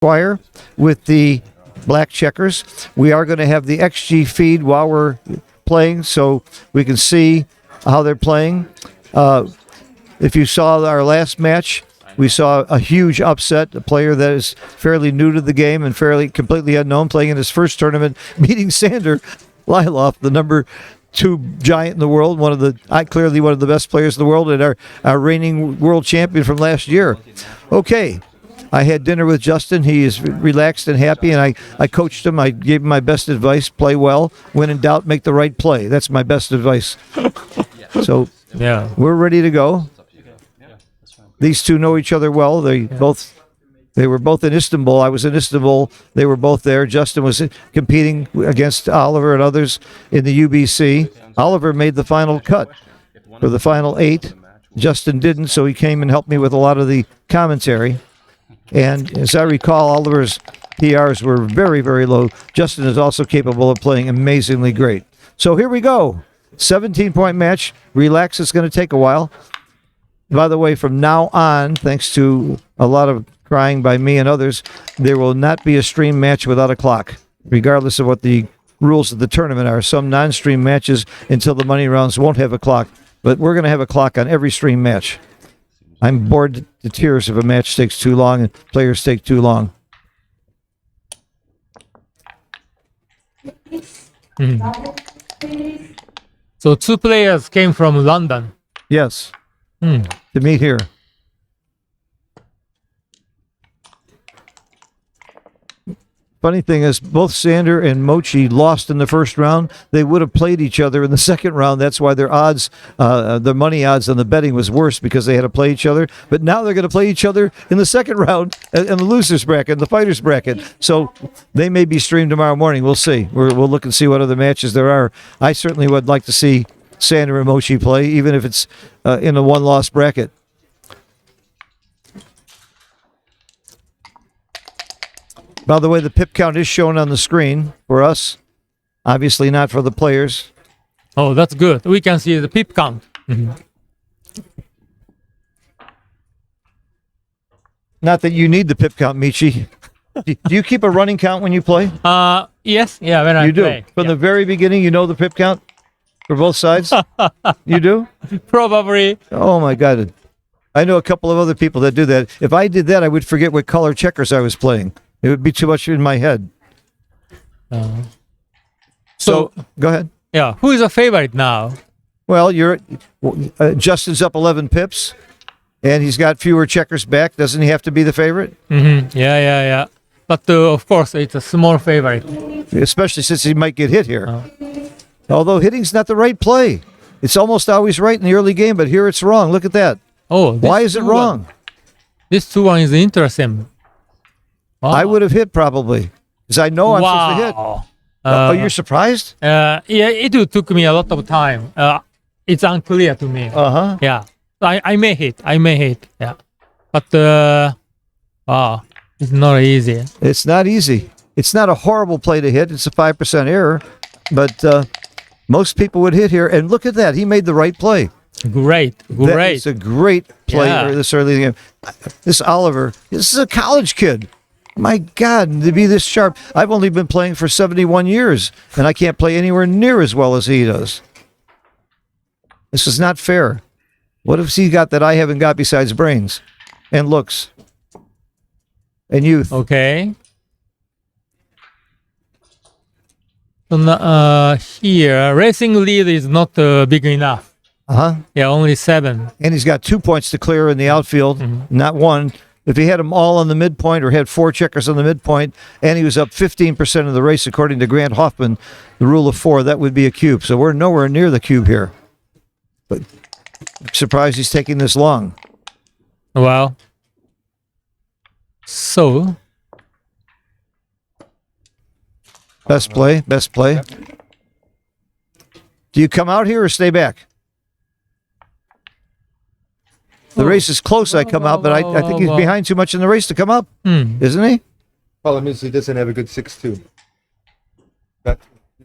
Squire with the black checkers. We are going to have the XG feed while we're playing so we can see how they're playing. If you saw our last match, we saw a huge upset, a player that is fairly new to the game and fairly completely unknown, playing in his first tournament, beating Sander Liloff, the number 2 giant in the world, clearly one of the best players in the world, and our reigning world champion from last year. Okay, I had dinner with Justin. He is relaxed and happy, and I coached him. I gave him my best advice: play well. When in doubt, make the right play. That's my best advice. So Yeah. we're ready to go. These two know each other well. They were both in Istanbul. I was in Istanbul. They were both there. Justin was competing against Oliver and others in the UBC. Oliver made the final cut for the final 8. Justin didn't, so he came and helped me with a lot of the commentary. And as I recall, Oliver's PRs were very, very low. Justin is also capable of playing amazingly great. So here we go. 17-point match. Relax. It's going to take a while. By the way, from now on, thanks to a lot of crying by me and others, there will not be a stream match without a clock, regardless of what the rules of the tournament are. Some non-stream matches until the money rounds won't have a clock, but we're going to have a clock on every stream match. I'm bored to tears if a match takes too long and players take too long. So 2 players came from London. Yes, to meet here. Funny thing is, both Sander and Mochi lost in the first round. They would have played each other in the second round. That's why their odds, their money odds on the betting was worse, because they had to play each other. But now they're going to play each other in the second round in the losers bracket, in the fighters bracket. So they may be streamed tomorrow morning. We'll see. We'll look and see what other matches there are. I certainly would like to see Sander and Mochi play, even if it's in a one-loss bracket. By the way, the pip count is shown on the screen for us. Obviously not for the players. Oh, that's good. We can see the pip count. Not that you need the pip count, Michi. Do you keep a running count when you play? Yes. Yeah, when I You do. play. From the very beginning, you know the pip count for both sides? You do? Probably. Oh, my God. I know a couple of other people that do that. If I did that, I would forget what color checkers I was playing. It would be too much in my head. So go ahead. Yeah, who is a favorite now? Well, Justin's up 11 pips, and he's got fewer checkers back. Doesn't he have to be the favorite? Yeah. But of course, it's a small favorite. Especially since he might get hit here. Although hitting's not the right play. It's almost always right in the early game, but here it's wrong. Look at that. Oh, why is it wrong? This 2-1 is interesting. Wow. I would have hit probably, because I know I'm supposed to hit. Oh, you're surprised? Yeah, it took me a lot of time. It's unclear to me. Yeah, I may hit. Yeah, but wow, it's not easy. It's not easy. It's not a horrible play to hit. It's a 5% error, but most people would hit here. And look at that. He made the right play. Great. It's a great play this early in the game. This Oliver, this is a college kid. My God, to be this sharp. I've only been playing for 71 years, and I can't play anywhere near as well as he does. This is not fair. What has he got that I haven't got besides brains and looks and youth? Okay. So here, racing lead is not big enough. Yeah, only 7. And he's got 2 points to clear in the outfield, not 1. If he had them all on the midpoint or had 4 checkers on the midpoint, and he was up 15% of the race, according to Grant Hoffman, the rule of 4, that would be a cube. So we're nowhere near the cube here. But I'm surprised he's taking this long. Well, so best play. Do you come out here or stay back? The race is close, I come out, but I think he's behind too much in the race to come up, isn't he? Problem is he doesn't have a good 6-2.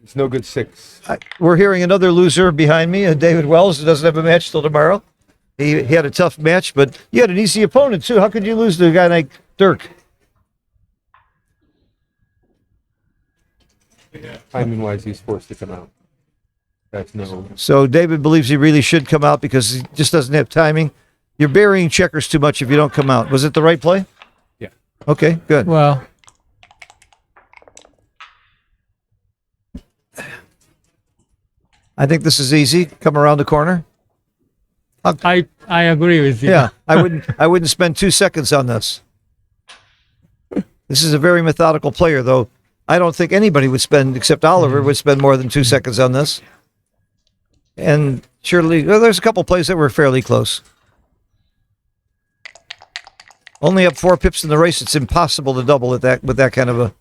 It's no good 6. We're hearing another loser behind me, David Wells, who doesn't have a match till tomorrow. He had a tough match, but you had an easy opponent, too. How could you lose to a guy like Dirk? Timing wise, he's forced to come out. That's no. So David believes he really should come out because he just doesn't have timing. You're burying checkers too much if you don't come out. Was it the right play? Yeah. Okay, good. Well, I think this is easy. Come around the corner. I agree with you. Yeah, I wouldn't spend 2 seconds on this. This is a very methodical player, though. I don't think anybody would spend, except Oliver, would spend more than 2 seconds on this. And surely, well, there's a couple plays that were fairly close. Only up 4 pips in the race. It's impossible to double with that kind of a.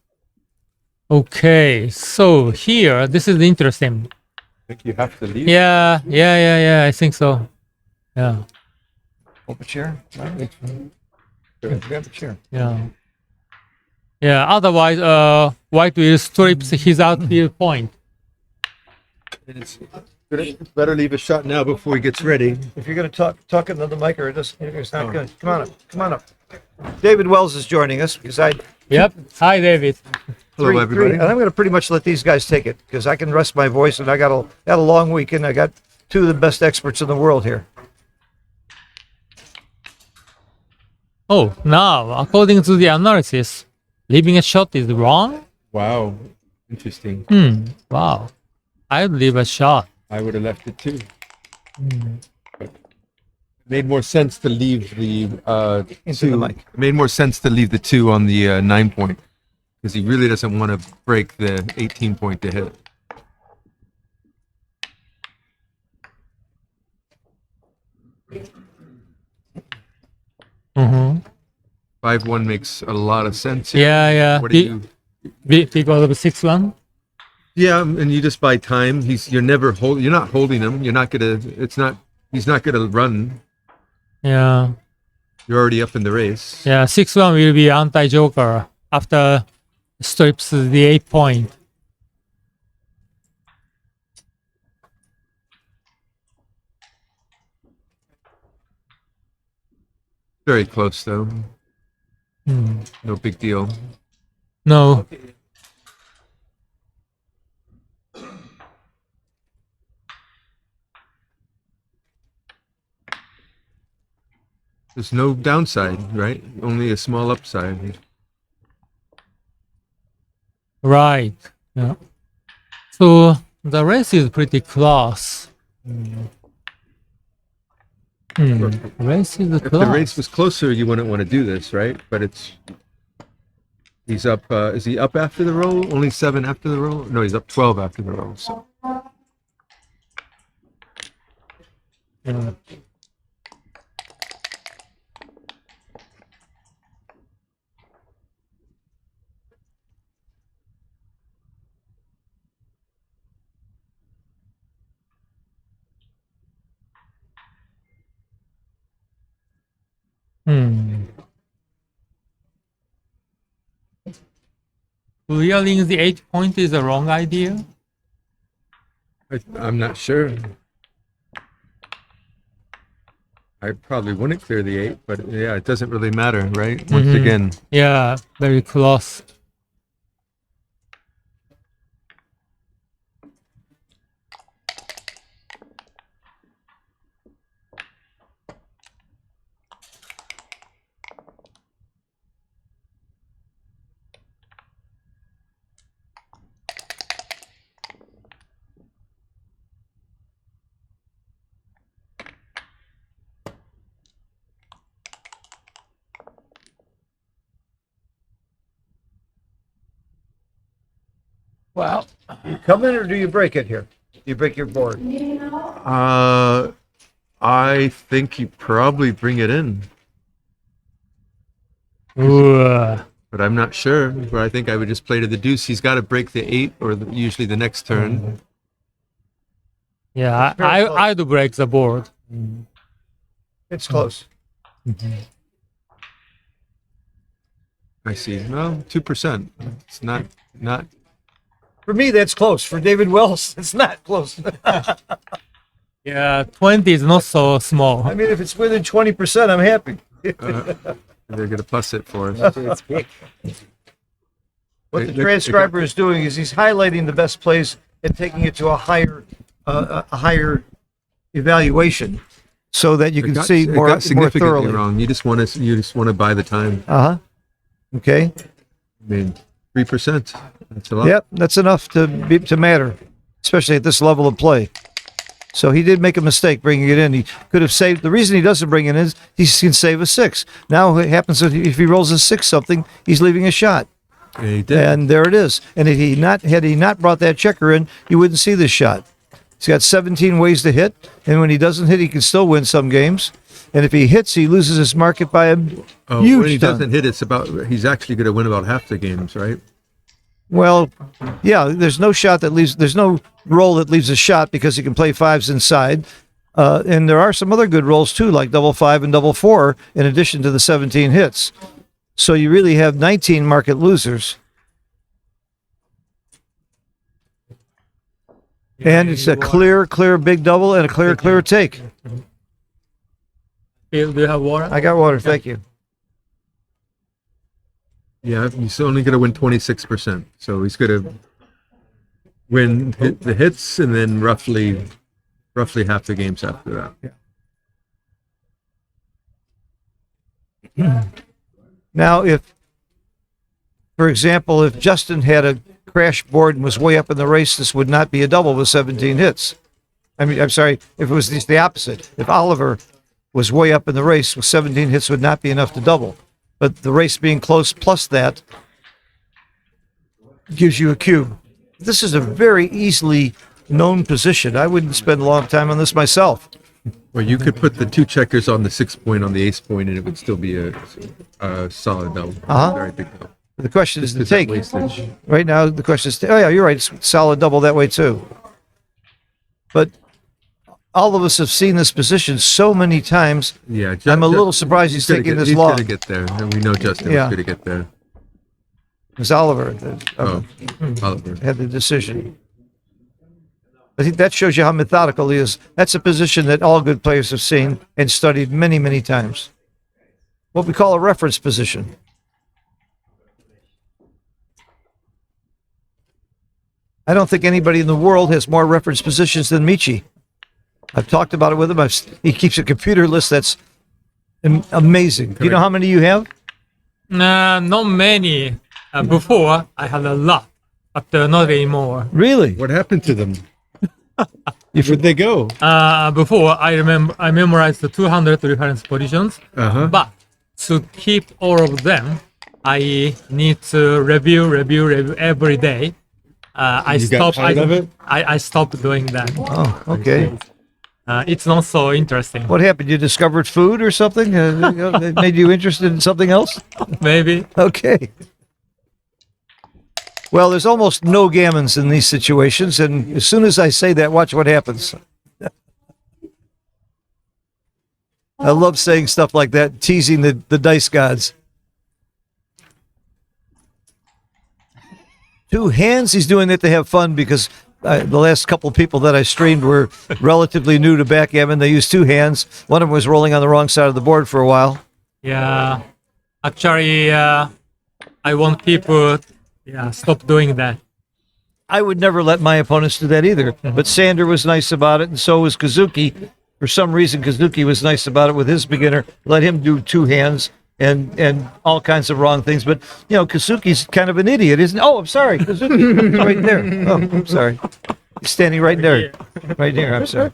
Okay, so here, this is interesting. I think you have to leave. Yeah. I think so. Yeah. Hold a chair. Grab a chair. Yeah. Yeah. Otherwise, White will strips his outfield point. It's better leave a shot now before he gets ready. If you're going to talk into the mic, or it's not good. Come on up. David Wells is joining us because Yep. Hi, David. Hello, everybody. and I'm going to pretty much let these guys take it because I can rest my voice, and I had a long weekend. I got 2 of the best experts in the world here. Oh, now, according to the analysis, leaving a shot is wrong? Wow, interesting. Wow. I'd leave a shot. I would have left it too. But it made more sense to leave the Into the mic. It made more sense to leave the 2 on the 9 point because he really doesn't want to break the 18 point to hit. Mm-hmm. 5-1 makes a lot of sense here. Yeah. What do you? Because of 6-1? Yeah, and you just buy time. You're not holding him. You're not gonna. He's not gonna run. Yeah. You're already up in the race. Yeah, 6-1 will be anti-joker after strips the 8 point. Very close though. No big deal. No. There's no downside, right? Only a small upside. Right. Yeah. So the race is pretty close. Race is If the close. race was closer, you wouldn't want to do this, right? But he's up. Is he up after the roll? Only 7 after the roll? No, he's up 12 after the roll. So Yeah. Clearing the 8 point is a wrong idea. I'm not sure. I probably wouldn't clear the 8, but yeah, it doesn't really matter, right? Once again, Yeah, very close. Well, You come in or do you break it here? You break your board. I think you probably bring it in, but I'm not sure. But I think I would just play to the deuce. He's got to break the 8 or usually the next turn. yeah, I'd break the board. It's close. I see. Well, 2%. It's not. For me, that's close. For David Wells, it's not close. Yeah, 20 is not so small. I mean, if it's within 20%, I'm happy. They're gonna plus it for us. What the transcriber is doing is he's highlighting the best plays and taking it to a higher evaluation, so that you can see it more got significantly thoroughly. wrong. You just want to buy the time. Okay. I mean, 3%. That's a lot. Yep, that's enough to matter, especially at this level of play. So he did make a mistake bringing it in. He could have saved. The reason he doesn't bring it in is he can save a 6. Now it happens that if he rolls a 6 something, he's leaving a shot. Yeah, he did. And there it is. And if had he not brought that checker in, you wouldn't see this shot. He's got 17 ways to hit, and when he doesn't hit, he can still win some games. And if he hits, he loses his market by a huge when he ton. doesn't hit, he's actually going to win about half the games, right? Well, yeah, there's no roll that leaves a shot because he can play 5s inside. And there are some other good rolls too, like double 5 and double 4, in addition to the 17 hits. So you really have 19 market losers. And it's a clear big double and a clear take. Phil, do you have water? I got water, thank you. Yeah, he's only going to win 26%. So he's going to win the hits and then roughly half the games after that. Now, for example, if Justin had a crash board and was way up in the race, this would not be a double with 17 hits. I'm sorry, if it was just the opposite. If Oliver was way up in the race with 17 hits, would not be enough to double. But the race being close plus that gives you a cube. This is a very easily known position. I wouldn't spend a long time on this myself. Well, you could put the 2 checkers on the 6 point on the ace point, and it would still be a solid double. Very big double. The question is the take. Wastage. Right now, the question is, oh yeah, you're right, it's solid double that way too. But all of us have seen this position so many times. Yeah, I'm a little surprised he's taking this long. He's going to get there, and we know Justin is going to get there. It was Oliver Oliver had the decision. I think that shows you how methodical he is. That's a position that all good players have seen and studied many, many times. What we call a reference position. I don't think anybody in the world has more reference positions than Michi. I've talked about it with him. He keeps a computer list that's amazing. Do you know how many you have? Not many. Before, I had a lot, but not anymore. Really? What happened to them? Where'd they go? Before, I memorized the 200 reference positions, but to keep all of them, I need to review every day. I stopped doing that. Oh, okay. It's not so interesting. What happened? You discovered food or something? That made you interested in something else? Maybe. Okay. Well, there's almost no gammons in these situations, and as soon as I say that, watch what happens. I love saying stuff like that, teasing the dice gods. 2 hands, he's doing it to have fun because the last couple of people that I streamed were relatively new to backgammon. They used 2 hands. One of them was rolling on the wrong side of the board for a while. Yeah. Actually, I want people stop doing that. I would never let my opponents do that either. But Sander was nice about it, and so was Kazuki. For some reason, Kazuki was nice about it with his beginner. Let him do 2 hands and all kinds of wrong things. But, you know, Kazuki's kind of an idiot, isn't he? Oh, I'm sorry, Kazuki. He's right there. Oh, I'm sorry. He's standing right there. Right there, I'm sorry.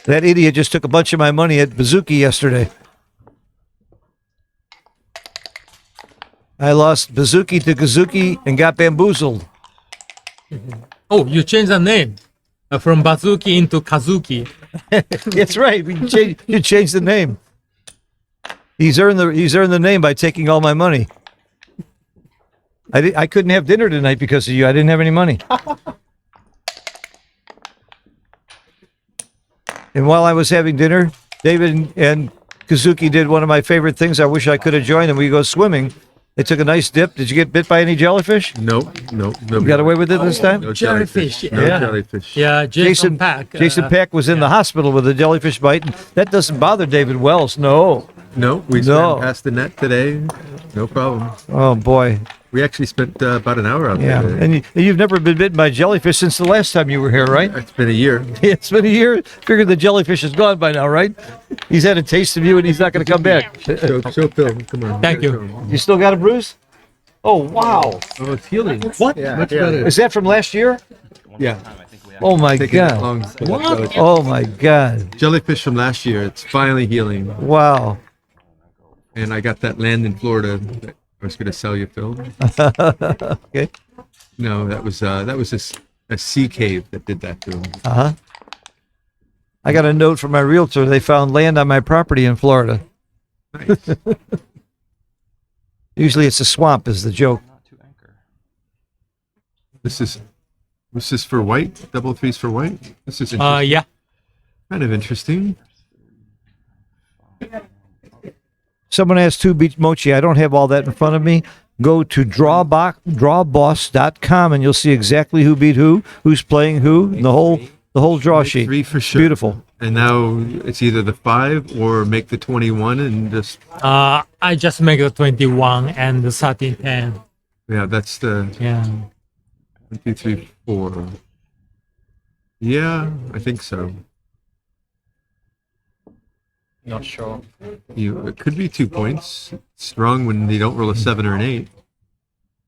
That idiot just took a bunch of my money at Bazuki yesterday. I lost Bazuki to Kazuki and got bamboozled. Oh, you changed the name from Bazuki into Kazuki. That's right. You changed the name. He's earned the name by taking all my money. I couldn't have dinner tonight because of you. I didn't have any money. And while I was having dinner, David and Kazuki did one of my favorite things. I wish I could have joined them. We go swimming. They took a nice dip. Did you get bit by any jellyfish? Nope. You got away with it this time? No Jellyfish, No yeah. jellyfish. Yeah, Jason Pack. Jason Pack was in the hospital with a jellyfish bite, and that doesn't bother David Wells. No. No, we swam past the net today. No problem. Oh boy. We actually spent about an hour out Yeah, there. and you've never been bitten by jellyfish since the last time you were here, right? It's been a year. It's been a year. Figured the jellyfish is gone by now, right? He's had a taste of you, and he's not going to come back. Show Phil. Come on. Thank you. Show him. You still got a bruise? Oh, wow. Oh, it's healing. What? Much better. Is that from last year? Yeah. Oh, my Taking that God. long. What? Oh, my God. Jellyfish from last year. It's finally healing. Wow. And I got that land in Florida that I was going to sell you, Phil. Okay. No, that was a sea cave that did that to him. Uh-huh. I got a note from my realtor. They found land on my property in Florida. Nice. Usually it's a swamp is the joke. This is for white. Double threes for white. This is interesting. Yeah. Kind of interesting. Someone asked who beat Mochi. I don't have all that in front of me. Go to drawboss.com and you'll see exactly who beat who, who's playing who, and the whole draw sheet. 3 for sure. Beautiful. And now it's either the 5 or make the 21 and just I just make the 21 and the 13, 10. yeah, that's the Yeah. 1, 2, 3, 4. Yeah, I think so. Not sure. It could be 2 points. It's strong when you don't roll a 7 or an 8,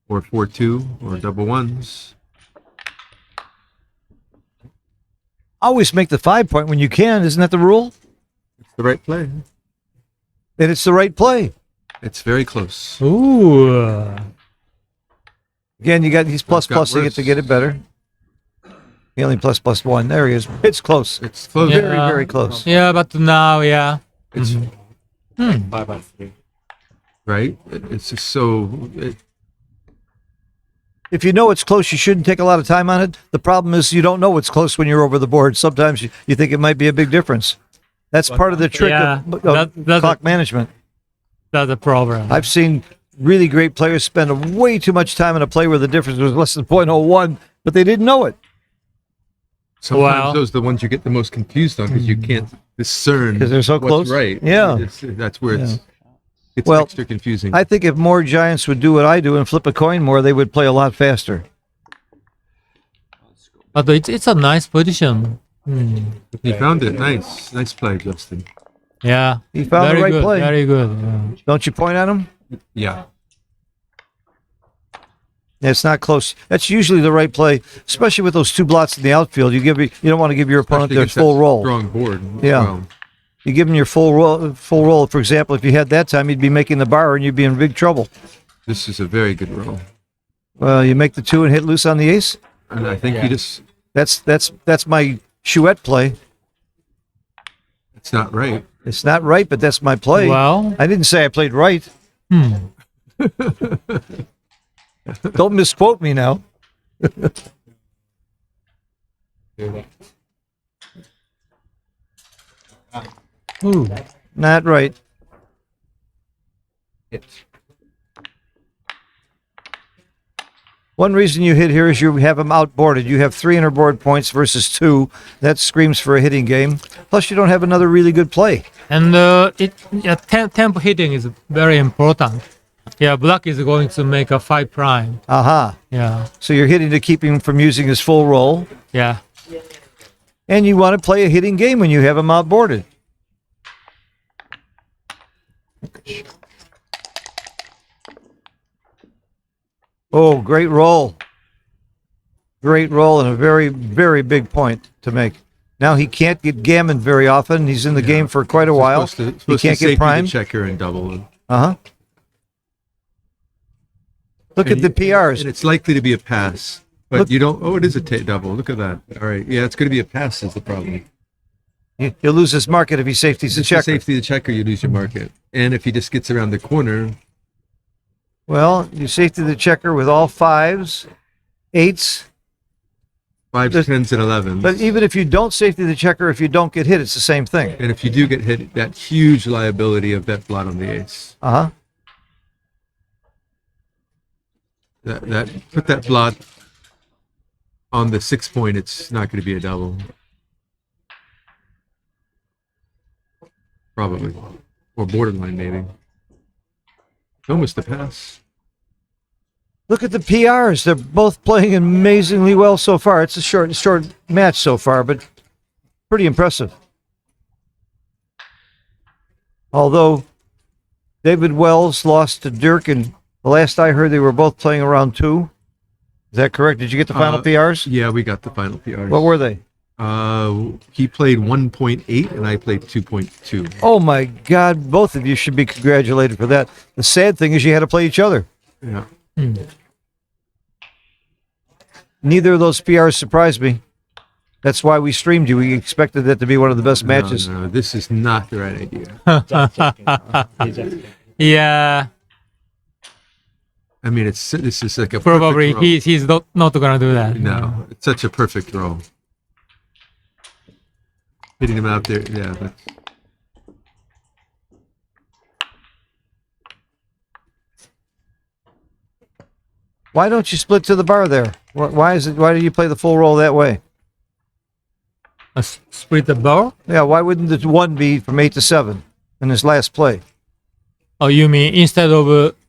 or 4-2, or double ones. Always make the 5 point when you can. Isn't that the rule? It's the right play. And it's the right play. It's very close. Ooh. Again, you got these plus got plus to worse. get it better. He only plus 1. There he is. It's close. It's close. Very, very close. Yeah, but now, yeah. It's 5-3. right. It's just so. If you know it's close, you shouldn't take a lot of time on it. The problem is you don't know it's close when you're over the board. Sometimes you think it might be a big difference. That's part of the trick Yeah, of that's clock management. That's the problem. I've seen really great players spend way too much time in a play where the difference was less than 0.01, but they didn't know it. Sometimes Wow. those are the ones you get the most confused on because you can't discern 'Cause they're so what's close? right. Yeah. That's where it's Well, extra confusing. I think if more giants would do what I do and flip a coin more, they would play a lot faster. But it's a nice position. You found it. Nice play, Justin. Yeah. He found very the right good, play. Very good. Yeah. Don't you point at him? Yeah. It's not close. That's usually the right play, especially with those 2 blots in the outfield. You don't want to give your opponent Especially their against that full roll. Strong board. as Yeah. well. You give them your full roll. Full roll. For example, if you had that time, you'd be making the bar and you'd be in big trouble. This is a very good roll, Well, you make the 2 and hit loose on the ace. and I think you just. That's my chouette play. It's not right. It's not right, but that's my play. Well, I didn't say I played right. Don't misquote me now. ooh. Not right. One reason you hit here is you have them outboarded. You have 3 interboard points versus 2. That screams for a hitting game. Plus, you don't have another really good play. And tempo hitting is very important. Yeah, black is going to make a 5 prime. Aha. Yeah, So you're hitting to keep him from using his full roll. yeah. And you want to play a hitting game when you have him outboarded. Oh, great roll. Great roll and a very, very big point to make. Now he can't get gammon very often. He's in the game for quite a while. Supposed He to can't safety get the primed. checker and double. Uh-huh. Look at the PRs. And it's likely to be a pass, but Look- you don't. Oh, it is a double. Look at that. All right. Yeah, it's going to be a pass. Is the problem. He'll lose his market if he safeties the If you checker. safety the checker, you lose your market. And if he just gets around the corner, Well, you safety the checker with all 5s, 8s. 5s, There's- 10s, and 11s. But even if you don't safety the checker, if you don't get hit, it's the same thing. And if you do get hit, that huge liability of that blot on the ace. Uh-huh. That put that blot on the 6 point. It's not going to be a double. Probably, or borderline maybe. Almost a pass. Look at the PRs. They're both playing amazingly well so far. It's a short match so far, but pretty impressive. Although David Wells lost to Dirk, and the last I heard, they were both playing around 2. Is that correct? Did you get the final PRs? Yeah, we got the final PRs. What were they? He played 1.8 and I played 2.2. Oh my God! Both of you should be congratulated for that. The sad thing is you had to play each other. Yeah. Neither of those PRs surprised me. That's why we streamed you. We expected that to be one of the best matches. No, this is not the right idea. Yeah, I mean, this is like a probably perfect he's not gonna do that. throw. No, it's such a perfect throw. Hitting him out there, yeah. That's, Why don't you split to the bar there? Why do you play the full roll that way? Split the bar? Yeah, why wouldn't the 1 be from 8 to 7 in his last play? Oh, you mean instead of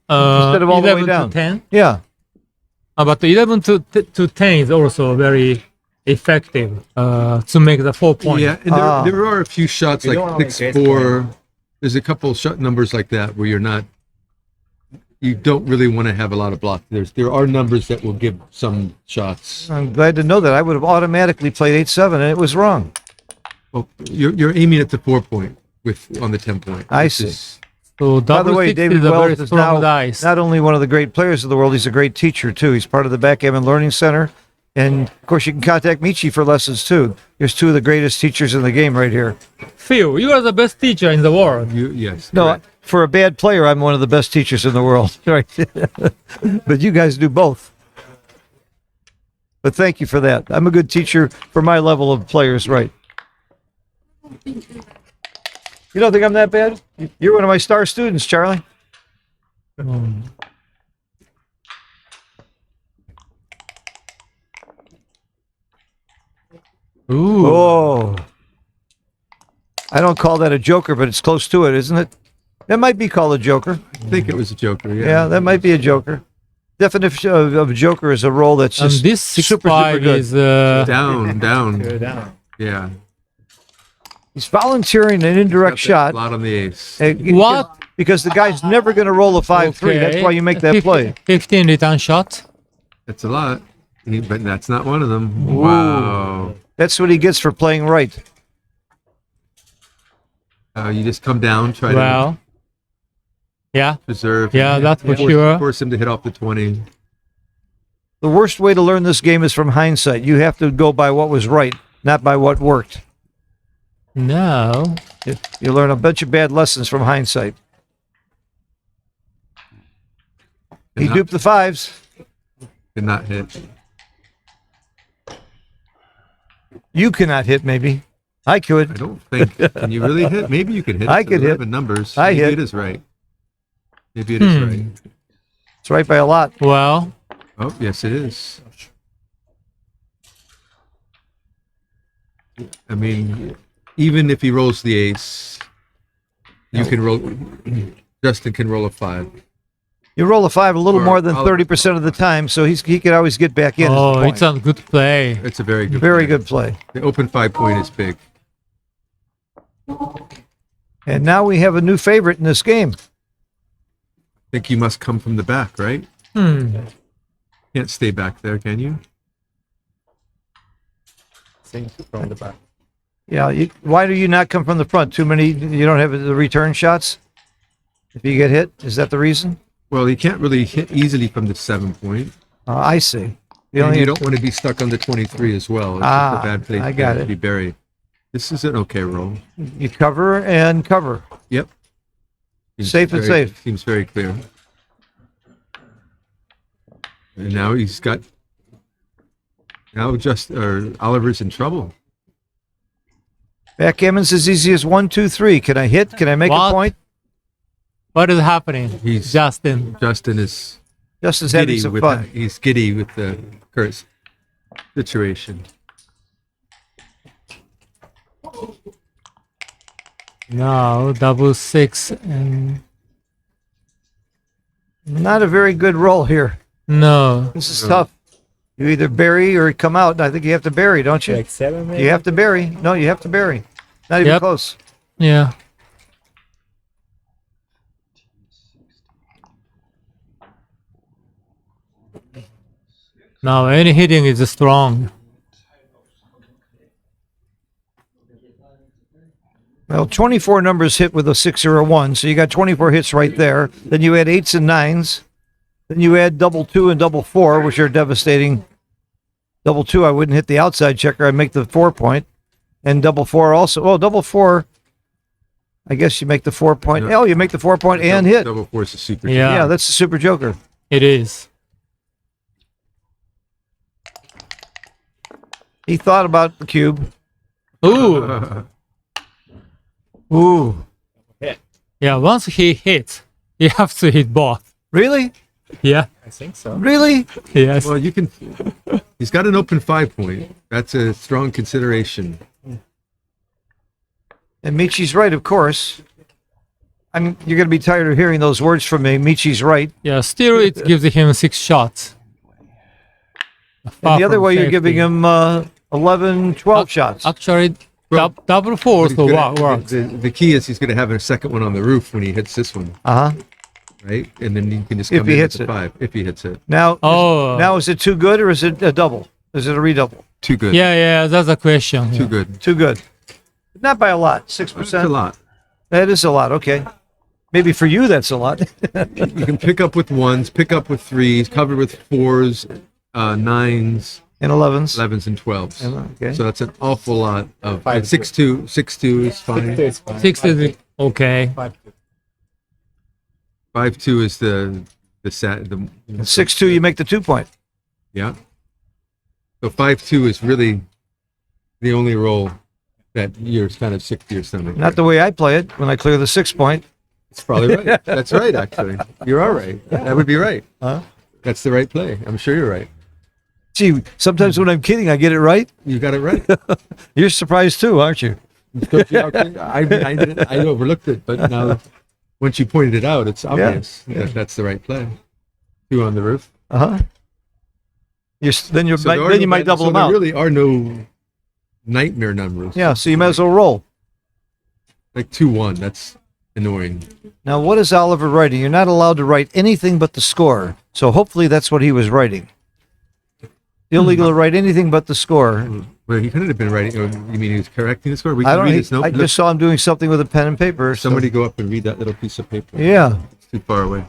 Instead of all the way 11 down. to 10? Yeah. But 11 to 10 is also very effective to make the 4 point. yeah, and there are a few shots You like don't wanna 6-4. There's a couple shot numbers like that where you don't really want to have a lot of block. There are numbers that will give some shots. I'm glad to know that. I would have automatically played 8-7, and it was wrong. Well, you're aiming at the 4 point on the 10 point. I which see. is- So By the double way, 60 David is a very Wells is strong now dice. not only one of the great players of the world, he's a great teacher, too. He's part of the Backgammon Learning Center. And, of course, you can contact Michi for lessons, too. There's 2 of the greatest teachers in the game right here. Phil, you are the best teacher in the world. Yes. No, correct. for a bad player, I'm one of the best teachers in the world. Right? But you guys do both. But thank you for that. I'm a good teacher for my level of players, right? You don't think I'm that bad? You're one of my star students, Charlie. Ooh. Oh. I don't call that a joker, but it's close to it, isn't it? That might be called a joker. I think it was a joker. Yeah, that might be a joker. Definition of a joker is a roll that's And just this super 6-5 good. is down. Go down. Yeah. He's volunteering an indirect Got that shot. lot on the ace. What? Because the guy's never going to roll a 5-3. That's why you make that play. 15 return shot. That's a lot. But that's not one of them. Wow. That's what he gets for playing right. You just come down, try Well, yeah, to preserve. yeah, that's for force, sure. Force him to hit off the 20. The worst way to learn this game is from hindsight. You have to go by what was right, not by what worked. No. You learn a bunch of bad lessons from hindsight. He Cannot- duped the 5s. Cannot hit. You cannot hit, maybe. I I could. don't think. Can you really hit? Maybe you can hit. I It's could hit. 11 numbers. I Maybe hit. it is right. Maybe it is right. It's right by a lot. Well, Oh, yes, it is. I mean, even if he rolls the ace, you can roll. Justin can roll a 5. You roll a 5 a little Or more than I'll- 30% of the time, so he could always get back in. is the oh, point. it's a good play. It's a very good. Very play. good play. The open 5 point is big. And now we have a new favorite in this game. I think you must come from the back, right? Can't stay back there, can you? Seems from the back. Yeah. Why do you not come from the front? Too many. You don't have the return shots. If you get hit, is that the reason? Well, you can't really hit easily from the 7 point. I see. And you don't want to be stuck on the 23 as well. It's just a bad place I got to it. be buried. This is an okay roll. You cover and cover. Yep. Safe and very- safe. Seems very clear. And now he's got. Now Oliver's in trouble. Backgammon's as easy as 1, 2, 3. Can I hit? Can I make a What? point? What is happening? He's- Justin. Justin is Just as having giddy some with fun. he's giddy with the curse situation. No, double 6 and Not a very good roll here. No. This is tough. You either bury or come out. And I think you have to bury, don't you? Like 7 maybe? You have to bury. No, you have to bury. Not even Yep. close. Yeah. Now any hitting is strong. Well, 24 numbers hit with a 6 or a 1, so you got 24 hits right there. Then you add 8s and 9s. Then you add double 2 and double 4, which are devastating. Double 2, I wouldn't hit the outside checker. I'd make the 4 point. And double 4 also. Oh, double 4. I guess you make the 4 point. Yeah. Oh, you make the 4 point and hit. Double force is super. Yeah. Yeah, that's the super joker. It is. He thought about the cube. Ooh. Ooh. Yeah, once he hits, you have to hit both. Really? Yeah. I think so. Really? Yes. Well, you can. He's got an open 5 point. That's a strong consideration. And Michi's right, of course. You're going to be tired of hearing those words from me. Michi's right. Yeah, still it gives him 6 shots. And the other way, you're giving him 11, 12 shots. Actually, Well, double 4 But he's also gonna- works. The key is he's going to have a second one on the roof when he hits this one, Uh-huh. right? And then you can just If come he in hits at the it. 5 if he hits it. Now, Oh. now is it too good or is it a double? Is it a redouble? Too good. Yeah, that's a question. Too Yeah. good. Too good. Not by a lot. 6%. That's a lot. That is a lot. Okay. Maybe for you, that's a lot. You can pick up with 1s, pick up with 3s, cover with 4s, 9s, And 11s. 11s, and 12s. Okay. So that's an awful lot of. Five. 6-2 is fine. 6 is fine. 6 is okay. 5. 5-2 is the 6-2, you make the 2 point. Yeah. So 5-2 is really the only roll that you're kind of sick to your stomach. Not the way I play it when I clear the 6 point. It's probably right. That's right, actually. You're all right. That would be right. Huh? That's the right play. I'm sure you're right. Gee, sometimes when I'm kidding, I get it right. You got it right. You're surprised too, aren't you? I overlooked it, but now once you pointed it out, it's obvious that that's the right play. 2 on the roof. Uh-huh. Then you So there are then no you might bad- double so them out. There really are no nightmare numbers. Yeah, so you might as well roll. Like 2-1. That's annoying. Now, what is Oliver writing? You're not allowed to write anything but the score. So hopefully that's what he was writing. Illegal to write anything but the score. Well, he couldn't have been writing. You mean he was correcting the score? We I can don't. read his note. I Look, just saw him doing something with a pen and paper. so- somebody go up and read that little piece of paper. Yeah. It's too far away.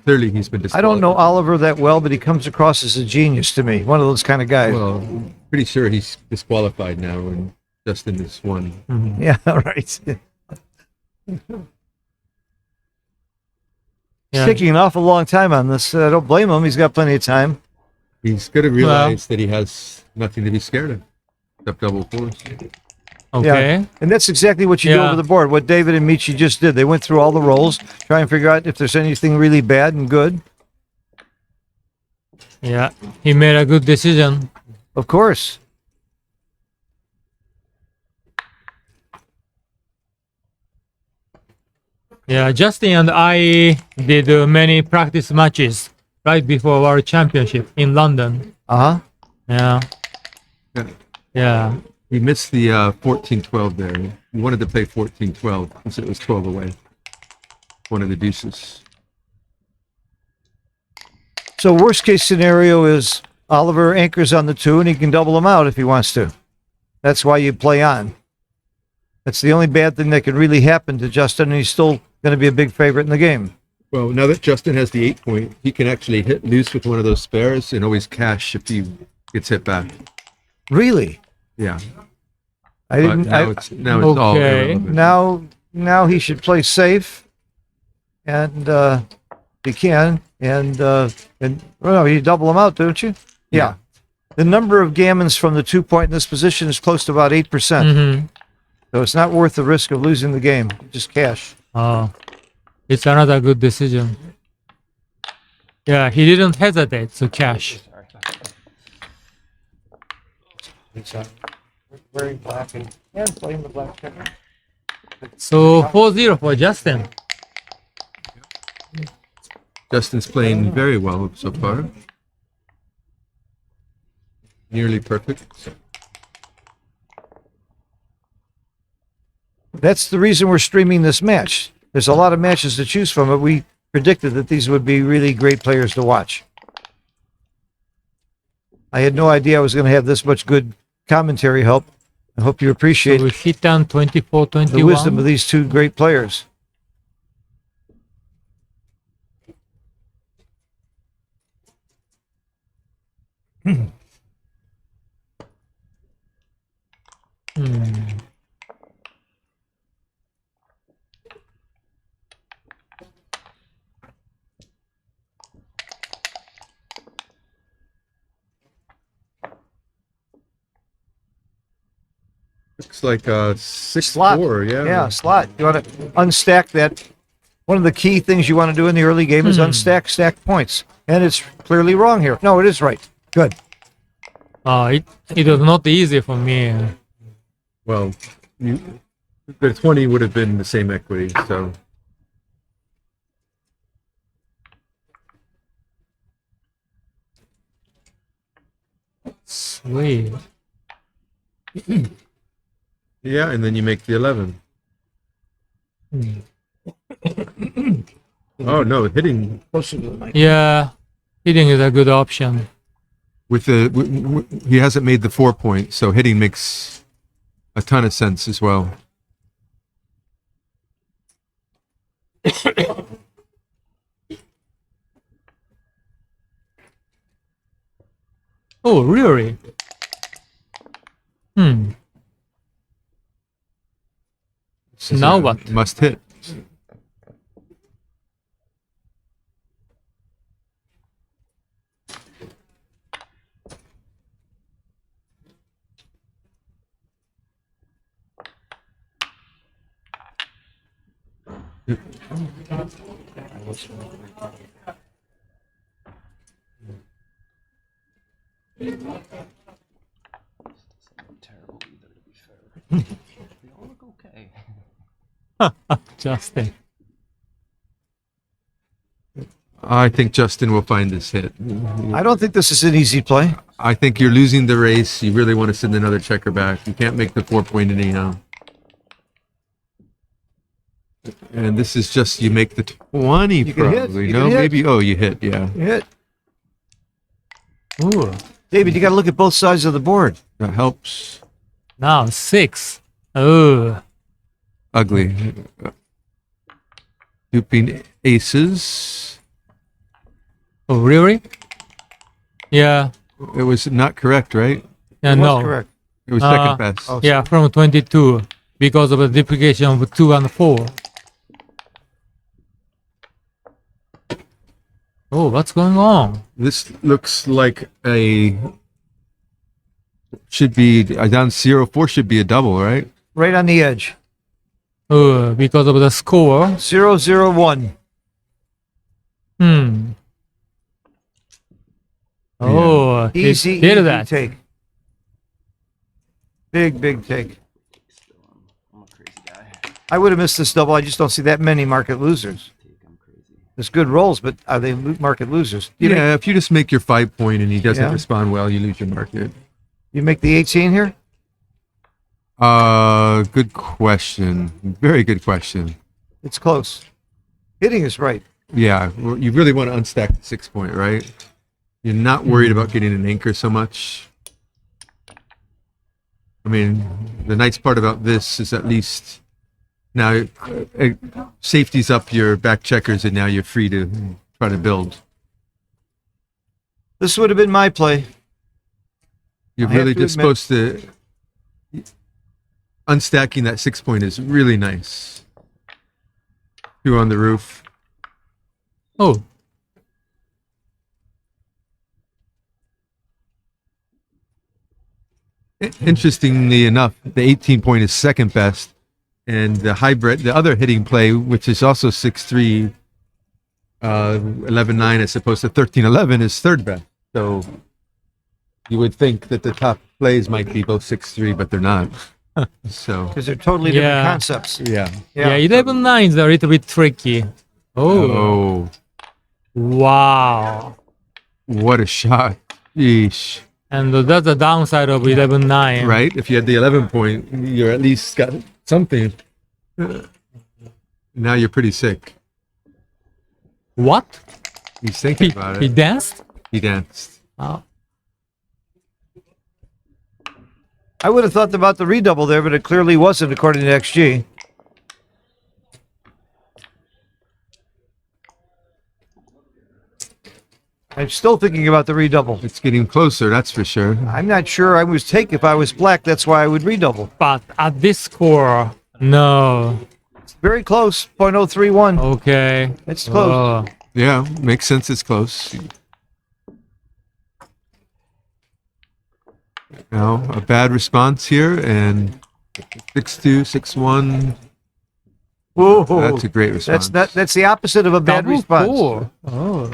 Clearly, he's been I don't know disqualified. Oliver that well, but he comes across as a genius to me. One of those kind of guys. Well, pretty sure he's disqualified now, and Justin is one. Yeah. Right. He's Yeah. taking an awful long time on this. I don't blame him. He's got plenty of time. He's going to realize that he has nothing to be scared of, except double 4s. Okay. And that's exactly what you do Yeah. over the board. What David and Michi just did. They went through all the rolls, try and figure out if there's anything really bad and good. Yeah. He made a good decision. Of course. Yeah, Justin and I did many practice matches right before our championship in London. Uh-huh. Yeah. Yeah. Yeah. He missed the 14-12 there. He wanted to play 14-12 since it was 12 away. One of the deuces. So worst case scenario is Oliver anchors on the 2 and he can double them out if he wants to. That's why you play on. That's the only bad thing that could really happen to Justin, and he's still going to be a big favorite in the game. Well, now that Justin has the 8 point, he can actually hit loose with one of those spares and always cash if he gets hit back. Really? Yeah. I But didn't. now it's all Okay. irrelevant. Now he should play safe, and he can, and well, no, you double them out, don't you? Yeah. The number of gammons from the 2 point in this position is close to about 8%. Mm-hmm. So it's not worth the risk of losing the game. Just cash. Oh, it's another good decision. Yeah, he didn't hesitate to cash. Wearing black and playing the black checker. So 4-0 for Justin. Justin's playing very well so far. Nearly perfect. That's the reason we're streaming this match. There's a lot of matches to choose from, but we predicted that these would be really great players to watch. I had no idea I was going to have this much good commentary help. I hope you appreciate So we hit down 24-21. the wisdom of these two great players. Looks like a Slot. 6-4, yeah. Yeah, slot. You want to unstack that. One of the key things you want to do in the early game is unstack stack points. And it's clearly wrong here. No, it is right. Good. It was not easy for me. Well, the 20 would have been the same equity, so. Sweet. Yeah, and then you make the 11. Oh, no, hitting Yeah, hitting is a good option. with the, he hasn't made the 4 point, so hitting makes a ton of sense as well. Oh, really? Now what? Must hit. Terrible either, to be fair. They all look okay. Justin. I think Justin will find this hit. I don't think this is an easy play. I think you're losing the race. You really want to send another checker back. You can't make the 4 point anyhow. And this is just, you make the 20 You can hit. probably. You No, can hit. maybe, oh, you hit, yeah. You hit. Ooh. David, you got to look at both sides of the board. That helps. Now 6. Oh. Ugly. Duping aces. Oh, really? Yeah. It was not correct, right? Yeah, It was no. correct. It was second best. oh. Yeah, from 22 because of the duplication of 2 and 4. Oh, what's going on? This looks like should be, a down 0-4 should be a double, right? Right on the edge. Oh, because of the score. 0-0-1. Oh, he Easy, did easy that. take. Big take. I'm a crazy guy. I would have missed this double. I just don't see that many market losers. I'm crazy. There's good rolls, but are they market losers? Yeah, if you just make your 5 point and he doesn't Yeah. respond well, you lose your market. You make the 18 here? Good question. Very good question. It's close. Hitting is right. Yeah, well, you really want to unstack the 6 point, right? You're not worried about getting an anchor so much. I mean, the nice part about this is at least now it safeties up your back checkers, and now you're free to try to build. This would have been my play. You're I have really to just admit- supposed to unstacking that 6 point is really nice. Two on the roof. Oh, Interestingly enough, the 18 point is second best, and the hybrid, the other hitting play, which is also 6-3, 11-9 as opposed to 13-11, is third best. So you would think that the top plays might be both 6-3, but they're not. So Because they're totally different Yeah. concepts. yeah, yeah, 11-9 is a little bit tricky. Oh. Oh, Wow. what a shot. Yeesh. And that's the downside of 11-9. Right? If you had the 11 point, you're at least got something. Now you're pretty sick. What? He's thinking He, about he it. danced? He danced. Oh. I would have thought about the redouble there, but it clearly wasn't according to XG. I'm still thinking about the redouble. It's getting closer, that's for sure. I'm not sure I was take if I was black. That's why I would redouble. But at this score, no. Very close, 0.031. Okay. It's close. Oh. Yeah, makes sense. It's close. Now, a bad response here, and 6-2, 6-1. Whoa. That's a great response. That's the opposite of a bad Double response. four. Oh.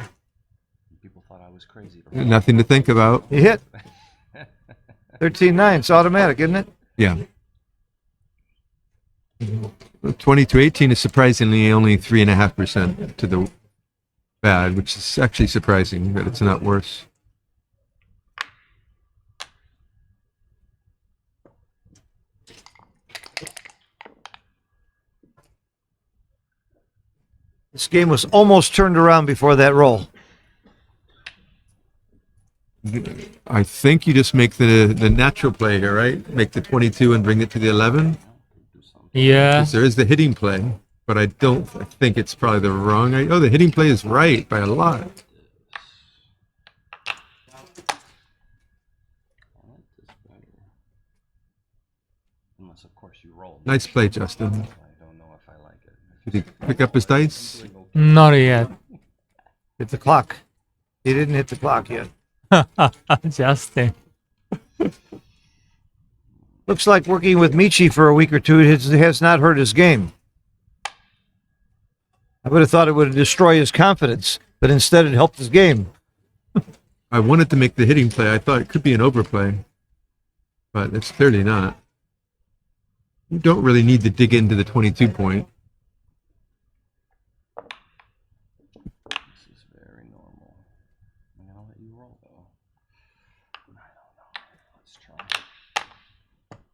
People thought I was crazy. Nothing to think about. You hit. 13-9. It's automatic, isn't it? Yeah. 20-18 is surprisingly only 3.5% to the bad, which is actually surprising that it's not worse. This game was almost turned around before that roll. I think you just make the natural play here, right? Make the 22 and bring it to the 11. Yeah. 'Cause there is the hitting play, but I think it's probably the wrong. Oh, the hitting play is right by a lot. Unless, of course, you roll. Nice play, Justin. I don't know if I like it. Did he pick up his dice? Not yet. Hit the clock. He didn't hit the clock yet. Justin. Looks like working with Michi for a week or two has not hurt his game. I would have thought it would destroy his confidence, but instead it helped his game. I wanted to make the hitting play. I thought it could be an overplay, but it's clearly not. You don't really need to dig into the 22 point. This is very normal. I'm gonna let you roll, though. I don't know. Let's try.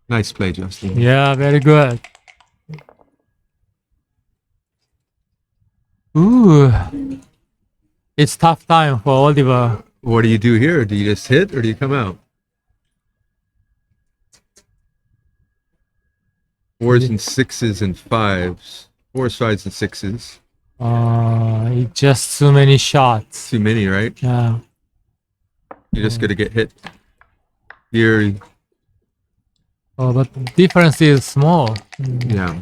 Nice play, Justin. Yeah, very good. Ooh. It's tough time for Oliver. What do you do here? Do you just hit or do you come out? Fours and sixes and fives. Fours, fives, and sixes. It's just too many shots. Too many, right? Yeah. You're just gonna get hit. Here, Oh, but the difference is small. yeah.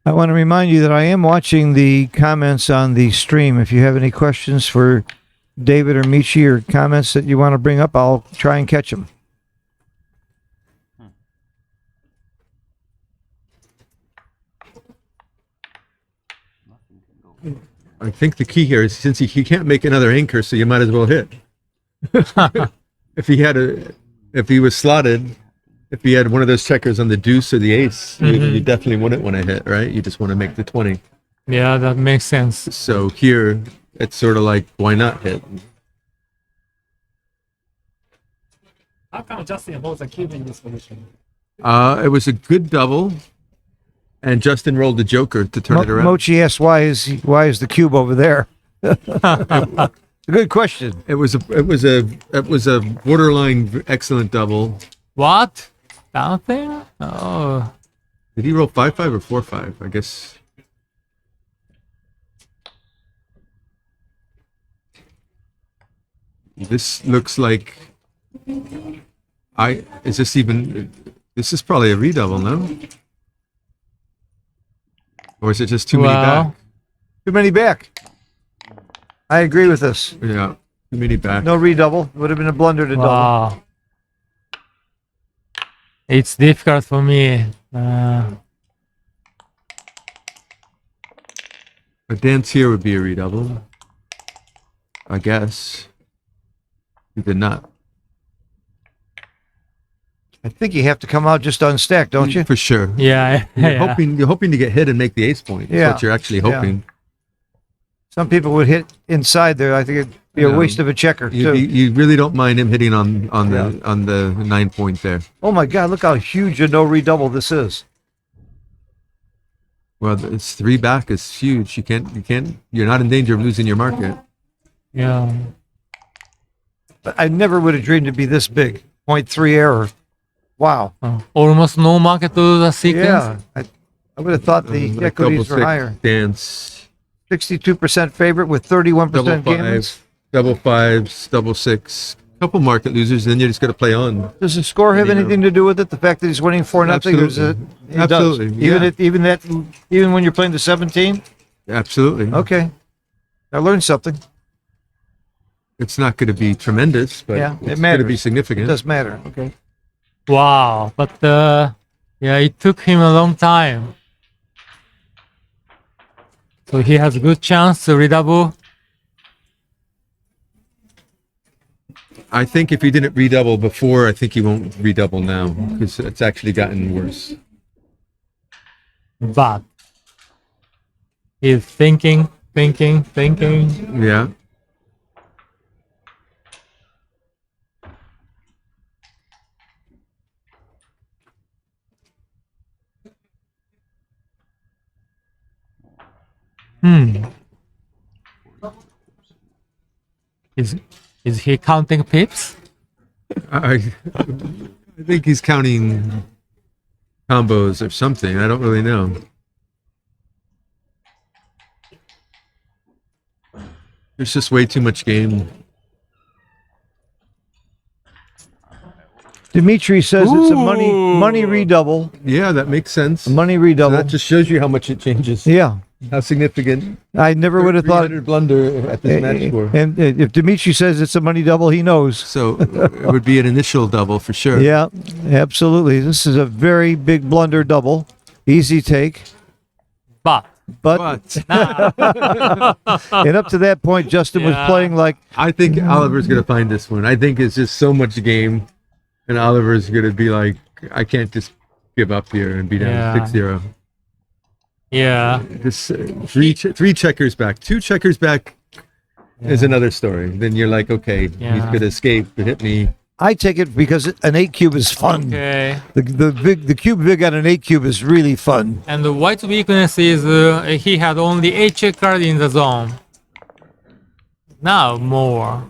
I want to remind you that I am watching the comments on the stream. If you have any questions for David or Michi or comments that you want to bring up, I'll try and catch them. Nothing can go. I think the key here is since he can't make another anchor, so you might as well hit. If he was slotted, if he had one of those checkers on the deuce or the ace, you definitely wouldn't want to hit, right? You just want to make the 20. Yeah, that makes sense. So here, it's sort of like, why not hit? How come Justin holds a cube in this position? It was a good double, and Justin rolled the joker to turn it around. Mochi asked, why is the cube over there? A good question. It was a borderline excellent double. What? Something? Oh. Did he roll 5-5 or 4-5? I guess. This looks like. Is this even? This is probably a redouble, no? Or is it just too many back? Too many back. I agree with this. Yeah, too many back. No redouble. Would have been a blunder to double. Wow. It's difficult for me. A dance here would be a redouble. I guess. He did not. I think you have to come out just unstacked, don't you? For sure. Yeah, You're yeah. hoping to get hit and make the ace point. That's Yeah. what you're actually Yeah. hoping. Some people would hit inside there. I think it'd be a No. waste of a checker, too. You really don't mind him hitting on Yeah. the 9 point there. Oh, my God, look how huge a no redouble this is. Well, it's 3 back is huge. You're not in danger of losing your market. Yeah. But I never would have dreamed it'd be this big. 0.3 error. Wow. Almost no market to the sequence. Yeah. I would have thought the Like equities double were higher. six dance, 62% favorite with 31% double gains. five, double fives, double six. Couple market losers, then you just got to play on. Does the score have You know. anything to do with it? The fact that he's winning 4-0? Absolutely. It does. Absolutely, Even when you're playing the 17? Absolutely. Okay. I learned something. It's not going to be tremendous, but Yeah, it it's going to matters. be It significant. does matter. Okay. Wow. But yeah, it took him a long time. So he has a good chance to redouble. I think if he didn't redouble before, I think he won't redouble now because it's actually gotten worse. But he's thinking. Yeah. Is he counting pips? I think he's counting combos or something. I don't really know. There's just way too much game. Dimitri says it's a Ooh. money redouble. Yeah, that makes sense. Money So redouble. that just shows you how much it changes. Yeah. How significant. I never would have thought. 300 blunder at this match score. And if Dimitri says it's a money double, he knows. So it would be an initial double for sure. Yeah, absolutely. This is a very big blunder double. Easy take. But But And up to that point, Justin was Yeah. playing like, I think Oliver's going to find this one. I think it's just so much game. And Oliver's going to be like, I can't just give up here and be down Yeah. 6-0. yeah, This three checkers back. 2 checkers back is another story. Then you're like, okay, he's Yeah. going to escape and hit me. I take it because an 8 cube is fun. okay. The cube big on an 8 cube is really fun. And the white weakness is he had only 8 check card in the zone. Now more.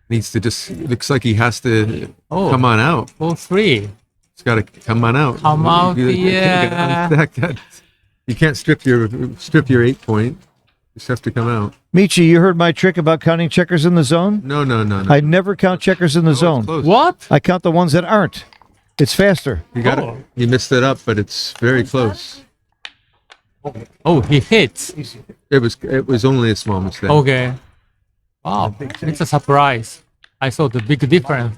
Needs to just, looks like he has to Oh. come on out. 4-3. He's got to come on out. Come out, You can't yeah. unstack that. You can't strip your 8 point. You just have to come out. Michi, you heard my trick about counting checkers in the zone? No. I never count checkers in the zone. Close. What? I count the ones that aren't. It's faster. You got Oh. it. You missed it up, but it's very close. Oh, he hits. It was only a small mistake. Okay. Wow, it's a surprise. I saw the big difference.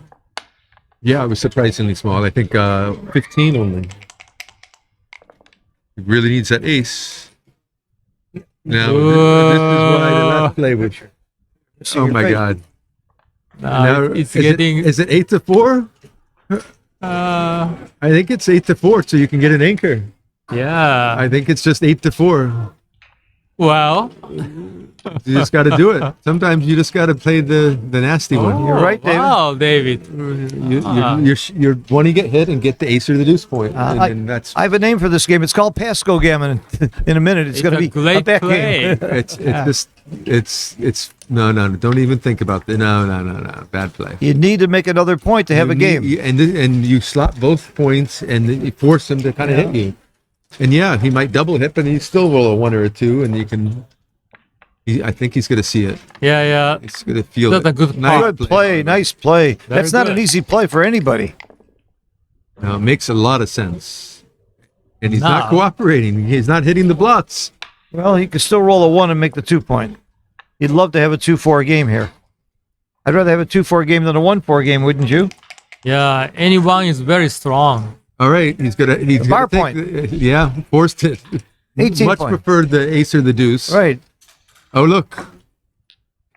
Yeah, it was surprisingly small. I think 15 only. He really needs that ace. Now, this is why the last play was. Oh my God! Now it's is getting. Is it 8-4? I think it's 8-4, so you can get an anchor. Yeah. I think it's just 8-4. Well. You just got to do it. Sometimes you just got to play the nasty one. You're right, David. Wow, David. You're want to get hit and get the ace or the deuce point, and I- then that's I have a name for this game. It's called Pasco Gammon. In a minute, it's going to a be great a back play. game. it's just it's no, don't even think about it. No, bad play. You need to make another point to have a game. And you slot both points and then you force him to kind of hit you. And yeah, he might double hit, but he still roll a 1 or a 2, and you can. I think he's going to see it. Yeah. He's going to feel That's it. a good Good play. Nice play. That's not an good. easy play for anybody. No, it makes a lot of sense. And he's No. not cooperating. He's not hitting the blots. Well, he could still roll a 1 and make the 2 point. You'd love to have a 2-4 game here. I'd rather have a 2-4 game than a 1-4 game, wouldn't you? Yeah. Anyone is very strong. All right, he's gonna bar yeah, forced it. 18 Much point. preferred the ace or the deuce. Right. Oh look,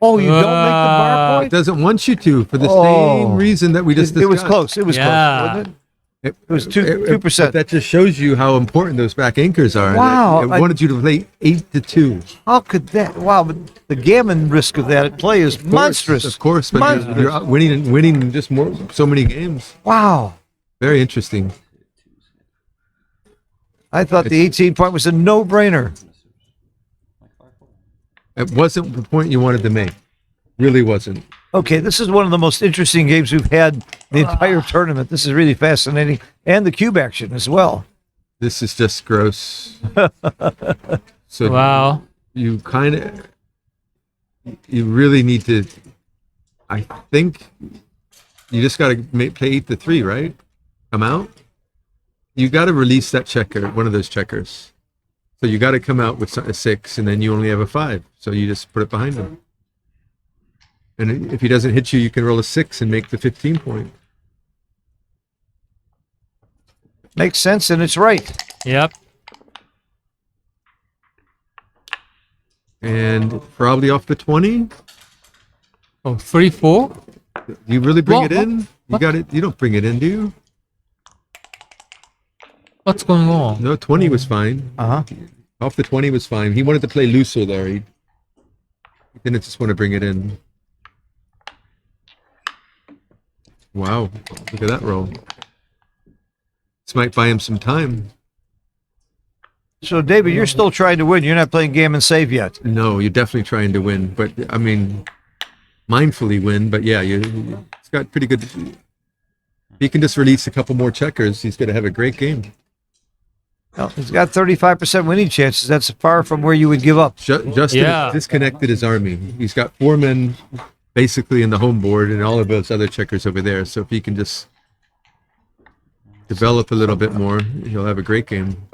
Oh, you don't make the bar it point? doesn't want you to for the Oh. same reason that we just It was discussed. close. It was Yeah. close, wasn't it? It was 2%. That just shows you how important those back anchors are. Wow, It wanted you to play 8-2. How could that? Wow, but the gammon risk of that play is monstrous. Of course, but Monstrous. you're out winning just so many games. Wow. Very interesting. I thought the 18 point was a no-brainer. It wasn't the point you wanted to make. Really wasn't. Okay, this is one of the most interesting games we've had the entire tournament. This is really fascinating. And the cube action as well. This is just gross. So Wow. you really need to, I think you just got to play 8-3, right? Come out. You got to release that checker, one of those checkers. So you got to come out with a 6, and then you only have a 5. So you just put it behind him. And if he doesn't hit you, you can roll a 6 and make the 15 point. Makes sense, and it's right. Yep. And probably off the 20. Oh, 3-4. Do you really bring Well, it in? You got it. You don't bring it in, do you? What's going on? No, 20 was fine. Uh-huh. Off the 20 was fine. He wanted to play looser there. He didn't just want to bring it in. Wow, look at that roll. This might buy him some time. So, David, you're still trying to win. You're not playing gammon save yet. No, you're definitely trying to win. But, I mean, mindfully win. But, yeah, it's got pretty good. If he can just release a couple more checkers, he's going to have a great game. Well, he's got 35% winning chances. That's far from where you would give up. Justin has disconnected his army. He's got 4 men basically in the home board and all of those other checkers over there. So if he can just develop a little bit more, he'll have a great game.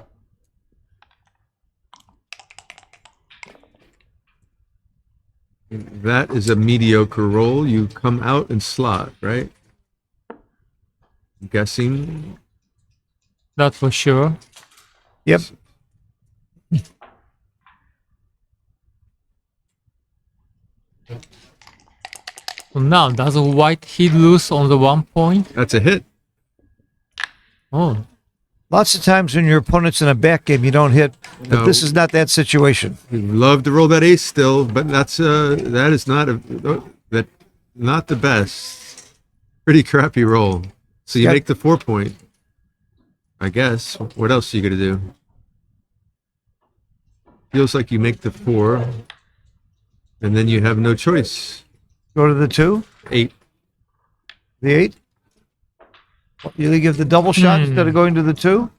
That is a mediocre roll. You come out and slot, right? I'm guessing. That's for sure. Yep. So now, does white hit loose on the 1 point? That's a hit. Oh, Lots of times when your opponent's in a back game, you don't hit. But No. this is not that situation. We'd love to roll that ace still, but that is not the best. Pretty crappy roll. So you Got- make the 4 point. I guess. What else are you gonna do? Feels like you make the 4, and then you have no choice. Go to the 2, 8. the 8. You give the double shot instead of going to the 2?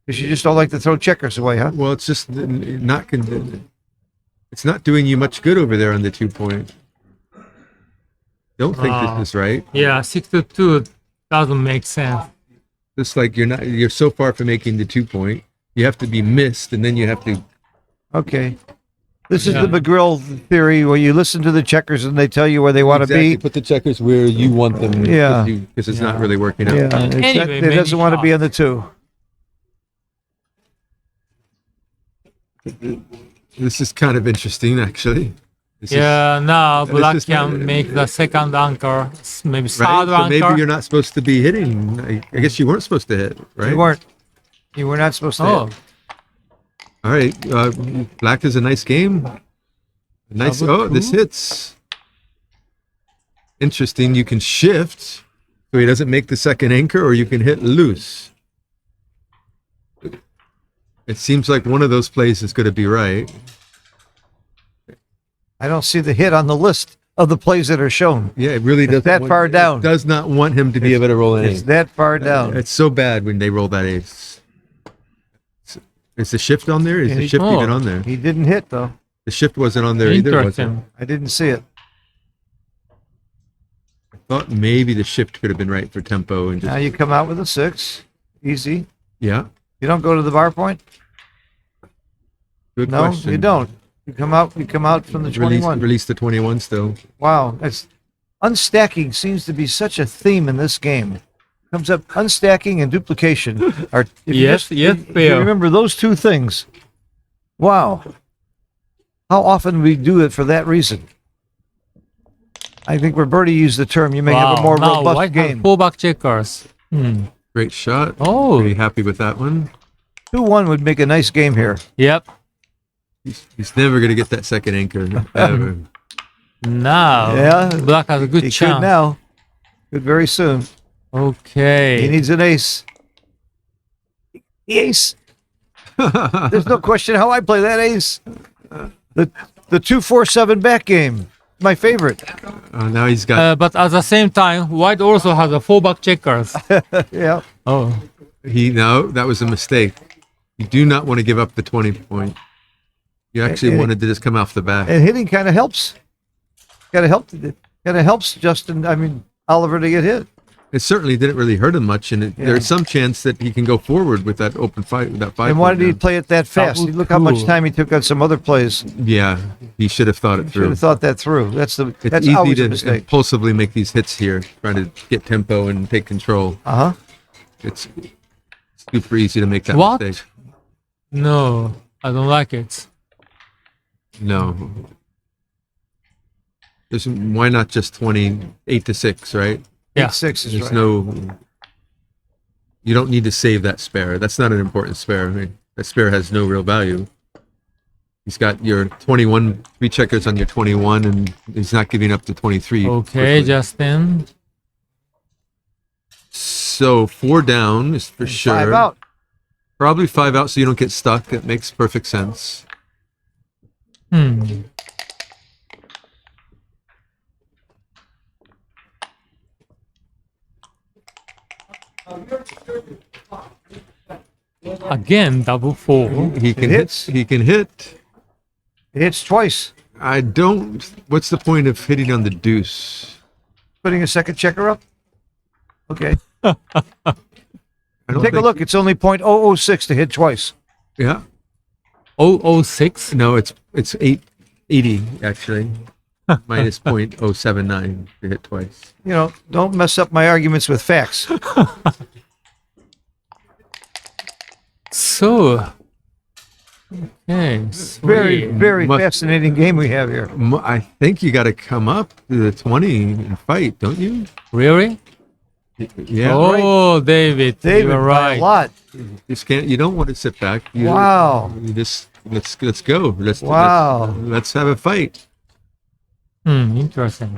Because you just don't like to throw checkers away, huh? Well, it's just not. It's not doing you much good over there on the 2 point. Don't think this is right. yeah, 6-2 doesn't make sense. It's like you're so far from making the 2 point. You have to be missed, and then you have to. Okay. This is the McGrill theory where you listen to the checkers and they tell you where they want to Exactly, be. put the checkers where you want them. Yeah. Because it's not really working out. Yeah, Anyway, it doesn't many want to be shots. on the 2. This is kind of interesting, actually. This is- Yeah, now this black is- can make the second anchor, maybe right? third So maybe anchor. you're not supposed to be hitting. I guess you weren't supposed to hit, right? You weren't. You were not supposed to. Oh, hit. All right. Black is a nice game. Nice. Double Oh, this two. hits. Interesting. You can shift so he doesn't make the second anchor, or you can hit loose. It seems like one of those plays is going to be right. I don't see the hit on the list of the plays that are shown. Yeah, it really does. that far down. It does not want him to be able to roll an It's ace. that far down. It's so bad when they roll that ace. Is the shift on there? Is the shift even on there? He didn't hit, though. The shift wasn't on there either, was it? interesting. I didn't see it. I thought maybe the shift could have been right for tempo and Now just you come out with a 6. Easy. yeah. You don't go to the bar point? Good No, question. you don't. You come out from the 21. Release the 21 still. Wow. Unstacking seems to be such a theme in this game. Comes up unstacking and duplication. Are if you Yes, yes, if you fair. remember those two things. Wow. How often we do it for that reason. I think where Bertie used the term, you may have a more now robust white game. have 4 back checkers. Great shot. Oh. Pretty happy with that one. 2-1 would make a nice game here. Yep. He's never going to get that second anchor. Ever. Now, Yeah. black has a good He chance. could now. Could very soon. Okay. He needs an ace. The ace. There's no question how I play that ace. The 2-4-7 back game. My favorite. Now he's got. But at the same time, white also has a 4-back checkers. Yeah. Oh. No, that was a mistake. You do not want to give up the 20 point. You actually wanted to just come off the back. And hitting kind of helps. Kind of helps Justin. I mean Oliver to get hit. It certainly didn't really hurt him much, and there's some chance that he can go forward with that open fight, with that 5. And why did he play it that fast? Double Look how much cool. time he took on some other plays. Yeah, he should have thought it Should through. have thought that through. That's It's easy always a to mistake. impulsively make these hits here, trying to get tempo and take control. Uh huh. It's super easy to make that What? mistake. No, I don't like it. No. Why not just 28-6, right? Yeah. 8-6 is There's right. no. You don't need to save that spare. That's not an important spare. I mean, that spare has no real value. He's got your 21 3 checkers on your 21, and he's not giving up the 23. Okay, quickly. Justin. So 4 down is for sure. 5 out. Probably 5 out, so you don't get stuck. That makes perfect sense. Again, double 4. He can hits. hit. He can hit. It hits twice. I don't. What's the point of hitting on the deuce? Putting a second checker up. Okay. I don't Take a think- look. It's only .006 to hit twice. Yeah. 006. No, it's 880 actually. Minus .079 to hit twice. You know, don't mess up my arguments with facts. So. Okay. Very, sweet. very Must- fascinating game we have here. I think you got to come up to the 20 and fight, don't you? Really? Yeah. Oh, David, David, you're by right. a lot. You don't want to sit back. Wow. You just let's go. Wow. Let's have a fight. Interesting.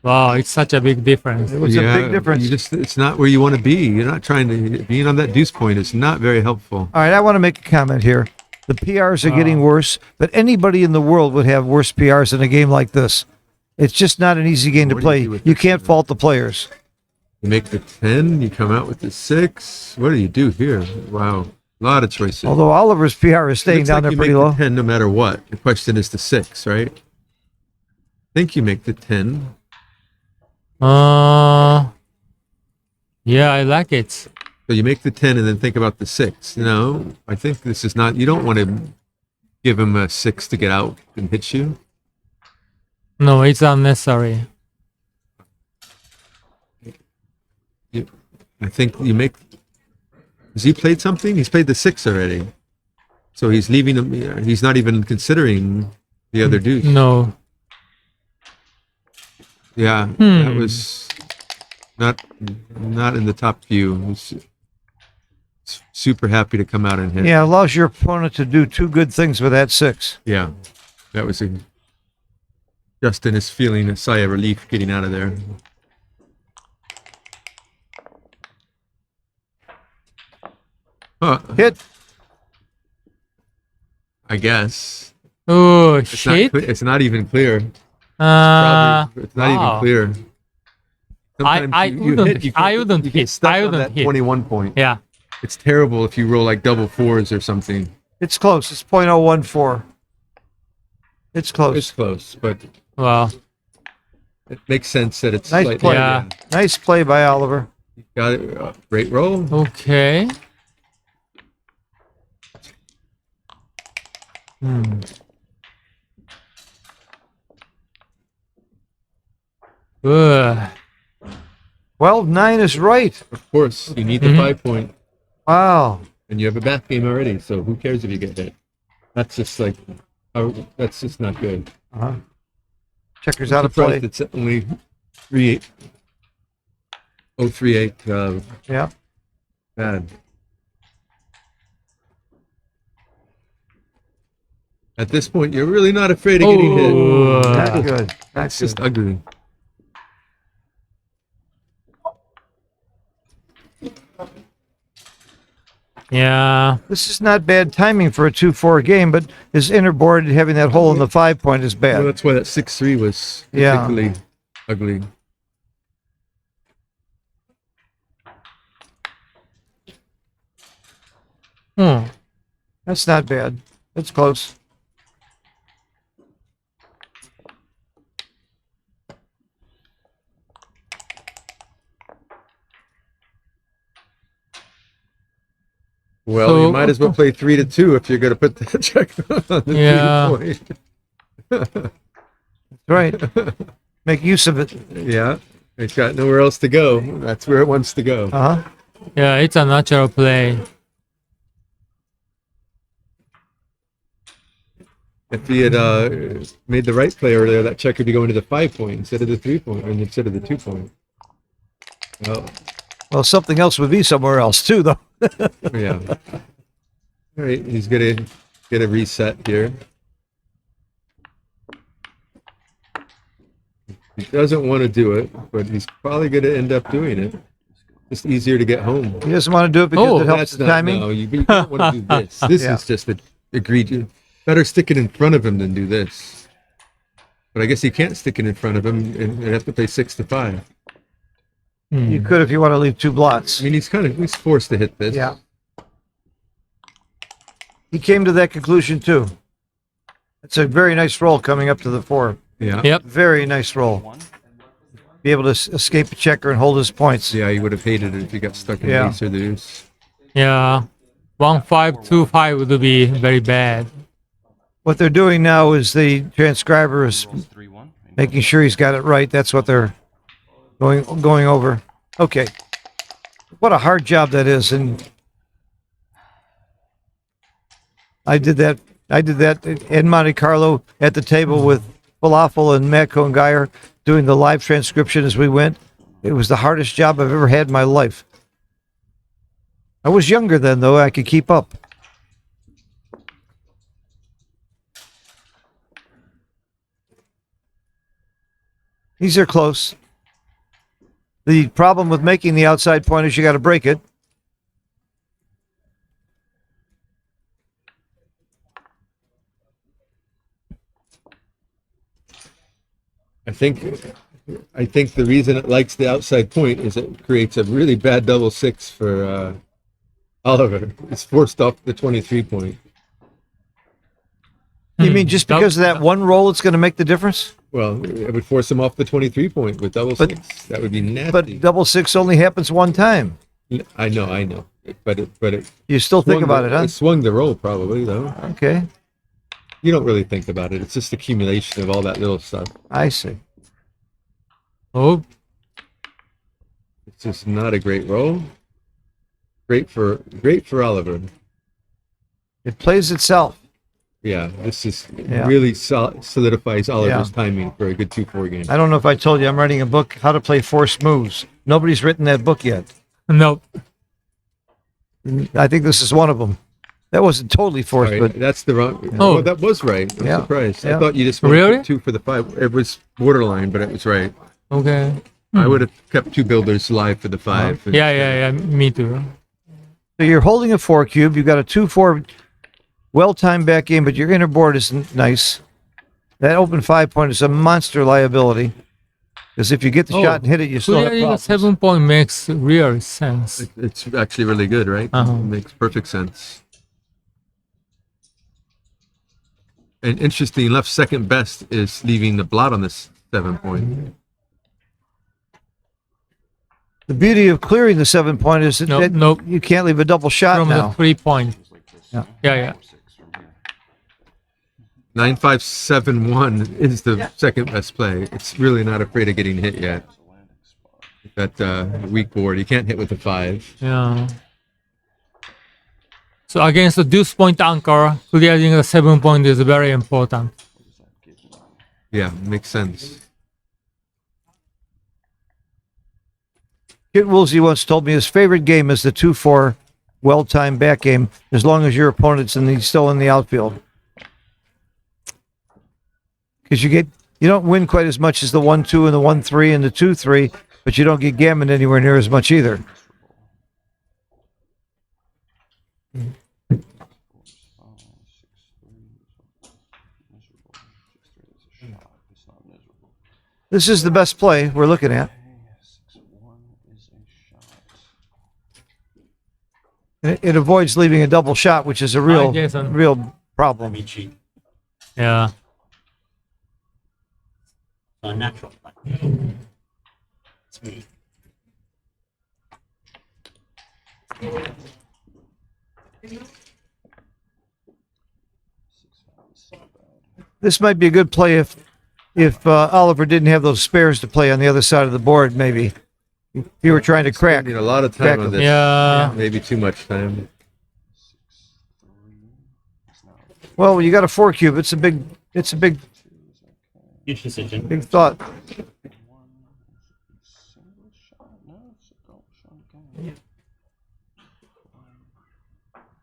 Wow, it's such a big difference. It was a big difference. It's not where you want to be. You're not trying to being on that deuce point. It's not very helpful. All right, I want to make a comment here. The PRs are getting worse, but anybody in the world would have worse PRs in a game like this. It's just not an easy game to What do play. you do with You this can't one? fault the players. You make the 10. You come out with the 6. What do you do here? Wow, a lot of choices. Although Oliver's PR is staying Looks down like there you pretty make low. the 10 no matter what. The question is the 6, right? I think you make the 10. Yeah, I like it. So you make the 10 and then think about the 6. No, I think this is not. You don't want to give him a 6 to get out and hit you. No, it's unnecessary. I think you make. Has he played something? He's played the 6 already. So he's leaving him. He's not even considering the other deuce. No. Yeah, that was not in the top few. He's super happy to come out and hit. Yeah, allows your opponent to do two good things with that 6. Yeah, that was a. Justin is feeling a sigh of relief getting out of there. Hit. I guess Oh, it's shit. it's not even clear. It's not wow. even clear. Sometimes I you wouldn't- hit, you I get- wouldn't you get hit. stuck I on wouldn't that hit. 21 point. Yeah. It's terrible if you roll like double 4s or something. It's close. It's .014. It's close. It's close, but Wow. it makes sense that it's Nice slightly- play. Yeah. Nice play by Oliver. Got it. Great roll. Okay. Ugh. Well, 9 is right. Of course, you need the Mhm. 5 point, Wow. and you have a back game already. So who cares if you get hit? That's just like, that's just not good. Checkers out of play. Surprised it's only 3-8. 038. Yeah. Bad. At this point, you're really not afraid of getting hit. Not good. That's just ugly. Yeah. This is not bad timing for a 2-4 game, but his inner board having that hole in the 5 point is Well, bad. that's why that 6-3 was Yeah. particularly ugly. That's not bad. That's close. Well, So- you might as well play 3-2 if you're going to put the check on the Yeah. 3 point. Right. Make use of it. Yeah, it's got nowhere else to go. That's where it wants to go. Uh-huh. Yeah, it's a natural play. If he had made the right play earlier, that check would be going to the 5 point instead of the 3 point, and instead of the 2 point. Well, Well, something else would be somewhere else too, though. yeah. All right, he's gonna get a reset here. He doesn't want to do it, but he's probably going to end up doing it. Just easier to get home. He doesn't want to do it because Oh, it helps the timing. No, you don't want to do this. This Yeah. is just egregious. Better stick it in front of him than do this. But I guess he can't stick it in front of him and have to play 6-5. You could if you want to leave 2 blots. I mean, he's forced to hit this. Yeah. He came to that conclusion too. It's a very nice roll coming up to the 4. Yeah. Yep. Very nice roll. Be able to escape a checker and hold his points. Yeah, he would have hated it if he got stuck in Yeah. the ace or the deuce. Yeah. 1-5-2-5 would be very bad. What they're doing now is the transcriber is 3-1. making sure he's got it right. That's what they're going over. Okay. What a hard job that is, and I did that in Monte Carlo at the table with Falafel and Matt Cohen-Geyer doing the live transcription as we went. It was the hardest job I've ever had in my life. I was younger then, though. I could keep up. These are close. The problem with making the outside point is you got to break it. I think the reason it likes the outside point is it creates a really bad double 6 for Oliver. It's forced off the 23 point. You mean just because of that one roll, it's going to make the difference? Well, it would force him off the 23 point with double 6. That would be nasty. But double 6 only happens one time. I know. But it You still think swung about the- it, huh? It swung the roll probably though. Okay, You don't really think about it. It's just accumulation of all that little stuff. I see. Oh, It's just not a great roll. Great for Oliver. It plays itself. Yeah, this is Yeah. really solidifies Oliver's timing for a good 2-4 game. I don't know if I told you I'm writing a book, How to Play Forced Moves. Nobody's written that book yet. no. I think this is one of them. That wasn't totally forced, Right, but that's the wrong. Oh. Oh, that was right. I'm Yeah, surprised. yeah. I thought you just wanted Really? 2 for the 5. It was borderline, but it was right. Okay. I would have kept 2 builders live for the 5. Yeah. Me too. so you're holding a 4 cube. You've got a 2-4 well-timed back game, but your inner board isn't nice. That open 5 point is a monster liability. Because if you get the Oh, shot and hit it, you still have Clearing a problems. 7 point makes real sense. It's actually really good, right? Uh-huh. It makes perfect sense. And interesting, left second best is leaving the blot on this 7 point. The beauty of clearing the 7 point is that, Nope. you can't leave a double shot From now. the 3 point. Yeah. Yeah. 9571 is the second best play. It's really not afraid of getting hit yet. That weak board, you can't hit with a 5. Yeah. So against the deuce point anchor, clearing the 7 point is very important. Yeah, makes sense. Kit Woolsey once told me his favorite game is the 2-4 well-timed back game, as long as your opponent's still in the outfield. Because you don't win quite as much as the 1-2 and the 1-3 and the 2-3, but you don't get gammon anywhere near as much either. This is the best play we're looking at. 6-1 is a shot. It avoids leaving a double shot, which is a Hi, Jason. real problem. Yeah. Natural. It's me. This might be a good play if Oliver didn't have those spares to play on the other side of the board. Maybe if you were trying to crack. Spending a lot of time on this. Yeah. Maybe too much time. Well, you got a 4-cube. It's a big Huge decision. big thought. Single shot? No, it's a double shot game.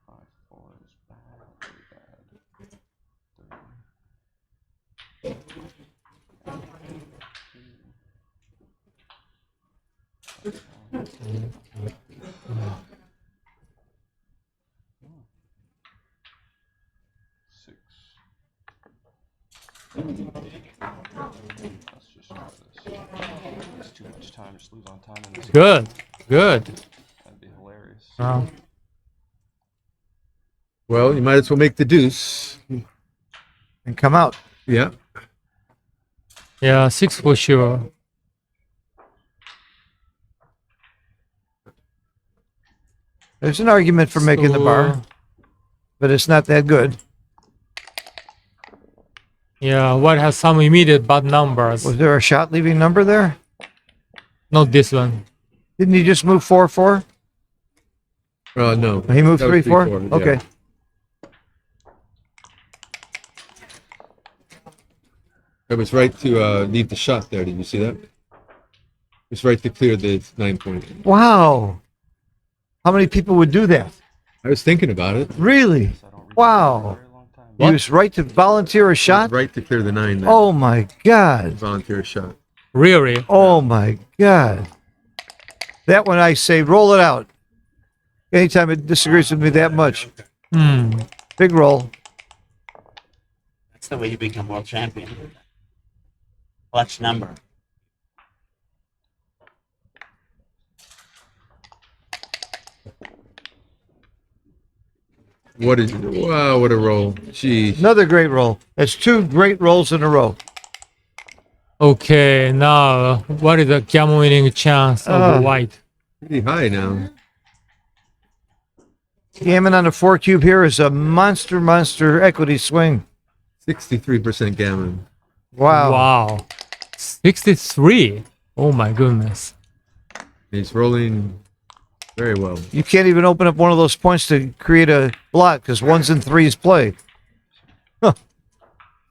5-4 is bad, really bad. 6. Let's just try this. It's too much time. Just lose on time in this. Good. Good. That'd be hilarious. Well, you might as well make the deuce. And come out. Yeah. Yeah, 6 for sure. There's an argument for making the bar, but it's not that good. Yeah, White has some immediate bad numbers. Was there a shot leaving number there? Not this one. Didn't he just move 4-4? No. He moved That was 3-4? 3-4, yeah. Okay. It was right to leave the shot there. Did you see that? It was right to clear the 9 point. Wow. How many people would do that? I was thinking about it. Really? Wow. Very long time. He was right to volunteer a It was shot? right to clear the 9 there. Oh my God. Volunteer shot. Really? Oh my God. That one I say, roll it out. Anytime it disagrees with me that much. Big roll. That's the way you become world champion. Clutch number. What is wow, what a roll. Jeez. Another great roll. That's 2 great rolls in a row. Okay, now what is the gammon winning chance of White? Pretty high now. Gammon on a 4-cube here is a monster equity swing. 63% gammon. Wow. Wow. 63. Oh my goodness. He's rolling very well. You can't even open up one of those points to create a block because 1s and 3s play. Huh.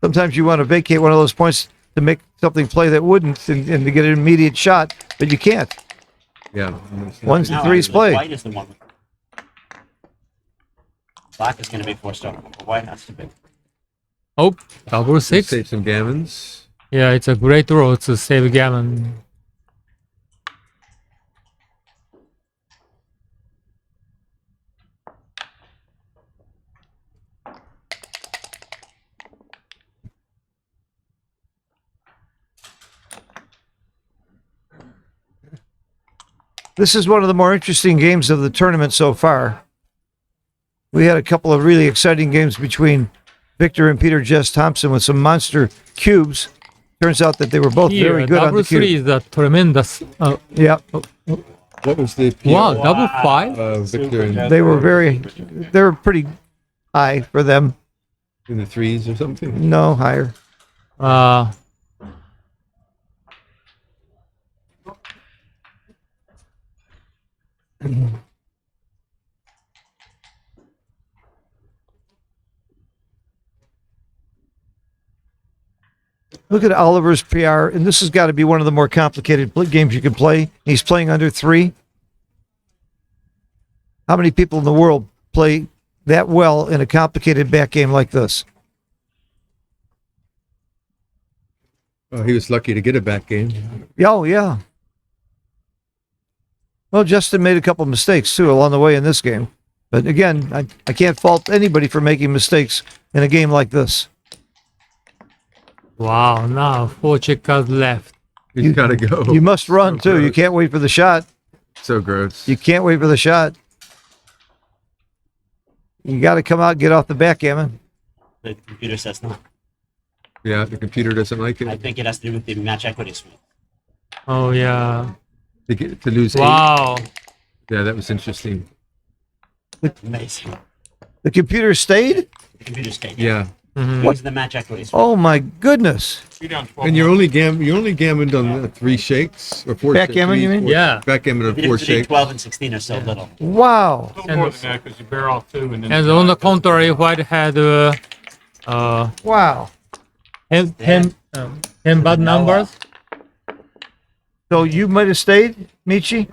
Sometimes you want to vacate one of those points to make something play that wouldn't and to get an immediate shot, but you can't. Yeah. 1s and 3s play. White is the one. Black is going to be forced over. But White has to be. Oh, double 6. Save some gammons. Yeah, it's a great roll to save gammon. This is one of the more interesting games of the tournament so far. We had a couple of really exciting games between Victor and Peter Jess Thompson with some monster cubes. Turns out that they were both Here, very good on double the 3 cube. is a tremendous. Yeah, What was the Wow, PO? double 5? Victor in, they were pretty high for them. in the 3s or something? No, higher. Look at Oliver's PR, and this has got to be one of the more complicated games you can play. He's playing under 3. How many people in the world play that well in a complicated back game like this? Oh, he was lucky to get a back game. Oh, yeah. Well, Justin made a couple mistakes, too, along the way in this game. But again, I can't fault anybody for making mistakes in a game like this. Wow, now 4 checkers left. He's got to go. You must run, So too. You gross. can't wait for the shot. So gross. You can't wait for the shot. You got to come out and get off the backgammon. The computer says no. Yeah, the computer doesn't like I it. think it has to do with the match equity swing. Oh, yeah. To lose 8. Wow. Yeah, that was interesting. Amazing. The computer stayed? The computer stayed. Yeah. What's the match equity swing? Oh, my goodness. You're down 12. And you only gammoned on 3 shakes or 4 Backgammon, you mean? Yeah. Backgammon on The 4 difference between shakes. 12 and 16 are so little. Wow. A little more than that because you bear off 2 and then. And on the contrary, White had Wow. 10 bad numbers. So you might have stayed, Michi?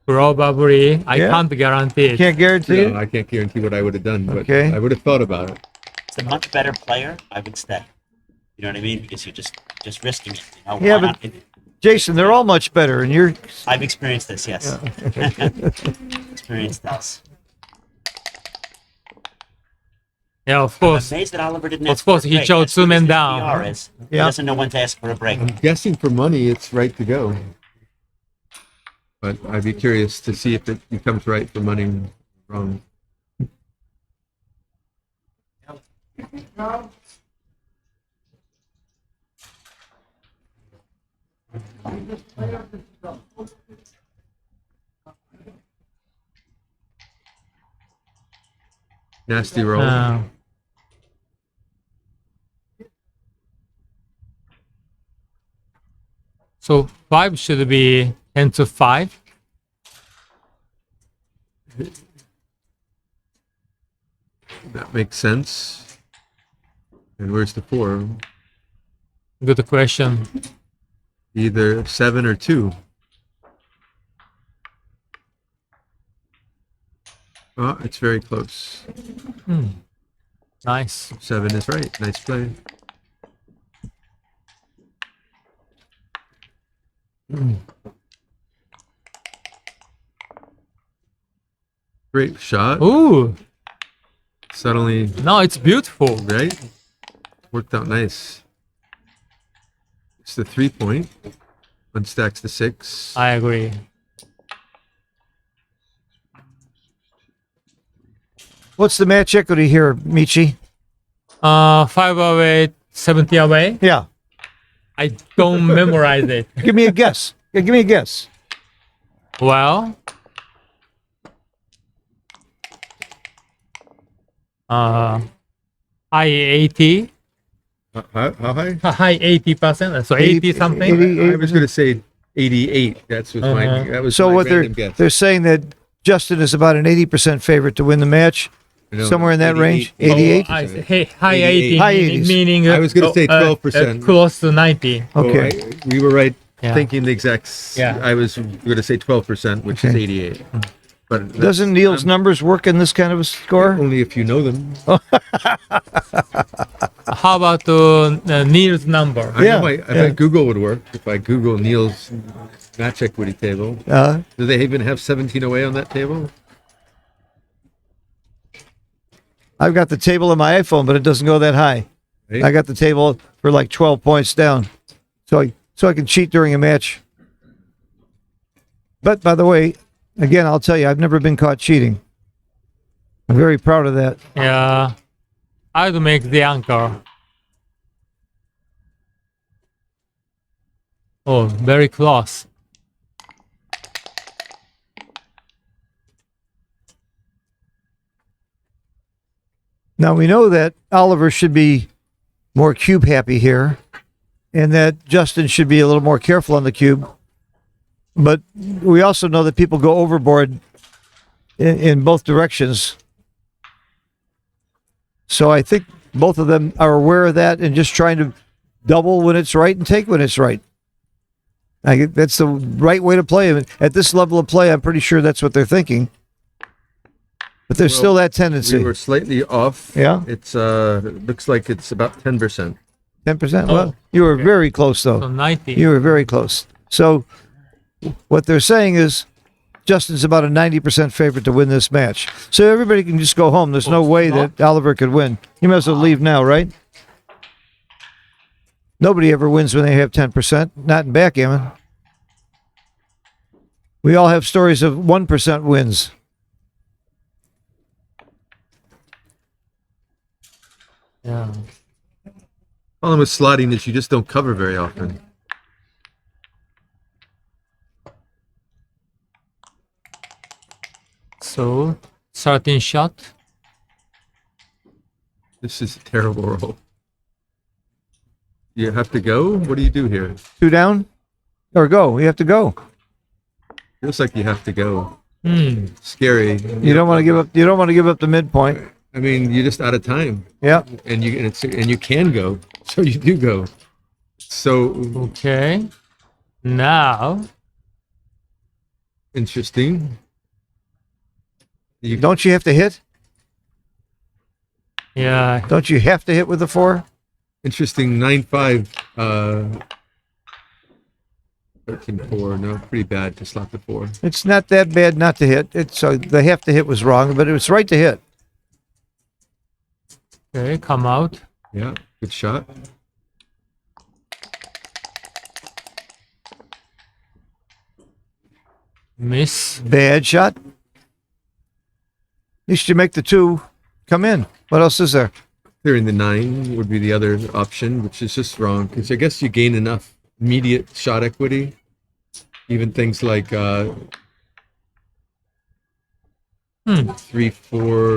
Probably. I Yeah. can't guarantee it. Can't guarantee No, it? I can't guarantee what I would have done, but Okay. I would have thought about it. It's a much better player. I would stay. You know what I mean? Because you're just risking it. You know, Yeah, why but- not? Jason, they're all much better, and you're... I've experienced this. Yes. Experienced this. Yeah, of I'm course. amazed that Oliver didn't. Of ask for course, a he break. chose As good 2 men as his down. PR is, He Yeah. doesn't know when to ask for a break. I'm guessing for money, it's right to go. But I'd be curious to see if it becomes right for money wrong. Nasty roll. So 5 should be 10 to 5. That makes sense. And where's the 4? Good question. Either 7 or 2. Oh, it's very close. Nice. 7 is right. Nice play. Great shot. Ooh, Suddenly, no, it's beautiful. right? Worked out nice. It's the 3-point. Unstacks the 6. I agree. What's the match equity here, Michi? 5 away, 70 away. Yeah. I don't memorize it. Give me a guess. Yeah, give me a guess. Well, high 80, How high? high 80%. So 80 something. 80. I was going to say 88. That was my. That was So my what random guess. they're saying that Justin is about an 80% favorite to win the match. I know, somewhere in that range? 88. 88? I say, high 88. 80, High meaning, 80s. meaning I was gonna say 12%. close to 90. Okay. Oh, we were right Yeah. thinking the exact. Yeah. I was going to say 12%, which is Okay. 88. But that's- Doesn't Neil's numbers work in this kind of a score? only if you know them. How about Neil's number? I Yeah, know I yeah. bet Google would work if I Google Neil's match equity table. Do they even have 17 away on that table? I've got the table on my iPhone, but it doesn't go that high. Right? I got the table for like 12 points down. So I can cheat during a match. But by the way, again, I'll tell you, I've never been caught cheating. I'm very proud of that. Yeah, I'd make the anchor. Oh, very close. Now we know that Oliver should be more cube happy here, and that Justin should be a little more careful on the cube. But we also know that people go overboard in both directions. So I think both of them are aware of that and just trying to double when it's right and take when it's right. That's the right way to play. At this level of play, I'm pretty sure that's what they're thinking. But there's still that tendency. We were slightly off. Yeah? It's looks like it's about 10%. 10%? Well, you were very close, though. So 90. You were very close. So what they're saying is Justin's about a 90% favorite to win this match. So everybody can just go home. There's no way that Oliver could win. You might as well leave now, right? Nobody ever wins when they have 10%. Not in backgammon. We all have stories of 1% wins. Yeah. Problem with slotting is you just don't cover very often. So 13 shot. This is a terrible roll. You have to go? What do you do here? 2 down? Or go. You have to go. Feels like you have to go. Hmm. Scary. You don't want to give up. You don't want to give up the midpoint. I mean, you're just out of time, Yeah. and you can go, so you do go. So Okay. Now. interesting. Don't you have to hit? Yeah. Don't you have to hit with the 4? Interesting. 9-5. 13-4. No, pretty bad to slot the 4. It's not that bad not to hit. It's the have to hit was wrong, but it was right to hit. Okay. Come out. Yeah, good shot. Miss. Bad shot. At least you make the 2 come in. What else is there? Clearing the 9 would be the other option, which is just wrong because I guess you gain enough immediate shot equity. Even things like 3-4.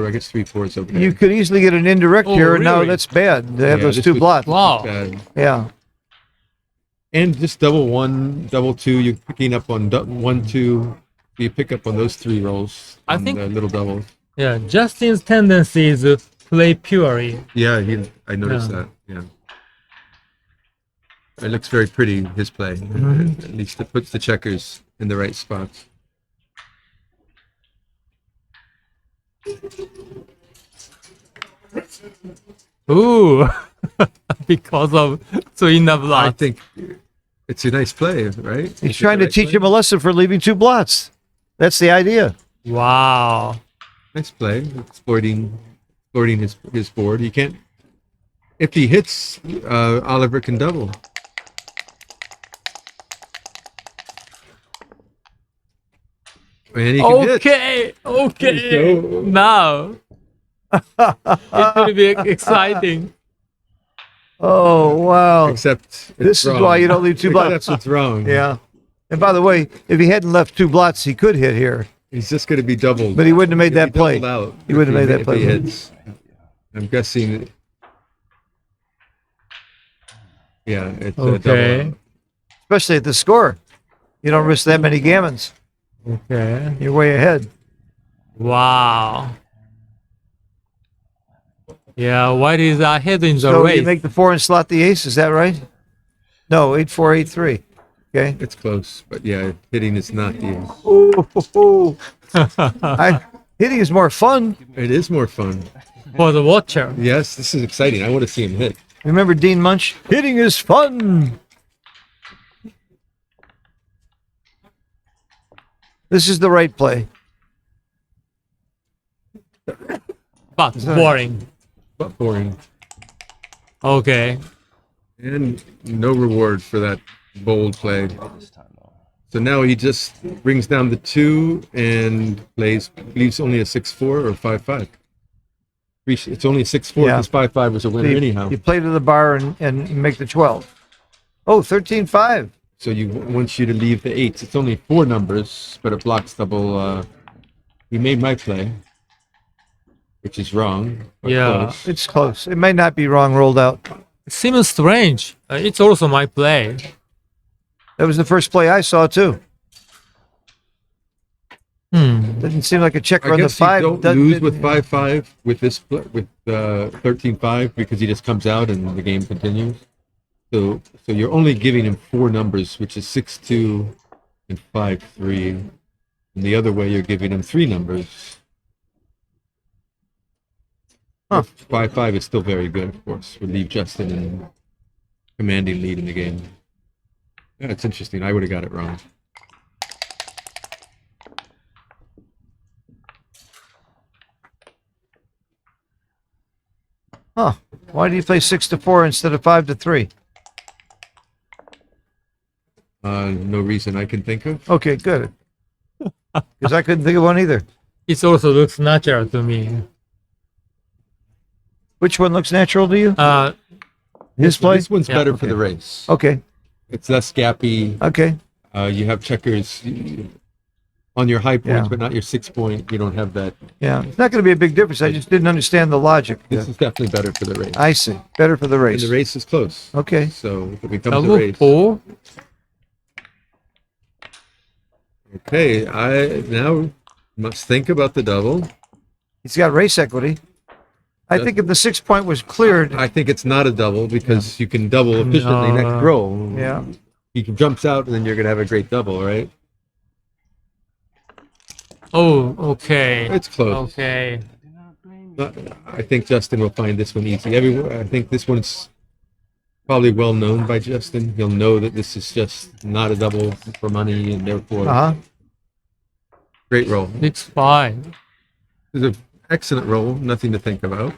I guess 3-4 is okay. You could easily get an indirect Oh, here, and now really? that's bad. They have Yeah, those this 2 was- blots. Wow. Bad. Yeah. And just double 1, double 2. You're picking up on 1, 2. You pick up on those 3 rolls. I on think- the little doubles. Yeah. Justin's tendency is to play purely. Yeah, I noticed Yeah. that. Yeah. It looks very pretty, his play. At least it puts the checkers in the right spots. Ooh. Because of Tsuina I block. think it's a nice play, right? He's trying to teach him a lesson for leaving 2 blots. That's the idea. Wow. Nice play, exploiting his board. He can't. If he hits, Oliver can double. And he can hit. Okay. Okay. go. Now. It will be exciting. Oh, wow. Except it's This is wrong. why you don't leave 2 blots. That's what's wrong. Yeah. And by the way, if he hadn't left 2 blots, he could hit here. He's just going to be doubled. But he wouldn't have made He'll that be play. doubled out He wouldn't have if made that if play. he hits. I'm guessing. Yeah, it's a double Okay. out. Especially at the score. You don't risk that many gammons. Okay. You're way ahead. Wow. Yeah, white is ahead in the So race. you make the 4 and slot the ace, is that right? No, 8-4, 8-3. Okay. It's close, but yeah, hitting is not the. Ooh. Hitting is more fun. It is more fun. For the watcher. Yes, this is exciting. I want to see him hit. Remember Dean Munch? Hitting is fun. This is the right play. But boring. But boring. Okay. And no reward for that bold play. This time though. So now he just brings down the 2 and leaves only a 6-4 or 5-5. It's only a 6-4 Yeah. because 5-5 was a winner anyhow. You play to the bar and make the 12. Oh, 13-5. So you wants you to leave the 8s. It's only 4 numbers, but it blocks double. He made my play, which is wrong. but Yeah. close. It's close. It may not be wrong rolled out. It seems strange. It's also my play. That was the first play I saw too. Didn't seem like a checker I on the guess 5. you don't lose with 5-5 with this with 13-5 because he just comes out and the game continues. So you're only giving him 4 numbers, which is 6-2 and 5-3. And the other way, you're giving him 3 numbers. Huh. 5-5 is still very good, of course. Would leave Justin in commanding lead in the game. Yeah, it's interesting. I would have got it wrong. Huh. Why do you play 6-4 instead of 5-3? No reason I can think of. Okay, good. Because I couldn't think of one either. It also looks natural to me. Which one looks natural to you? His play? This one's Yeah, better for okay. the race. Okay. It's less gappy. Okay. You have checkers on your high points, Yeah. but not your 6-point. You don't have that. Yeah. It's not going to be a big difference. I just didn't understand the logic. This is definitely better for the race. I see. Better for the And race. the race is close. Okay. So if it becomes a Double race. 4. Okay, I now must think about the double. He's got race equity. I think if the 6-point was cleared, I think it's not a double because you can double efficiently No. next roll. yeah. He jumps out and then you're gonna have a great double, right? Oh, okay. It's close. Okay. But I think Justin will find this one easy. I think this one's probably well known by Justin. He'll know that this is just not a double for money, and therefore Uh-huh. great roll. 6-5. It's an excellent roll. Nothing to think about.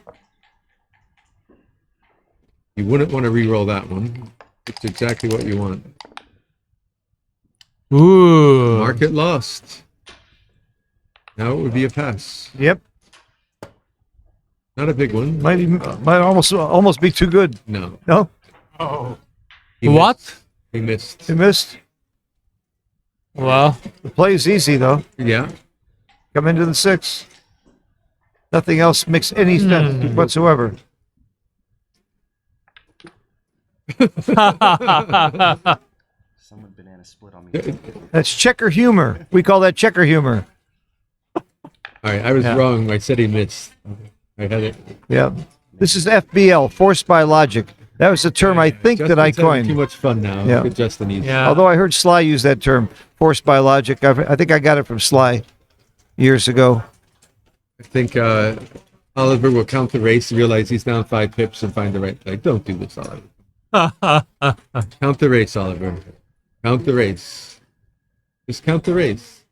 You wouldn't want to re-roll that one. It's exactly what you want. Ooh. Market lost. Now it would be a pass. Yep. Not a big one. Might almost be too good. No. No? Oh, He What? missed. He missed. He missed. Well, The play is easy, though. Yeah. Come into the 6. Nothing else makes any sense whatsoever. Someone banana split on me. That's checker humor. We call that checker humor. All right. I was Yeah. wrong. I said he missed. I had it. Yeah. This is FBL, forced by logic. That was a term I think that I Justin's having too coined. much fun now. Yeah. Look at Justin. He's yeah. Although I heard Sly use that term, forced by logic. I think I got it from Sly years ago. I think Oliver will count the race, realize he's down 5 pips, and find the right play. Don't do this, Oliver. Count the race, Oliver. Count the race. Just count the race.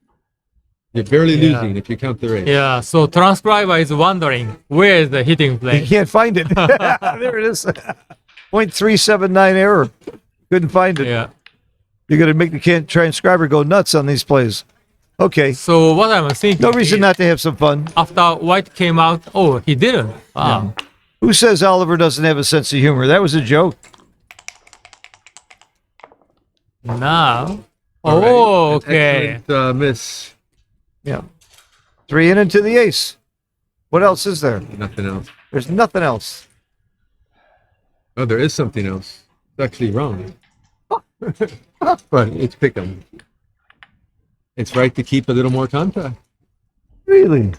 You're barely Yeah. losing if you count the race. Yeah, so transcriber is wondering where is the hitting You plane. can't find it. There it is. 0.379 error. Couldn't find it. Yeah. You're going to make the transcriber go nuts on these plays. Okay. So what I'm thinking. No reason is not to have some fun. After White came out, oh, he didn't. Wow. Who says Oliver doesn't have a sense of humor? That was a joke. Now. All right. Oh, An okay. excellent, miss. Yeah. 3 in into the ace. What else is there? Nothing else. There's nothing else. Oh, there is something else. It's actually wrong. But it's pick'em. It's right to keep a little more contact. Really?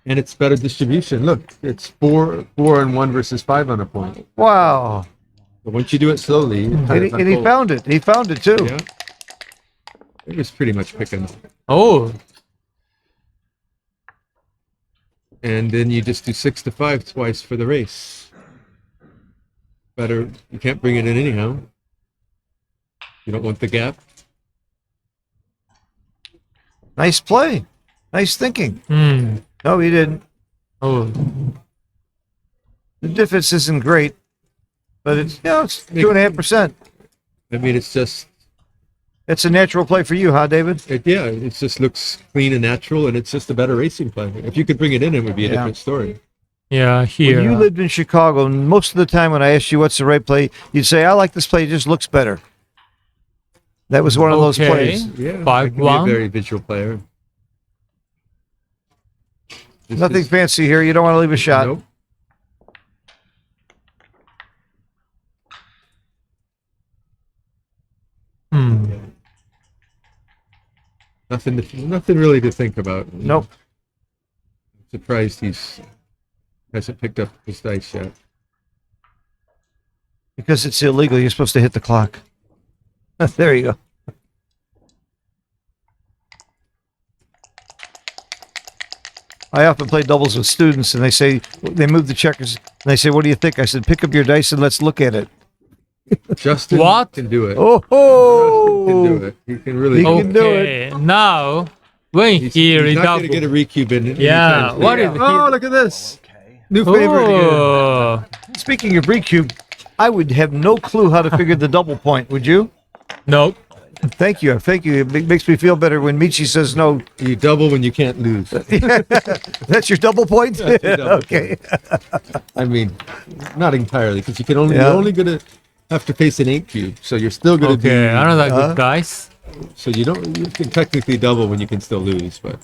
And it's better distribution. Look, it's 4 and 1 versus 5 on a point. Wow. But once you do it slowly, it kind And of he, and he unfolds. found it. He found it too. Yeah. It was pretty much pick'em. Oh, And then you just do 6 to 5 twice for the race. Better, you can't bring it in anyhow. You don't want the gap. Nice play. Nice thinking. hmm. No, he didn't. Oh, The difference isn't great, but it's, it's 2.5%. I mean, it's just, It's a natural play for you, huh, David? it just looks clean and natural, and it's just a better racing play. If you could bring it in, it would be a Yeah. different story. yeah, here. When you lived in Chicago, most of the time when I asked you what's the right play, you'd say, I like this play, it just looks better. That was one of those Okay. plays. Yeah, I 5-1. can be a very visual player. This Nothing is- fancy here. You don't want to leave a shot. Nope. Hmm. Nothing really to think about. Nope. Surprised hasn't picked up his dice yet. Because it's illegal, you're supposed to hit the clock. There you go. I often play doubles with students, and they move the checkers, and they say, "What do you think?" I said, "Pick up your dice and let's look at it." Justin What? can do it. Oh, Justin can do it. He can really. He do can it. do Okay, now when He's, he he's not going to redoubled. get a recube in. Yeah, anytime soon. what is he- Oh, look at this. Okay. New favorite again. Oh, speaking of recube, I would have no clue how to figure the double point. Would you? no. Thank you. Thank you. It makes me feel better when Michi says no. You double when you can't lose. That's your double point? That's your double Okay. I mean, not entirely, because you're Yeah. only going to have to face an 8 cube, so you're still going to Okay, be. another good dice. So you can technically double when you can still lose, but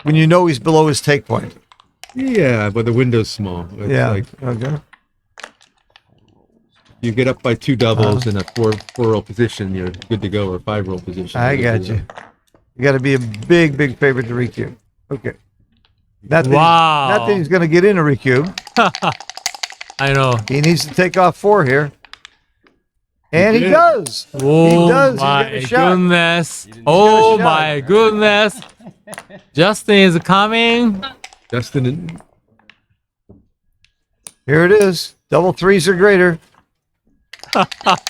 When you know he's below his take point. yeah, but the window's small. It's Yeah. like Okay. you get up by 2 doubles in a four roll position, you're good to go, or 5 roll position. I you're got good to you. go. You got to be a big, big favorite to recube. Okay. Not that Wow. Not that he's going to get in a recube. I know. He needs to take off 4 here. And he did. does. Oh does. He's got my a shot. goodness. got Oh a shot. my goodness. Justin is coming. Justin, and Here it is. Double threes or greater.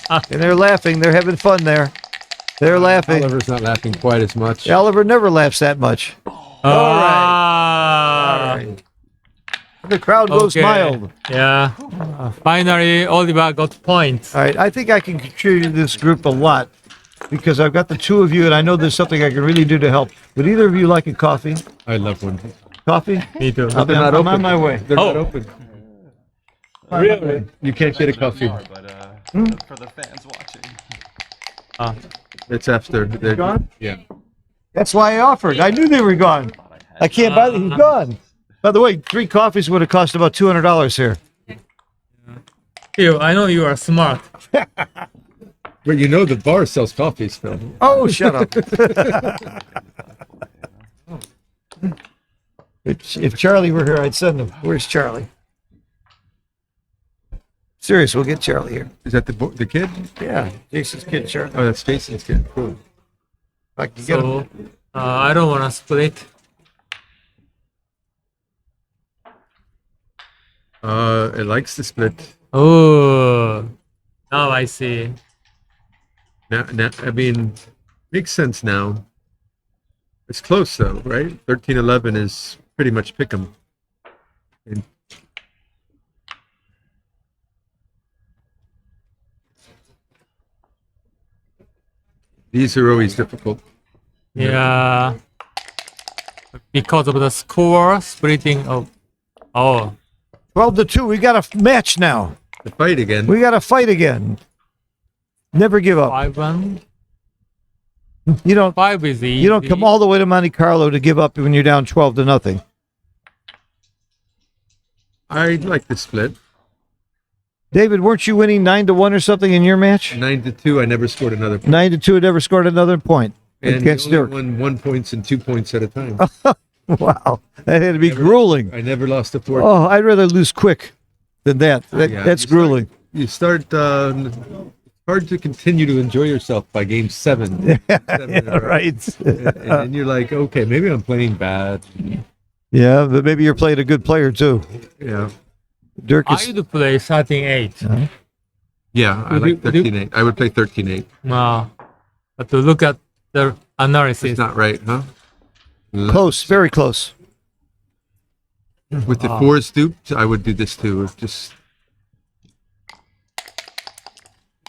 And they're laughing. They're having fun there. They're laughing. Oliver's not laughing quite as much. Oliver never laughs that much. Ah. The crowd goes Okay. mild. Yeah. Finally, Oliver got points. All right. I think I can contribute to this group a lot because I've got the 2 of you, and I know there's something I can really do to help. Would either of you like a coffee? I love one. Coffee? Me too. They're not I'm open. on my way. They're not Oh. open. Really? You can't get a coffee. But for the fans watching. It's after they're Gone? Yeah. That's why I offered. I knew they were gone. I can't buy them. He's gone. By the way, 3 coffees would have cost about $200 here. You, I know you are smart. But you know the bar sells coffee still. Oh, shut up. If Charlie were here, I'd send him. Where's Charlie? Serious, we'll get Charlie here. Is that the kid? Yeah, Jason's kid, Charlie. Oh, that's Jason's kid. Cool. If I can get him. So, I don't want to split. It likes to split. Oh, now I see. Now, I mean, makes sense now. It's close though, right? 13-11 is pretty much pick 'em. And these are always difficult. Yeah. Because of the score splitting of. Oh, 12-2, we got a match now. The fight again. We got to fight again. Never give up. 5-1. You don't 5 is easy. you don't come all the way to Monte Carlo to give up when you're down 12-0. I like the split. David, weren't you winning 9-1 or something in your match? 9-2. I never scored another point. 9-2 had never scored another point And against he only Dirk. won 1 points and 2 points at a time. Wow, that had to be grueling. I never lost a 4. Oh, I'd rather lose quick than that. Yeah, That's you start- grueling. You start. It's hard to continue to enjoy yourself by game 7. 7 in a row. Right. And then you're like, okay, maybe I'm playing bad. Yeah, but maybe you're playing a good player too. Yeah. Dirk I is. would play 13-8. Yeah, I like 13-8. I would play 13-8. But to look at the analysis. It's not right, huh? Close, very close. With the 4s duped, I would do this too. Just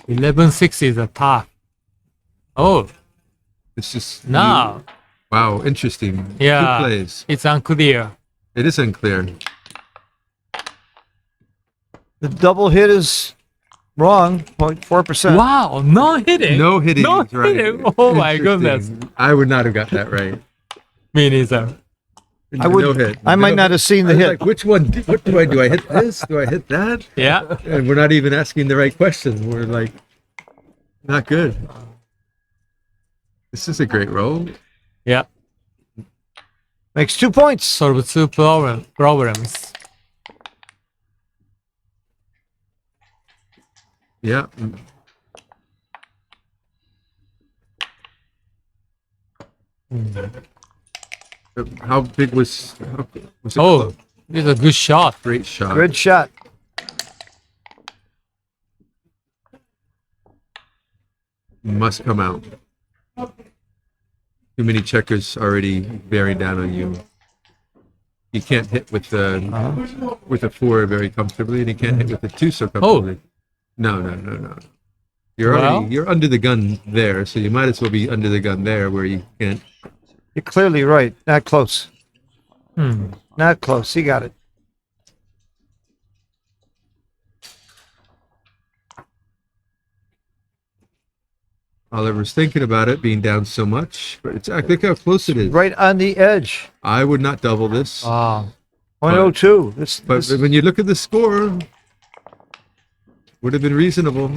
11-6 is a tough. Oh, it's just now wow, interesting. Yeah. 2 plays. it's unclear. It is unclear. The double hit is wrong, 0.4%. Wow, no hitting. No hitting. No is right. hitting. Oh my goodness. Interesting. I would not have got that right. Me neither. I would. No hit. I might No not have seen I the was hit. like, which one? What do I do? I hit this? Do I hit that? Yeah. And we're not even asking the right question. We're like, not good. This is a great roll. Yeah. Makes 2 points. Solve 2 problems. Yeah. How big was it? Oh, close? it's a good shot. Great shot. Good shot. Must come out. Too many checkers already bearing down on you. You can't hit with the 4 very comfortably, and you can't hit with the 2 so comfortably. No. You're under the gun there, so you might as well be under the gun there where you can't. You're clearly right. Not close. Hmm. Not close. He got it. Oliver's thinking about it being down so much, but it's look how close it is. Right on the edge. I would not double this. Ah. 0.02. But when you look at the score, would have been reasonable.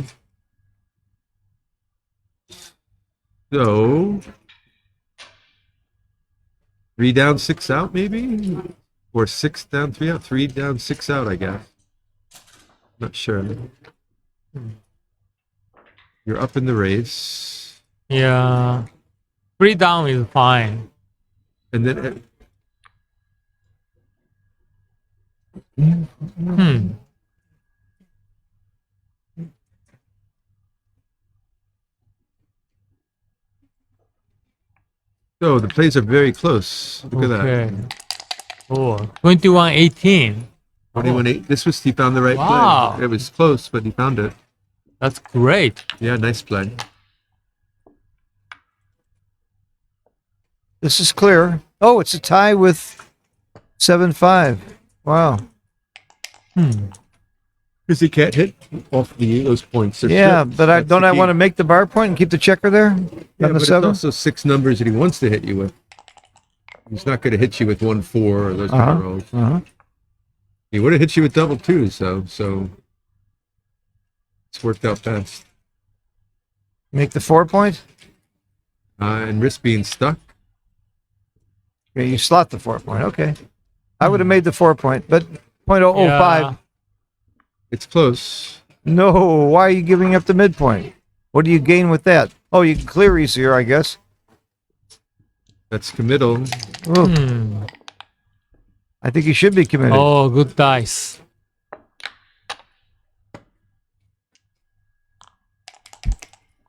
So 3 down, 6 out, maybe, or 6 down, 3 out. 3 down, 6 out, I guess. Not sure. You're up in the race, Yeah. 3 down is fine. and then Hmm. so the plays are very close. Look at that. Okay. Oh, 21-18. 21-8. This was he found the right Wow. play. It was close, but he found it. That's great. Yeah, nice play. This is clear. Oh, it's a tie with 7-5. Wow. Because he can't hit off those points. They're Yeah, stripped. but That's don't the I key. want to make the bar point and keep the checker there? Yeah, On but the it's 7? also 6 numbers that he wants to hit you with. He's not going to hit you with 1-4 or those kind of rolls. He would have hit you with double 2s, so it's worked out fast. Make the 4 point? And risk being stuck. Yeah, you slot the 4 point. Okay. I would have made the 4 point, but 0.005. Yeah. It's close. No, why are you giving up the midpoint? What do you gain with that? Oh, you can clear easier, I guess. That's committal. Ooh, Hmm. I think you should be committed. Oh, good dice.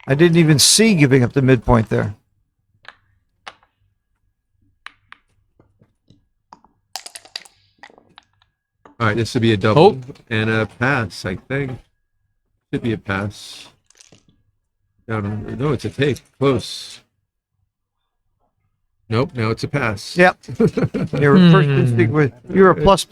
I didn't even see giving up the midpoint there. All right, this would be a double and a pass, I think. Should be a pass. No, it's a take. Close. Nope, now it's a pass. Yep. You're a first instinct with you're a plus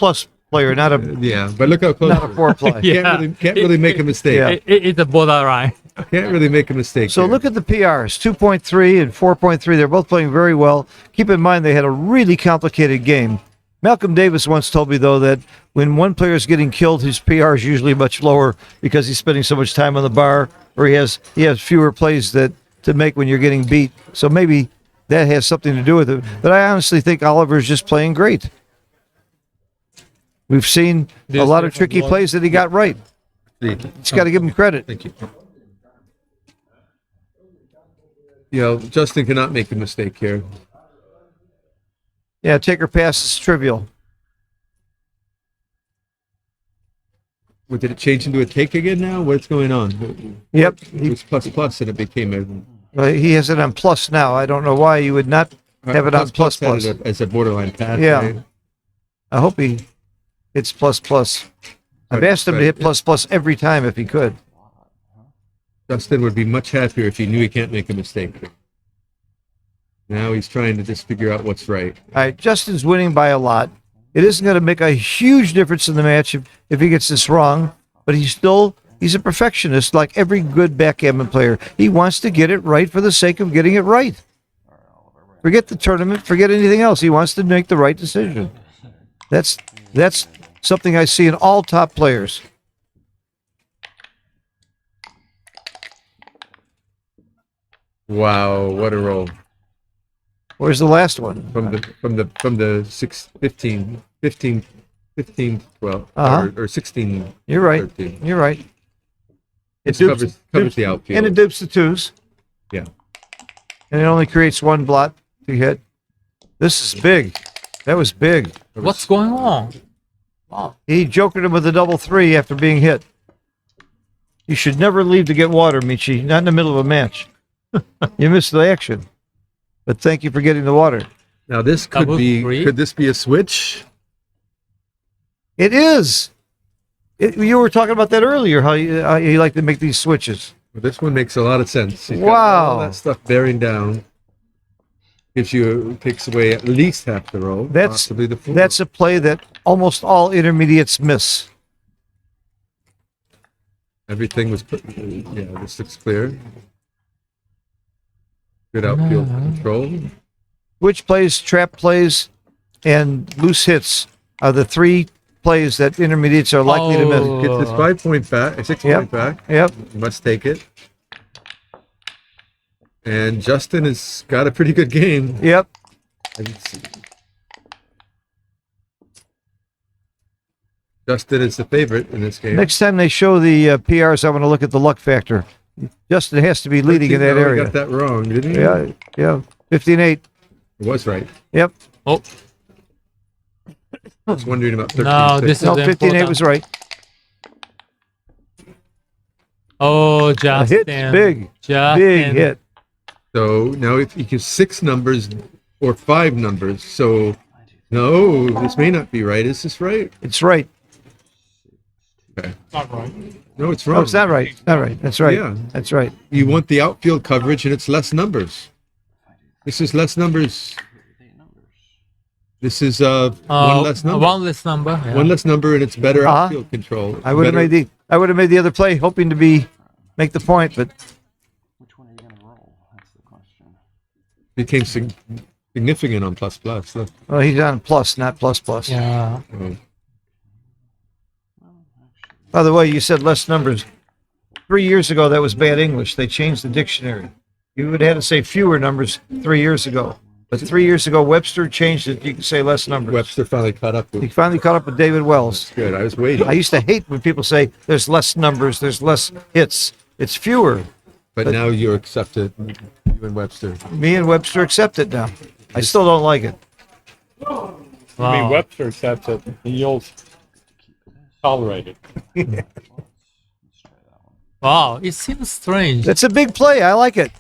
player, not a Yeah, but look how close. not a 4 play. Yeah. Can't really make a mistake. Yeah. It's a borderline. Can't really make a mistake. So here. look at the PRs, 2.3 and 4.3. They're both playing very well. Keep in mind they had a really complicated game. Malcolm Davis once told me, though, that when one player is getting killed, his PR is usually much lower because he's spending so much time on the bar, or he has fewer plays to make when you're getting beat. So maybe that has something to do with it. But I honestly think Oliver's just playing great. We've seen a lot of tricky plays that he got right. Just got to give him credit. Thank you. You know, Justin cannot make a mistake here. Yeah, take or pass is trivial. What, did it change into a take again now? What's going on? Yep. It was plus plus and it became a He has it on plus now. I don't know why you would not have it on plus. had it as a borderline pass. Yeah. Right? I hope he hits plus. I've asked him to hit plus every time if he could. Justin would be much happier if he knew he can't make a mistake. Now he's trying to just figure out what's right. All right, Justin's winning by a lot. It isn't going to make a huge difference in the match if he gets this wrong, but he's a perfectionist like every good backgammon player. He wants to get it right for the sake of getting it right. Forget the tournament, forget anything else. He wants to make the right decision. That's something I see in all top players. Wow, what a roll. Where's the last one? From the 15, 12, Uh-huh. or 16. You're right. 13. You're right. It covers the outfield. And it dupes the twos. Yeah. And it only creates one blot to hit. This is big. That was big. What's going on? Wow. He jokered him with a double three after being hit. You should never leave to get water, Michi. Not in the middle of a match. You missed the action. But thank you for getting the water. Now this could Double be. three? Could this be a switch? It is. You were talking about that earlier, how you like to make these switches. Well, this one makes a lot of sense. He's got Wow. all that stuff bearing down. Takes away at least half the row. Possibly the full That's row. a play that almost all intermediates miss. Everything was put. Yeah, this looks clear. Good outfield control. Which plays, trap plays, and loose hits are the three plays that intermediates are likely to miss. Gets his 5 point back, 6 Yep. point back. Yep. He must take it. And Justin has got a pretty good game. Yep. Justin is the favorite in this game. Next time they show the PRs, I want to look at the luck factor. Justin has to be leading in that He area. got that wrong, didn't he? Yeah. Yeah. 15-8. It was right. Yep. Oh, I was wondering about 13. no, this No, is 15-8 important. was right. Oh, A Justin. hit. Big. Justin. Big hit. So now if you can 6 numbers or 5 numbers, so no, this may not be right. Is this right? It's right. Okay. Not right. No, it's Oh, wrong. it's not right. Not right. That's right. Yeah. That's right. You want the outfield coverage and it's less numbers. This is less numbers. This is one less number. One less number. Yeah. One less number and it's better Uh-huh. outfield control. I would have made the other play, hoping to make the point, but Which one are you gonna roll? That's the question. became significant on plus plus. Look. well, he's on plus, not plus plus. Yeah. Oh. By the way, you said less numbers. 3 years ago, that was bad English. They changed the dictionary. You would have had to say fewer numbers 3 years ago. But 3 years ago, Webster changed it. You can say less numbers. Webster finally caught up He with. finally caught up with David Wells. Good. I was waiting. I used to hate when people say there's less numbers, there's less hits. It's fewer. But now you accept it. You and Webster. Me and Webster accept it now. I still don't like it. I mean, Wow. Webster accepts it. You'll tolerate it. Wow. It seems strange. That's a big play. I like it.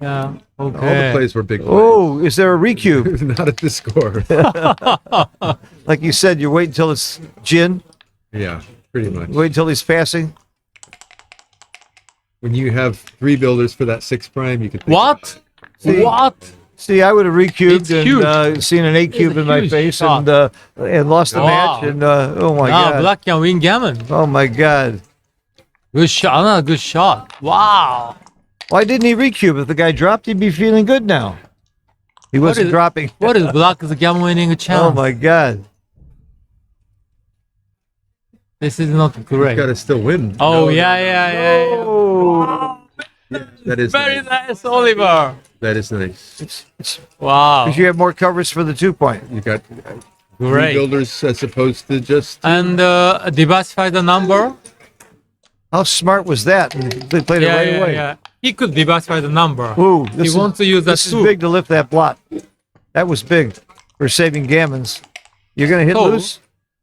Yeah. All the Okay. plays were big plays. Oh, is there a recube? Not at this score. Like you said, you wait until it's gin. Yeah, pretty much. Wait until he's passing. When you have 3 builders for that 6 prime, you can think What? See? What? See, I would have recubed It's huge. and seen an 8 cube a in my huge face shot. and lost the Wow. match. And oh my Now god! Black can win gammon. Oh my god! Good shot. Another good shot. Wow. Why didn't he recube? If the guy dropped, he'd be feeling good now. He wasn't is- dropping. What is Black's gammon winning chance? Oh my god! This is not You great. got to still win. Oh, No, yeah, yeah, yeah, yeah. Oh, That is Very nice. nice, Oliver. That is nice. it's Wow. because you have more coverage for the 2-point. You got 3 Great. builders as opposed to just. And diversify the number. How smart was that? They played it Yeah, right yeah, away. yeah. He could diversify the number. Ooh, He wants to use that this is too. big to lift that blot. That was big for saving gammons. You're gonna hit So- loose.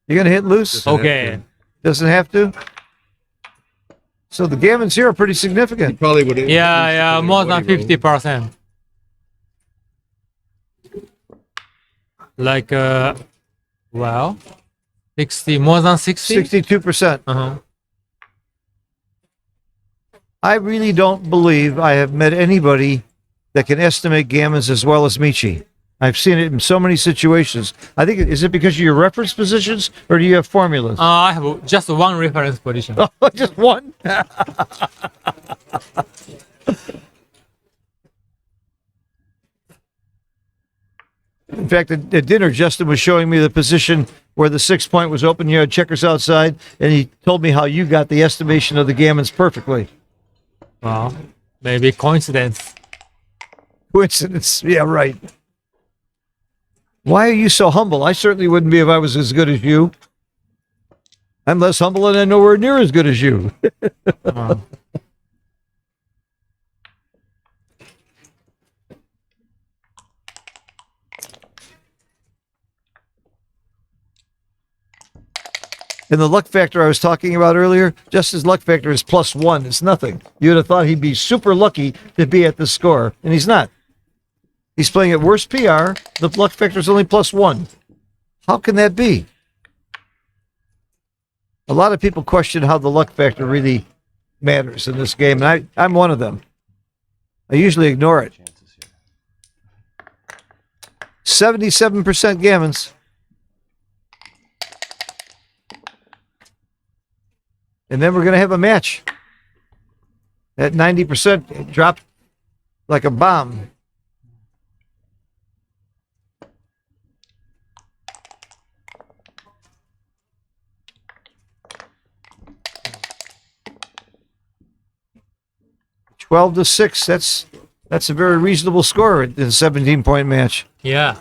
You're gonna hit loose. Okay. Doesn't have to. So the gammons here are pretty He significant. probably would have. Yeah, yeah, more than 50%. Like, well, 60, more than 60? 62%. Uh-huh. I really don't believe I have met anybody that can estimate gammons as well as Michi. I've seen it in so many situations. I think, is it because of your reference positions or do you have formulas? I have just one reference position. Just one? In fact, at dinner, Justin was showing me the position where the 6-point was open. You had checkers outside, and he told me how you got the estimation of the gammons perfectly. Well, maybe coincidence. Coincidence. Yeah, right. Why are you so humble? I certainly wouldn't be if I was as good as you. I'm less humble and I'm nowhere near as good as you. And the luck factor I was talking about earlier, Justin's luck factor is +1. It's nothing. You would have thought he'd be super lucky to be at the score, and he's not. He's playing at worst PR. The luck factor is only +1. How can that be? A lot of people question how the luck factor really matters in this game, and I'm one of them. I usually ignore it. 77% gammons. And then we're going to have a match. At 90%, it dropped like a bomb. $12-6. That's a very reasonable score in a 17-point match. Yeah.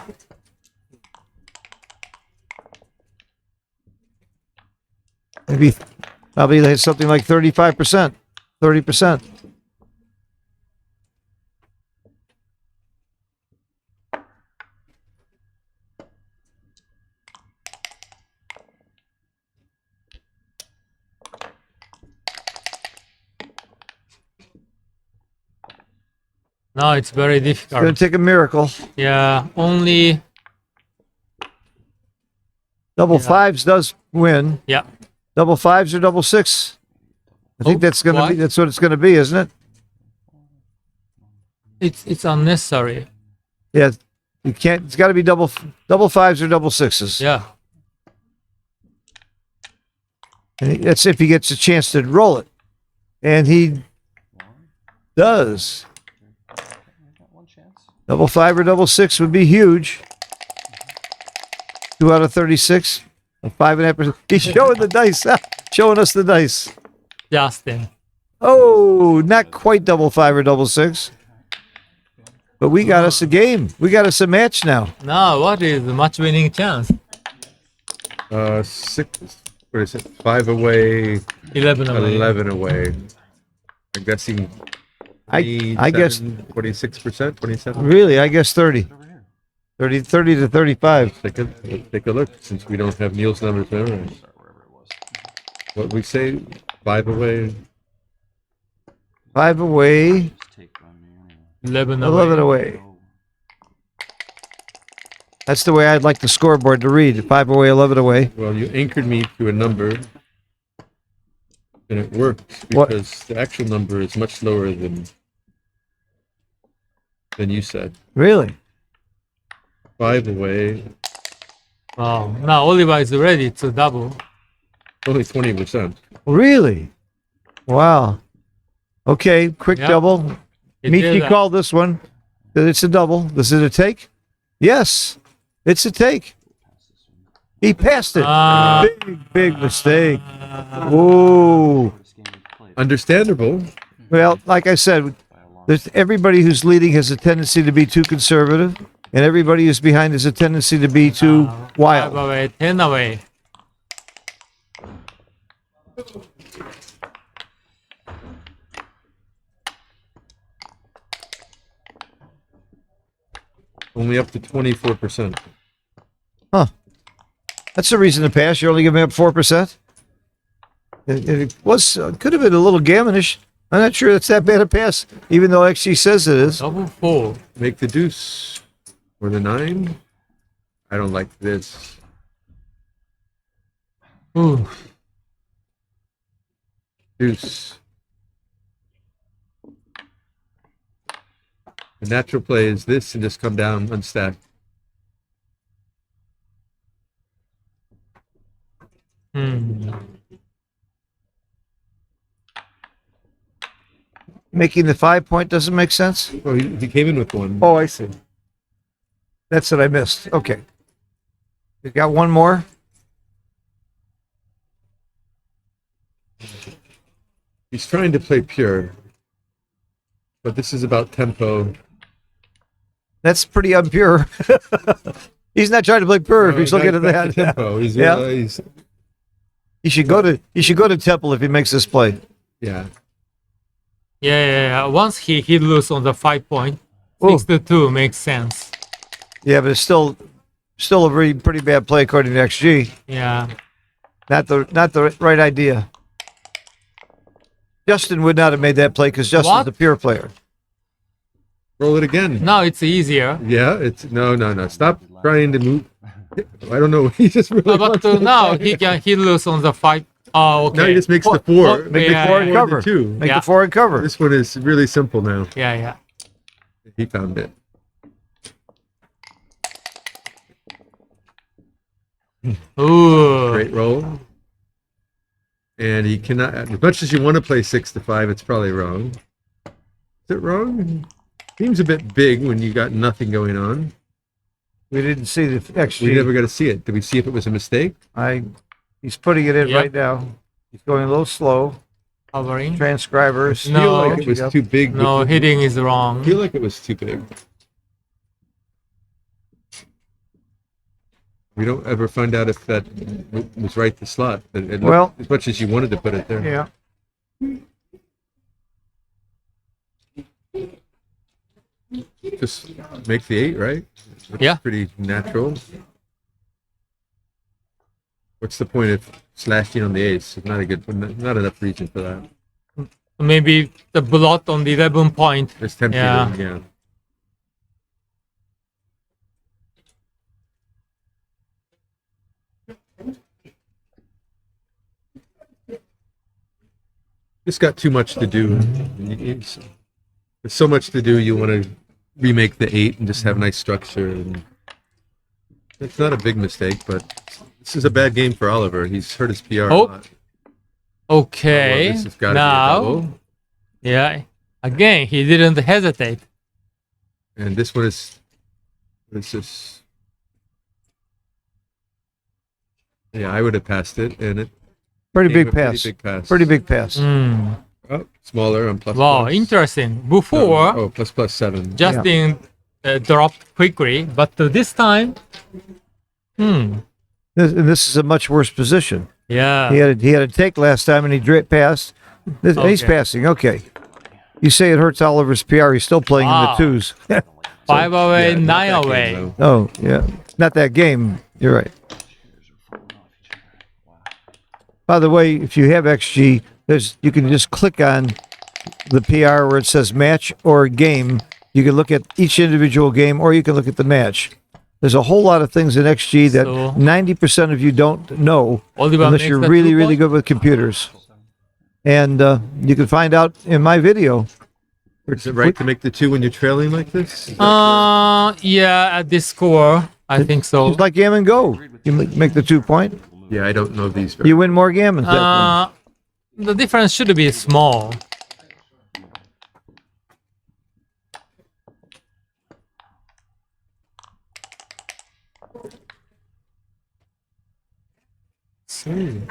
Maybe probably they had something like 35%, 30%. No, it's very It's going difficult. to take a miracle. Yeah, only Double fives does win. yeah. Double fives or double six. I think that's going to why? be. That's what it's going to be, isn't it? It's unnecessary. Yeah, you can't. It's got to be double fives or double sixes. Yeah. And that's if he gets a chance to roll it, and he does. Double five or double six would be huge. 2 out of 36, a 5.5%. He's showing the dice, showing us the dice. Justin. Oh, not quite double five or double six, but we got us a game. We got us a match now. Now, what is the match winning chance? 6. What is it? 5 away, 11 away. 11 away. I'm guessing. I guess 26%, 27. really. I guess 30 to 35. Take a look since we don't have Neil's numbers memorized. What we say? 5 away. 5 away, 11 away. 11 away. That's the way I'd like the scoreboard to read. 5 away, 11 away. Well, you anchored me to a number, and it worked What? because the actual number is much lower than you said. Really? 5 away, Wow. Now Oliver is ready to double. only 20%. Really? Wow. Okay, quick Yeah. double. It Michi is a- called this one. That it's a double. This is a take? Yes, it's a take. He passed it. Big mistake. Whoa. Understandable. Well, like I said, everybody who's leading has a tendency to be too conservative, and everybody who's behind has a tendency to be too 5 wild. away, 10 away. Only up to 24%. Huh. That's a reason to pass. You're only giving up 4%. It was could have been a little gammonish. I'm not sure it's that bad a pass, even though XG says it is. Double 4. Make the deuce or the 9. I don't like this. Ooh. Deuce. The natural play is this and just come down unstacked. Making the 5 point doesn't make sense. Oh, he came in with one. Oh, I see. That's what I missed. Okay. You got one more? He's trying to play pure, but this is about tempo. That's pretty unpure. He's not trying to play pure if he's looking at that. Tempo. He's, Yeah. He should go to Temple if he makes this play. Yeah. Yeah. Once he loose on the 5 point, Ooh. 6-2 makes sense. Yeah, but it's still a pretty bad play according to XG. Yeah. Not the right idea. Justin would not have made that play because Justin's What? a pure player. Roll it again. Now it's easier. Yeah, it's no. Stop trying to move. I don't know. He just really. But wants to now play. he lose on the 5. Oh, okay. Now he just makes the 4. Make Yeah, the 4 and yeah. cover. 2. Make Yeah. the 4 and cover. This one is really simple now. Yeah. He found it. Ooh. Great roll. And he cannot. As much as you want to play 6 to 5, it's probably wrong. Is it wrong? Seems a bit big when you got nothing going on. We didn't see the XG. We never got to see it. Did we see if it was a mistake? He's putting it in Yep. right now. He's going a little slow. Covering. Transcribers. I feel No. like it was too big. No, hitting is I wrong. feel like it was too big. We don't ever find out if that was right the slot. It Well- looked as much as you wanted to put it there. Yeah. Just make the 8, right? That's Yeah. pretty natural. What's the point of slashing on the ace? It's not enough region for that. Maybe the blot on the 11 point. There's 10 Yeah. people. Yeah. Just got too much to do. There's so much to do. You want to remake the 8 and just have nice structure. And it's not a big mistake, but this is a bad game for Oliver. He's hurt his PR a Oh. lot. Okay. Well, this has gotta be a Now, double. yeah. Again, he didn't hesitate. And this one is. This is. Yeah, I would have passed it, and it. Pretty became big a pass. Pretty big pass. Pretty big pass. Mm. Oh, smaller on plus. Wow, plus. interesting. Before, Oh, plus 7. Justin dropped quickly, but this time, This is a much worse position. yeah. He had a take last time and he passed. He's Okay. passing. Okay. You say it hurts Oliver's PR. He's still playing Wow. in the 2s. 5 away, Yeah, not 9 that game, away. though. Oh, yeah. Not that game. You're right. By the way, if you have XG, you can just click on the PR where it says match or game. You can look at each individual game or you can look at the match. There's a whole lot of things in XG that So- 90% of you don't know Oliver unless makes you're the really, 2 really point? good with computers. And you can find out in my video. Is it right to make the 2 when you're trailing like this? Yeah, at this score, I think so. It's like gammon go. You make the 2 point. Yeah, I don't know these very You win more gammons. that way. The difference should be small. I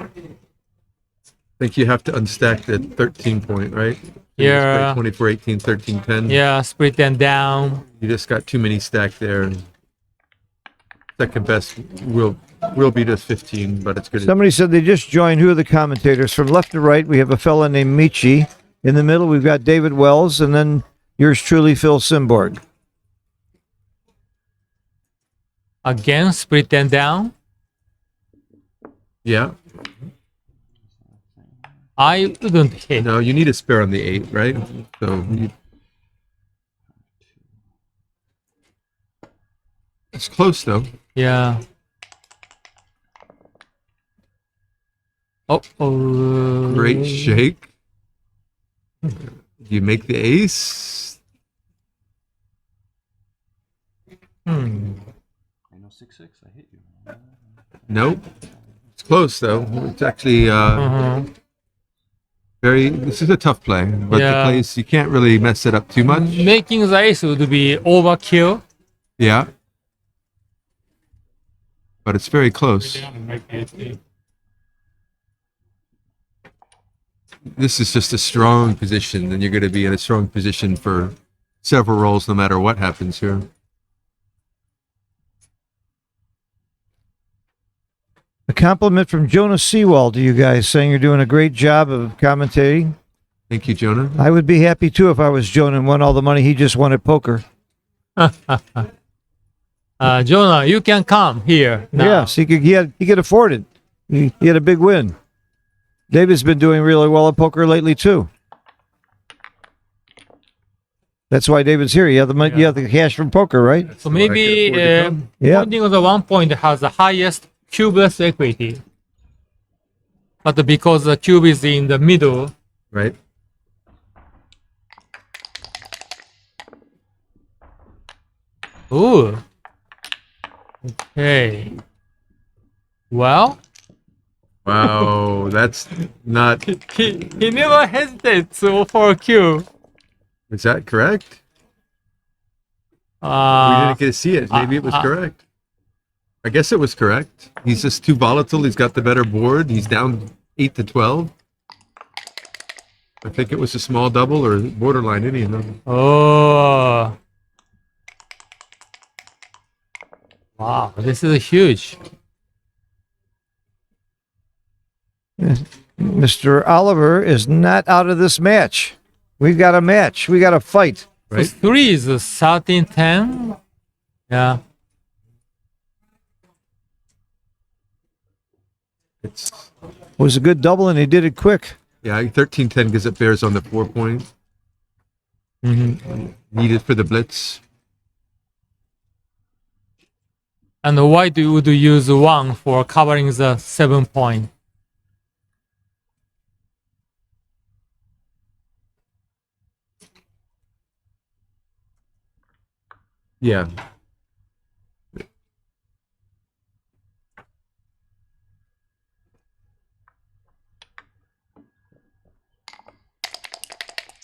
think you have to unstack the 13 point, right? You just play Yeah. 24, 18, 13, 10. Yeah, split them down. You just got too many stacked there. Second best will be just 15, but it's good. Somebody said they just joined. Who are the commentators? From left to right, we have a fella named Michi. In the middle, we've got David Wells, and then yours truly, Phil Simborg. Again, split them down. Yeah. I wouldn't hit. No, you need a spare on the 8, right? So it's close though. Yeah. Oh, Great shake. You make the ace. Hmm. I know 6-6. I hit you. Nope. It's close though. It's actually this is a tough play, but Yeah. the plays you can't really mess it up too much. Making the ace would be overkill. Yeah. But it's very close. This is just a strong position, and you're going to be in a strong position for several rolls no matter what happens here. A compliment from Jonah Seawall to you guys, saying you're doing a great job of commentating. Thank you, Jonah. I would be happy too if I was Jonah and won all the money he just won at poker. Jonah, you can come here now. Yes, he could afford it. He had a big win. David's been doing really well at poker lately too. That's why David's here. You have the money, you have the cash from poker, right? So why I could maybe afford to come. Yeah. pointing on the 1 point has the highest cubeless equity. But because the cube is in the middle, Right. ooh. Okay. Well, Wow, that's not. he never hesitates for a cube. Is that correct? We Uh, didn't get to see it. Maybe it was correct. I guess it was correct. He's just too volatile. He's got the better board. He's down 8 to 12. I think it was a small double or borderline anyhow. oh. Wow, this is huge. Mr. Oliver is not out of this match. We got a match. We got a fight. Right? So 3 is 13-10. Yeah. It's It was a good double, and he did it quick. yeah, 13-10 because it bears on the 4 point needed for the blitz. And why would you use 1 for covering the 7 point? Yeah.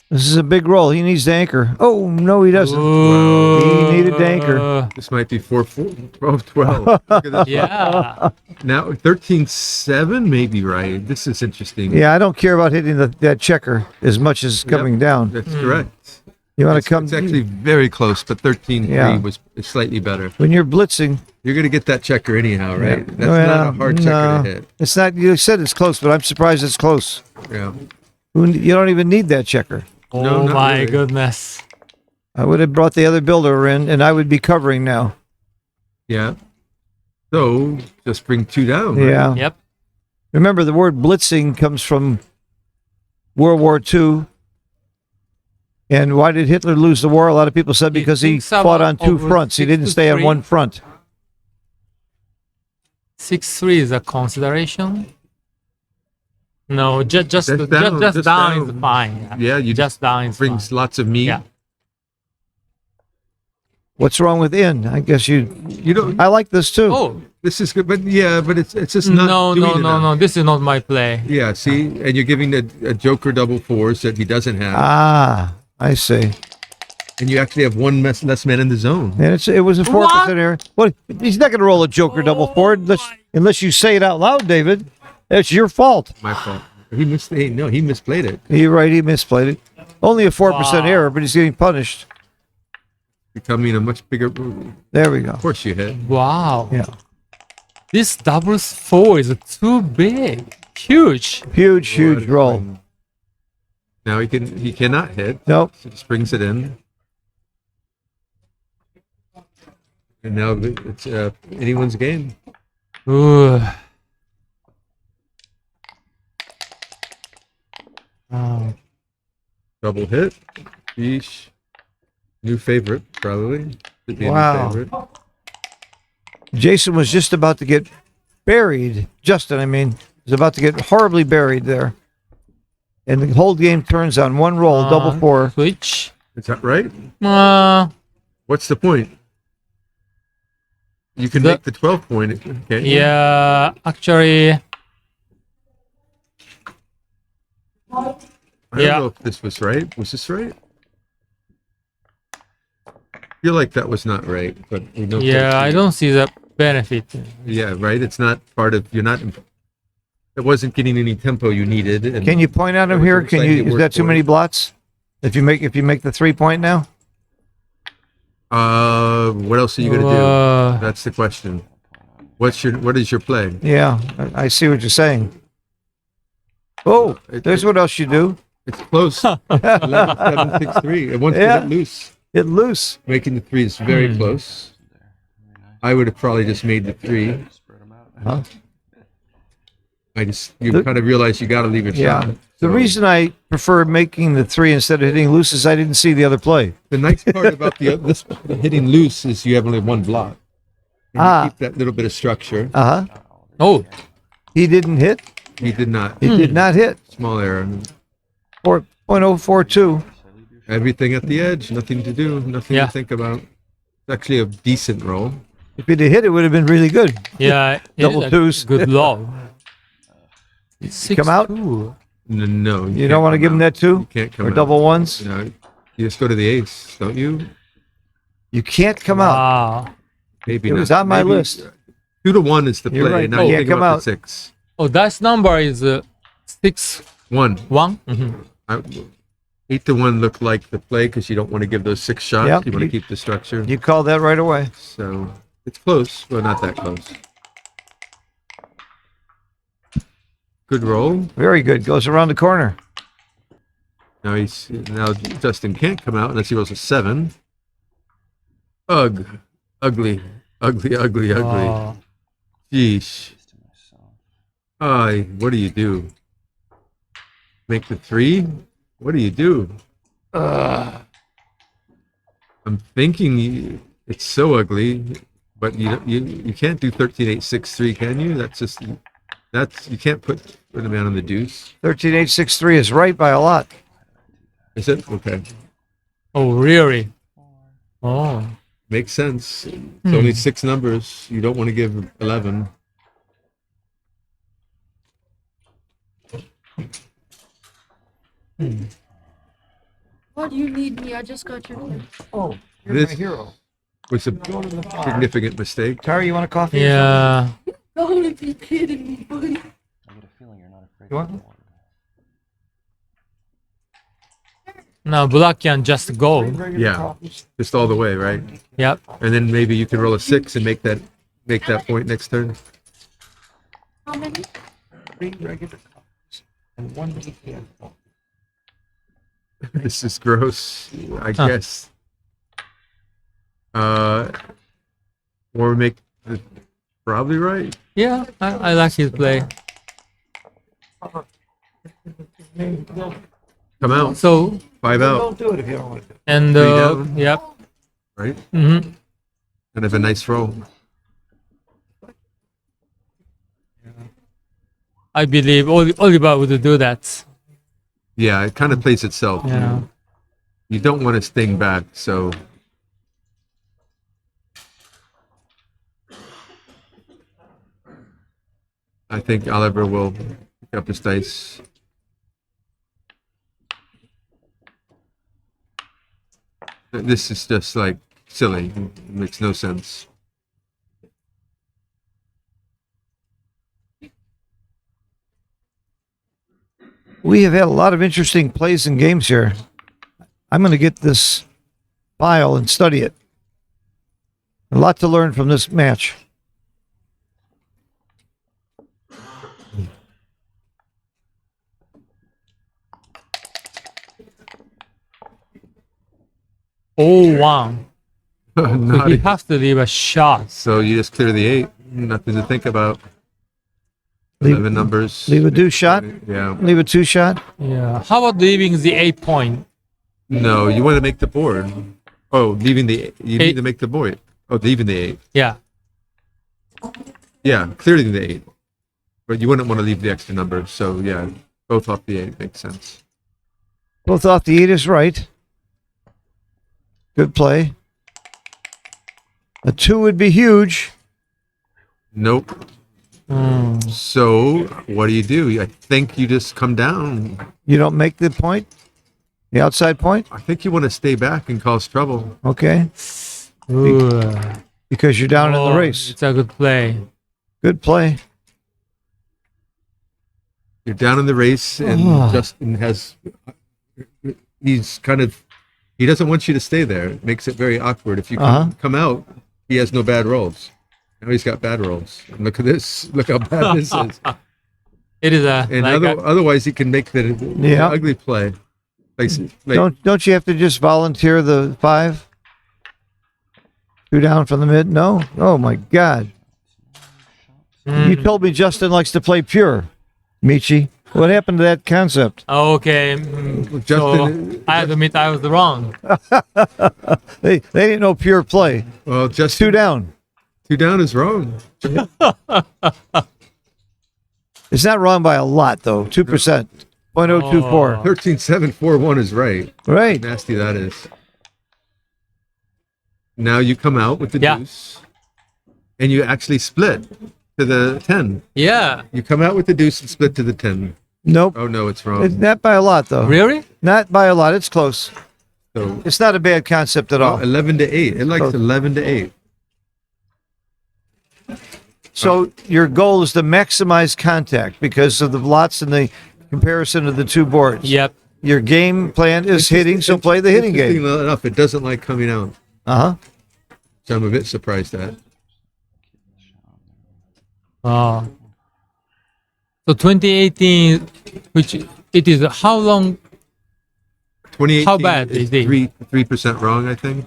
This is a big roll. He needs to anchor. Oh, no, he doesn't. Ooh. He needed to anchor. This might be 4-4, 12-12. Look at this. Yeah. Now 13-7 may be right. This is interesting. Yeah, I don't care about hitting that checker as much as coming down. That's correct. You want It's, to come it's actually very close, but 13-3 Yeah. was slightly better. when you're blitzing. You're going to get that checker anyhow, right? Yeah. That's Well, not a hard checker no. to hit. It's not. You said it's close, but I'm surprised it's close. Yeah. You don't even need that checker. Oh No, not my really. goodness. I would have brought the other builder in, and I would be covering now. Yeah. So just bring 2 down. Right? Yeah. Yep. Remember, the word blitzing comes from World War II. And why did Hitler lose the war? A lot of people said He because he thinks fought on about 2 over fronts. He 6 didn't to stay on 3. 1 front. 6-3 is a consideration. No, just Just down, down, is down. fine. Yeah, you Just down is fine. brings lots of meat. Yeah. What's wrong with in? I guess You don't. I like this too. Oh This is good, but yeah, but it's just not. no, doing no, no, enough. no! This is not my play. Yeah, see, and you're giving a joker double 4s that he doesn't have, Ah, I see. and you actually have one less man in the zone. And it was a 4% What? error. Well, he's not going to roll a joker double forward unless you say it out loud, David. It's your fault. My fault. He misplayed it. You're right. He misplayed it. Only a 4% Wow. error, but he's getting punished. Becoming a much bigger. Of There we go. course you hit. Wow. Yeah. This doubles 4 is too big, huge. Huge roll. Now he cannot hit. Nope. So just brings it in. And now it's anyone's game. Ooh. Oh. Double hit. Yeesh. New favorite, probably. Should be a new Wow. favorite. Jason was just about to get buried. Justin, I mean, was about to get horribly buried there. And the whole game turns on one roll, double 4. Switch. Is that right? What's What's the point? You can The- make the 12 point, can't you? Yeah, actually, I don't Yeah. know if this was right. Was this right? I feel like that was not right, but we know. yeah, I don't see the benefit. Yeah, right. It's not part of. You're not. It wasn't getting any tempo you needed. And Can you point at him There here? was Can plenty you? of Is work that too for many it. blots? If you make the 3 point now. What else are you gonna do? That's the question. What is your play? Yeah, I see what you're saying. Oh, there's what else you do. It's close. 11, 7, 6, 3. It wants to Yeah. get loose. It loose. Making the 3 is very close. I would have probably just made the 3. Spread them out. Huh? You kind of realize you got to leave your Yeah. shot. The So, reason I prefer making the 3 instead of hitting loose is I didn't see the other play. the nice part about this hitting loose is you have only one block. And you keep that little bit of structure. Uh-huh. Oh, He didn't hit. He did not. He did not hit. Small error. 4.042. Everything at the edge. Nothing to do. Nothing Yeah. to think about. It's actually a decent roll. If he'd have hit, it would have been really good. yeah. Double it's a twos. Good low. Six, Come out? two. No. You don't want to give him that You 2? can't come Or out. double ones? No, you just go to the ace, don't you? You can't come out. Wow. Maybe It not. was on my Maybe list. 2 to 1 is the You're play. right. Now Oh, you yeah, think come about out. the 6. Oh, dice number is 6, 1. 1. 8 to 1 looked like the play because you don't want to give those 6 shots. Yep. You want to keep the structure. You called that right away. So it's close, but not that close. Good roll. Very good. Goes around the corner. Now Justin can't come out unless he rolls a 7. Ugly, ugly, ugly. Oh. Yeesh. What do you do? Make the 3? What do you do? I'm thinking it's so ugly, but you can't do 13-8-6-3, can you? You can't put the man on the deuce. 13.863 is right by a lot. Is it? Okay. Oh, really? Oh. Makes sense. It's only 6 numbers. You don't want to give 11. What do you need me? I just got your name. Oh, you're This- my hero. Was a significant mistake. Tara, you want a coffee? Yeah. Don't be kidding me, buddy. I get a feeling you're not afraid You of want the water. Now black can just go. Yeah. Just all the way, right? Yep. And then maybe you can roll a 6 and make that point next turn. How many? 3 regular coffees and 1 weekend. This is gross, I guess. Or make the probably right. Yeah, I like his play. Come out. So 5 out, Don't do it if you don't want to. and Three down. yep. right? Mm-hmm. And have a nice roll. I believe Oliver would do that. Yeah, it kind of plays itself. Yeah. You don't want to sting back, so I think Oliver will pick up his dice. This is just like silly. It makes no sense. We have had a lot of interesting plays and games here. I'm going to get this file and study it. A lot to learn from this match. Oh, one. So Not he e- has to leave a shot. so you just clear the 8. Nothing to think about. Leave- 11 numbers. Leave a deuce shot. Yeah. Leave a 2 shot. Yeah. How about leaving the 8 point? No, you want to make the board. Oh, leaving the you Eight. need to make the board. Oh, leaving the 8. Yeah. Yeah, clearing the 8. But you wouldn't want to leave the extra number. So yeah, both off the 8 makes sense. Both off the 8 is right. Good play. A 2 would be huge. Nope. So what do? I think you just come down. You don't make the point? The outside point? I think you want to stay back and cause trouble. Okay. Ooh. Because you're down in Oh, the race. It's a good play. Good play. You're down in the race, and Oh. Justin has. He doesn't want you to stay there. It makes it very awkward. If you come out, he has no bad rolls. Now he's got bad rolls. And look at this. Look how bad this is. It is a And like a- otherwise, he can make the Yeah. ugly play. Like, Don't you have to just volunteer the 5? 2 down from the mid? No? Oh my God. You told me Justin likes to play pure. Michi. What happened to that concept? Okay. Justin- So I admit I was wrong. They didn't know pure play. Well, just Two down. 2 down is wrong. It's not wrong by a lot though. 2%. 0.024. 13-7-4-1 is right. Right. Nasty that is. Now you come out with the Yeah. deuce, and you actually split to the 10. Yeah. You come out with the deuce and split to the 10. Nope. Oh no, it's wrong. It's not by a lot though. Really? Not by a lot. It's close. So It's not a bad concept at all. 11-8. It likes Oh. 11-8. So your goal is to maximize contact because of the lots in the comparison of the two boards. Yep. Your game plan is hitting, so play the hitting game. Interestingly enough, it doesn't like coming out. Uh-huh. So I'm a bit surprised at. So 2018, which it is how long? 2018 How bad is it? 3% wrong, I think.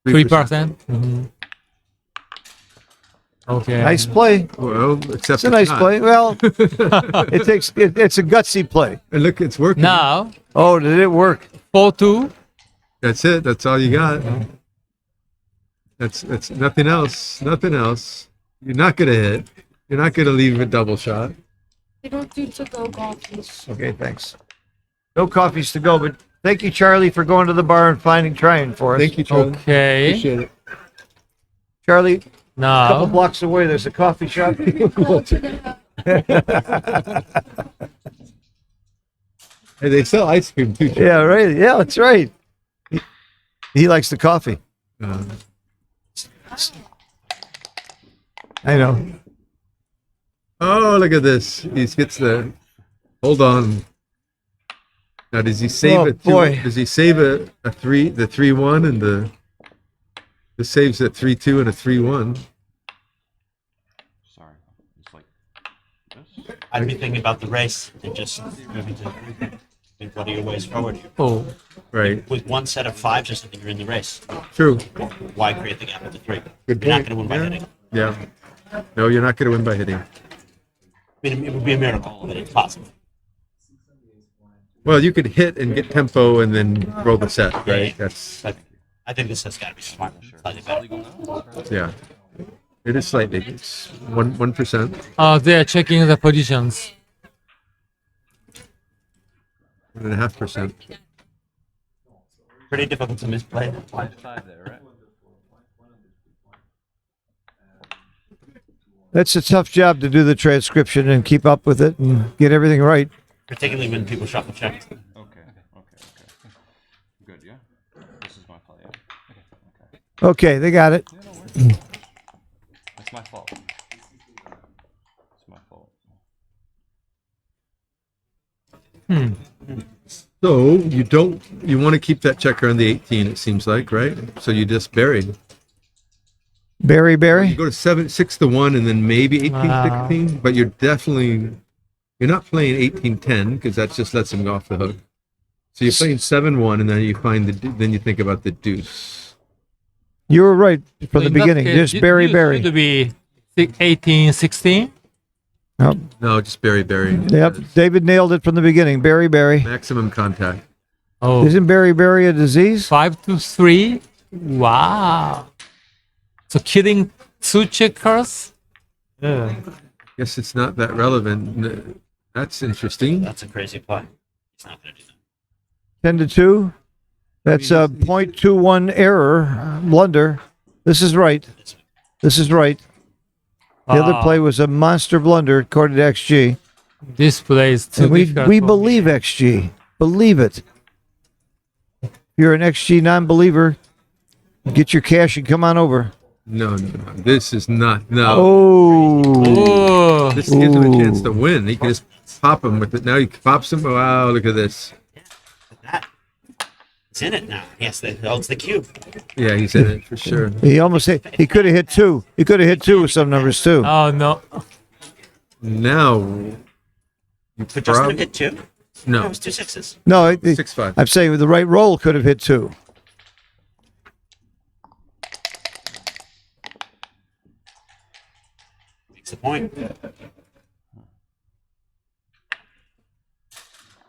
3%. Okay. Nice play. Well, It's except a nice not. play. Well, it's a gutsy play. And look, it's working. Now Oh, did it work? 4-2. That's it. That's all you got. That's nothing else. Nothing else. You're not gonna hit. You're not gonna leave a double shot. They don't do to-go coffees. Okay, thanks. No coffees to go, but thank you, Charlie, for going to the bar and trying for us. Thank you, Charlie. Okay. Appreciate it. Charlie. A couple Now blocks away, there's a coffee shop. Go to the Hey, they sell ice cream too. Charlie. Yeah, right. Yeah, that's right. He likes the coffee. Uh, I know. oh, look at this. He gets the. Hold on. Now, does he save Oh, it? boy. Does he save a 3, the 3-1, and the saves at 3-2 and a 3-1? Sorry. It's like this. I'd be thinking about the race and just moving to think what are your ways forward here. oh Right. With one set of 5s or something, you're in the race. True. Why create the gap with the 3? Good You're not point. going to win by Yeah. hitting. Yeah. No, you're not going to win by hitting. I mean, it would be a miracle, but it's possible. Well, you could hit and get tempo and then roll the set, right? Yeah. That's But I think this has got to be smart. Slightly better. yeah. It is slightly. It's 1%. they are checking the positions. 1.5%. Pretty difficult to misplay. 5 there, right? That's a tough job to do the transcription and keep up with it and get everything right. Particularly when people shuffle check. Okay. Good, yeah? This is my play, yeah? Okay. Okay, they got it. That's my fault. It's my fault. So you want to keep that checker on the 18, it seems like, right? So you just bury. Barry, You Barry. go to 6-1 and then maybe 18-16, but you're not playing 18-10 because that just lets him go off the hook. So you're playing 7-1 and then you think about the deuce. You were right from So the in that beginning. case, Just Barry, you Barry. should be 18, 16. Yep. No, just bury. Yep. David nailed it from the beginning. Barry, Barry. Maximum contact. Oh, Isn't Barry, Barry a disease? 5-3. Wow. So killing 2 checkers. Yeah. Guess it's not that relevant. That's interesting. That's a crazy play. He's not going to do that. 10 to 2. That's a 0.21 error, blunder. This is right. This is right. The other play was a monster blunder according to XG. This play is too And we difficult. we for believe me. XG. Believe it. If you're an XG non-believer, get your cash and come on over. No. This is not. No. Oh. Oh, This gives him a chance Ooh. to win. He can just pop him with it. Now he pops him. Wow, look at this. That. It's in it now. Yes, it's the cube. Yeah, he's in it for sure. He almost hit. He could have hit 2. He could have hit 2 with some numbers too. oh no. Now, you But Justin prob- hit 2? It no, was 2 6s. No, 6-5. I'm saying with the right roll could have hit 2. Makes the point.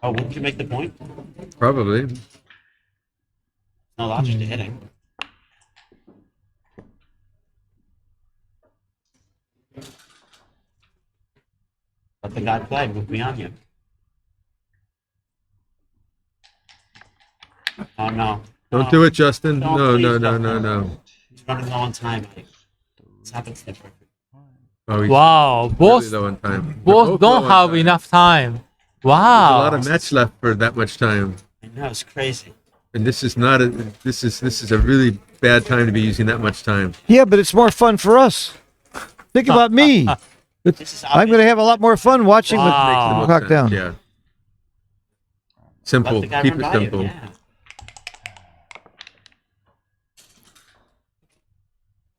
Oh, wouldn't you make the point? Probably. No logic to hitting. Let the guy play. Move me on you. Oh no. Don't do it, Justin. Don't, No, please no, no, don't. no, no. He's running low on time. This happens to me. Oh, he's Wow, really both low on time. They're both low don't on have time. enough time. There's a lot Wow. of match left for that much time. I know, it's crazy. And this is not a this is a really bad time to be using that much time. Yeah, but it's more fun for us. Think about me. This is I'm going to have a lot more fun watching Wow. with Most clock times, down. Yeah. Let Simple. the guy Keep run it by you, simple. yeah.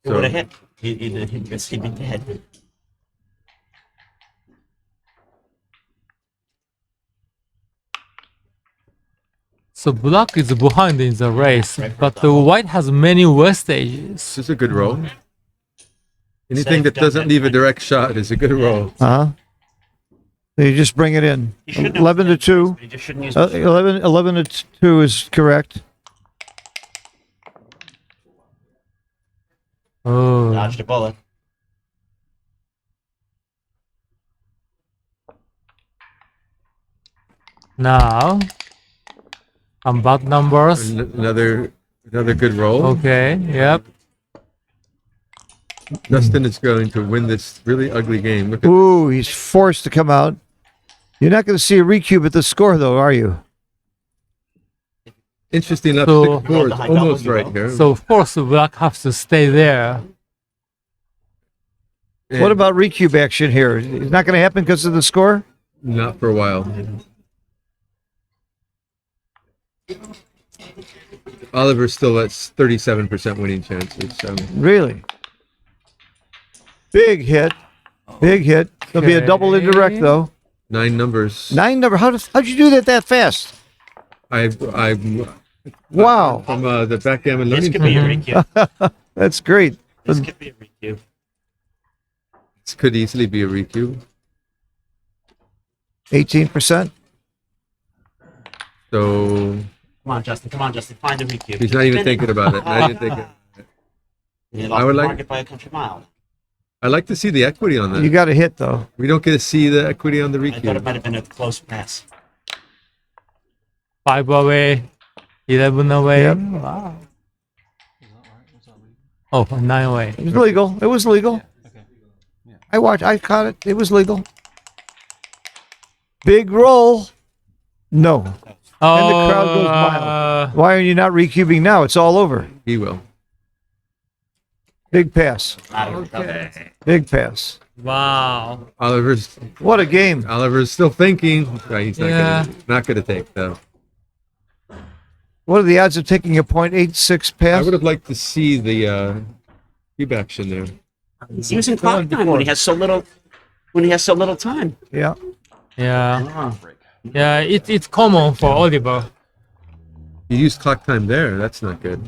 He So would have hit. He'd be dead. So black is behind in the race, but the white has many wastages. this is a good roll. Anything Safe, that don't doesn't hit, leave a right? direct shot is a good roll. Uh-huh. You just bring it in. He shouldn't 11 to have- 2. He just shouldn't use 11 to 2 is correct. Oh, dodged a bullet. now I'm bad numbers. Another good roll. Okay, yep. Justin is going to win this really ugly game. Look at Ooh, he's forced to come out. You're not going to see a recube at the score, though, are you? interesting enough. So- 6 boards, High almost double, you right know. here. So of course black has to stay there. And What about recube action here? It's not going to happen because of the score? not for a while? Oliver's still at 37% winning chances. So Really? Big hit. Big hit. There'll be a double Okay. indirect, though. 9 numbers. 9 number. How'd you do that fast? I'm Wow. from the Backgammon This learning. could be a recue. That's great. This could be a recue. This could easily be a recue. 18%. So Come on, Justin. Come on, Justin. Find a recue. he's not even thinking about it. Not even thinking. You I lost would the like- market by a country mile. I like to see the equity on You that. got a hit, though. We don't get to see the equity on the I thought it recue. might have been a close pass. 5 away, 11 away. Yep. Wow. Oh, 9 away. It was legal. It was legal. I caught it. It was legal. Big roll. No. Oh, And the crowd goes wild. Why are you not recubing now? It's all over. He will. Big pass. Okay. Big pass. Wow. Oliver's What a game. still thinking. He's not Yeah. not gonna take though. What are the odds of taking a .86 I pass? would have liked to see the cube action there. He's using clock time when he has so little. When he has so little time. Yeah. Yeah. Yeah, it's common for Oliver. You used clock time there. That's not good.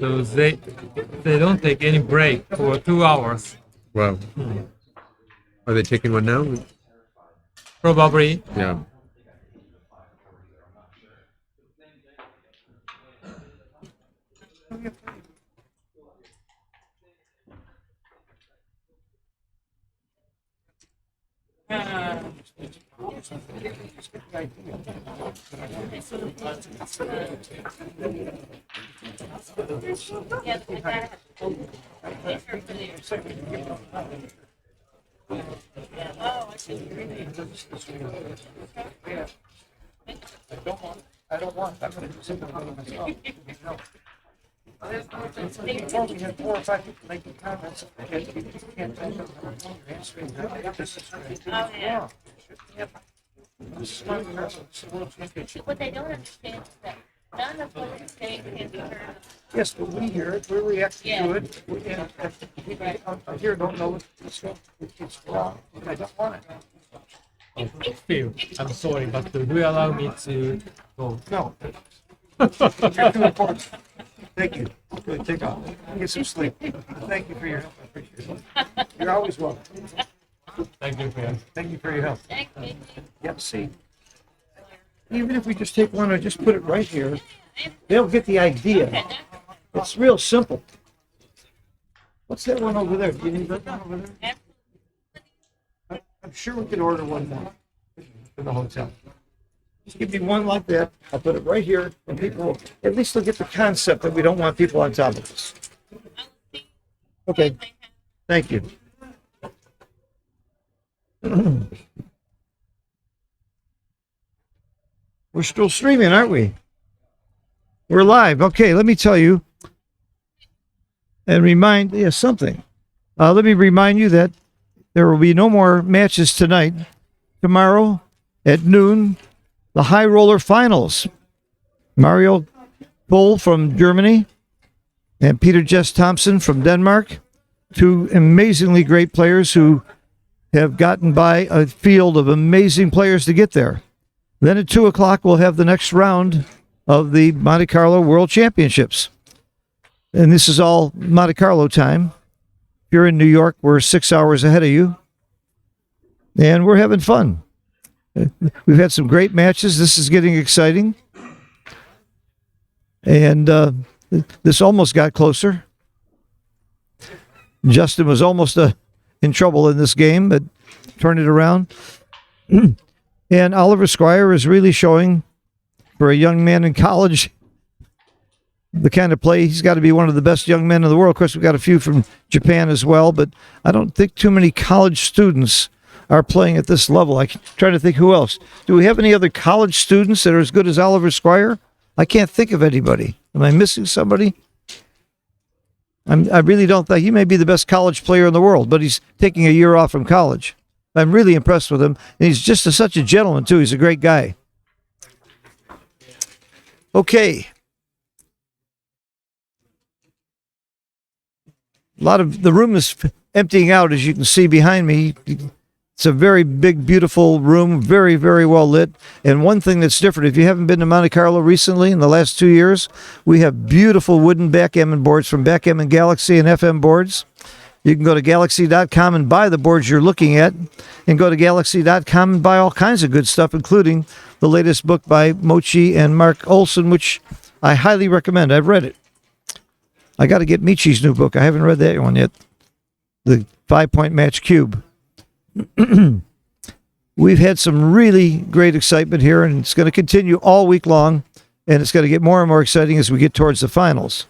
So they don't take any break for 2 hours. Wow. Are they taking one now? Probably. Yeah. What they don't understand is that none of what is saying can be heard. Yes, but we hear it. We react Yeah. to it. And if people here don't know it's wrong. I don't want it. Phil, I'm sorry, but do you allow me to go? No. You're too important. Thank you. Good, take off. Get some sleep. Thank you for your help. You're always welcome. Thank you, man. Thank you for your help. Thank you. Yep, see. Even if we just take one or just put it right here, they'll get the idea. It's real simple. What's that one over there? Do you need that one over there? I'm sure we can order one more for the hotel. Just give me one like that. I'll put it right here, and people will, at least they'll get the concept that we don't want people on top of us. Okay. Thank you. We're still streaming, aren't we? We're live. Okay, let me tell you and remind you something. Let me remind you that there will be no more matches tonight. Tomorrow at noon, the High Roller Finals. Mario Bull from Germany and Peter Jess Thompson from Denmark. Two amazingly great players who have gotten by a field of amazing players to get there. Then at 2 o'clock, we'll have the next round of the Monte Carlo World Championships. And this is all Monte Carlo time. If you're in New York, we're 6 hours ahead of you. And we're having fun. We've had some great matches. This is getting exciting. And this almost got closer. Justin was almost in trouble in this game, but turned it around. And Oliver Squire is really showing, for a young man in college, the kind of play. He's got to be one of the best young men in the world. Of course, we've got a few from Japan as well, but I don't think too many college students are playing at this level. I'm trying to think who else. Do we have any other college students that are as good as Oliver Squire? I can't think of anybody. Am I missing somebody? I really don't think. He may be the best college player in the world, but he's taking a year off from college. I'm really impressed with him. And he's just such a gentleman, too. He's a great guy. Okay. A lot of the room is emptying out, as you can see behind me. It's a very big, beautiful room, very, very well lit. And one thing that's different, if you haven't been to Monte Carlo recently, in the last 2 years, we have beautiful wooden backgammon boards from Backgammon Galaxy and FM boards. You can go to Galaxy.com and buy the boards you're looking at, and go to Galaxy.com and buy all kinds of good stuff, including the latest book by Mochi and Mark Olson, which I highly recommend. I've read it. I got to get Michi's new book. I haven't read that one yet. The 5-Point Match Cube. We've had some really great excitement here, and it's going to continue all week long, and it's going to get more and more exciting as we get towards the finals.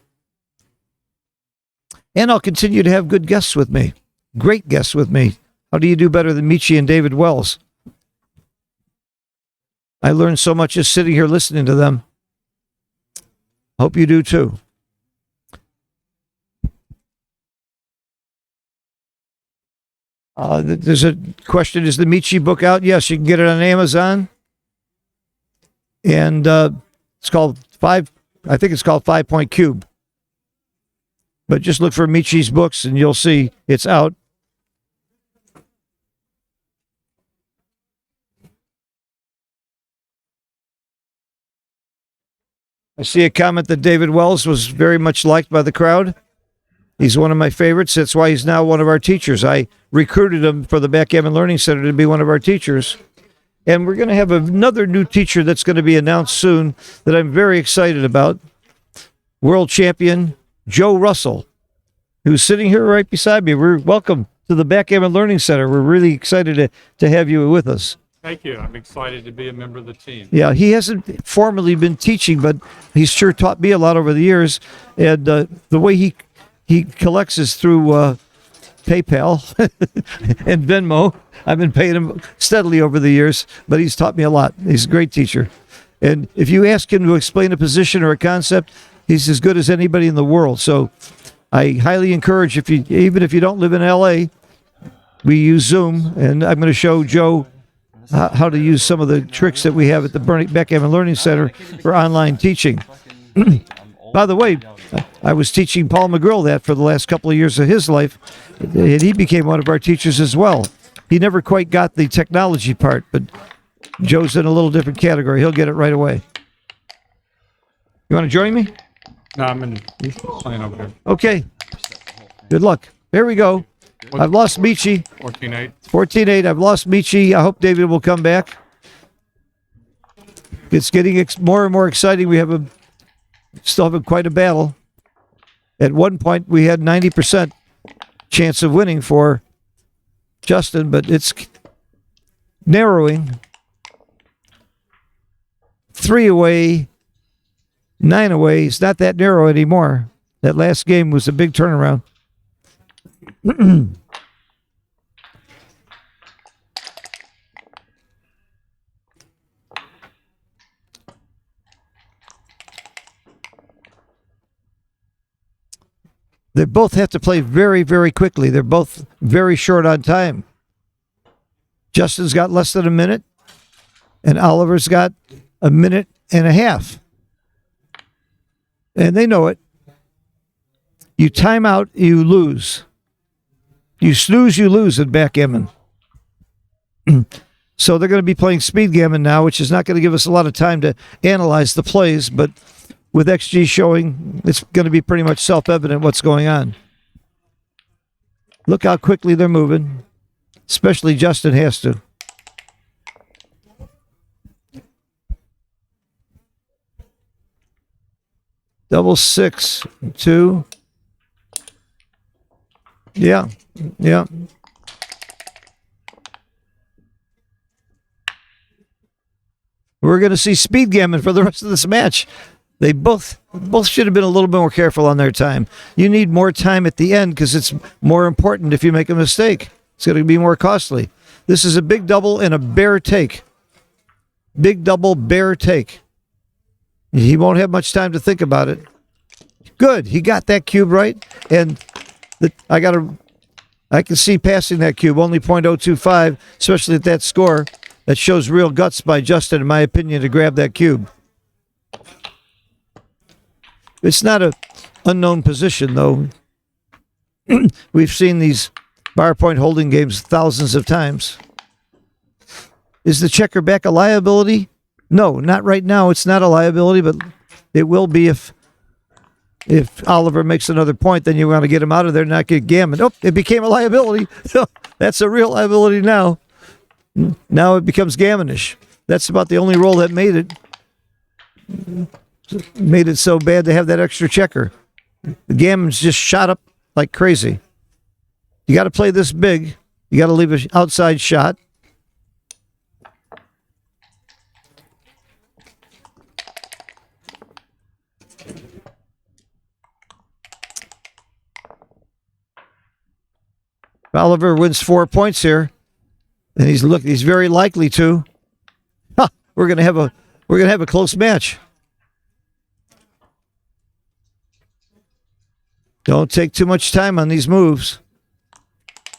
And I'll continue to have good guests with me, great guests with me. How do you do better than Michi and David Wells? I learned so much just sitting here listening to them. Hope you do too. There's a question, is the Michi book out? Yes, you can get it on Amazon. And it's called I think it's called 5-Point Cube. But just look for Michi's books and you'll see it's out. I see a comment that David Wells was very much liked by the crowd. He's one of my favorites. That's why he's now one of our teachers. I recruited him for the Backgammon Learning Center to be one of our teachers. And we're going to have another new teacher that's going to be announced soon that I'm very excited about. World champion Joe Russell, who's sitting here right beside me. We're welcome to the Backgammon Learning Center. We're really excited to have you with us. Thank you. I'm excited to be a member of the team. Yeah, he hasn't formally been teaching, but he's sure taught me a lot over the years. And the way he collects is through PayPal and Venmo. I've been paying him steadily over the years, but he's taught me a lot. He's a great teacher. And if you ask him to explain a position or a concept, he's as good as anybody in the world. So I highly encourage, even if you don't live in LA, we use Zoom, and I'm going to show Joe how to use some of the tricks that we have at the Backgammon Learning Center for online teaching. By the way, I was teaching Paul McGrill that for the last couple of years of his life, and he became one of our teachers as well. He never quite got the technology part, but Joe's in a little different category. He'll get it right away. You want to join me? No, I'm playing over here. Okay. Good luck. Here we go. I've lost Michi. 14-8. 14-8. I've lost Michi. I hope David will come back. It's getting more and more exciting. We have still have quite a battle. At one point, we had 90% chance of winning for Justin, but it's narrowing. 3 away, 9 away. It's not that narrow anymore. That last game was a big turnaround. They both have to play very, very quickly. They're both very short on time. Justin's got less than a minute, and Oliver's got a minute and a half. And they know it. You time out, you lose. You snooze, you lose at backgammon. So they're going to be playing speed gammon now, which is not going to give us a lot of time to analyze the plays, but with XG showing, it's going to be pretty much self-evident what's going on. Look how quickly they're moving. Especially Justin has to. Double 6, 2. Yeah. We're going to see speed gammon for the rest of this match. They both should have been a little bit more careful on their time. You need more time at the end because it's more important if you make a mistake. It's going to be more costly. This is a big double and a bare take. Big double, bare take. He won't have much time to think about it. Good. He got that cube right. And I can see passing that cube, only .025, especially at that score. That shows real guts by Justin, in my opinion, to grab that cube. It's not an unknown position, though. We've seen these bar point holding games thousands of times. Is the checker back a liability? No, not right now. It's not a liability, but it will be if Oliver makes another point. Then you want to get him out of there and not get gammon. Oh, it became a liability. That's a real liability now. Now it becomes gammonish. That's about the only roll that made it so bad to have that extra checker. The gammon's just shot up like crazy. You got to play this big. You got to leave an outside shot. Oliver wins 4 points here, and he's very likely to. We're gonna have a close match. Don't take too much time on these moves.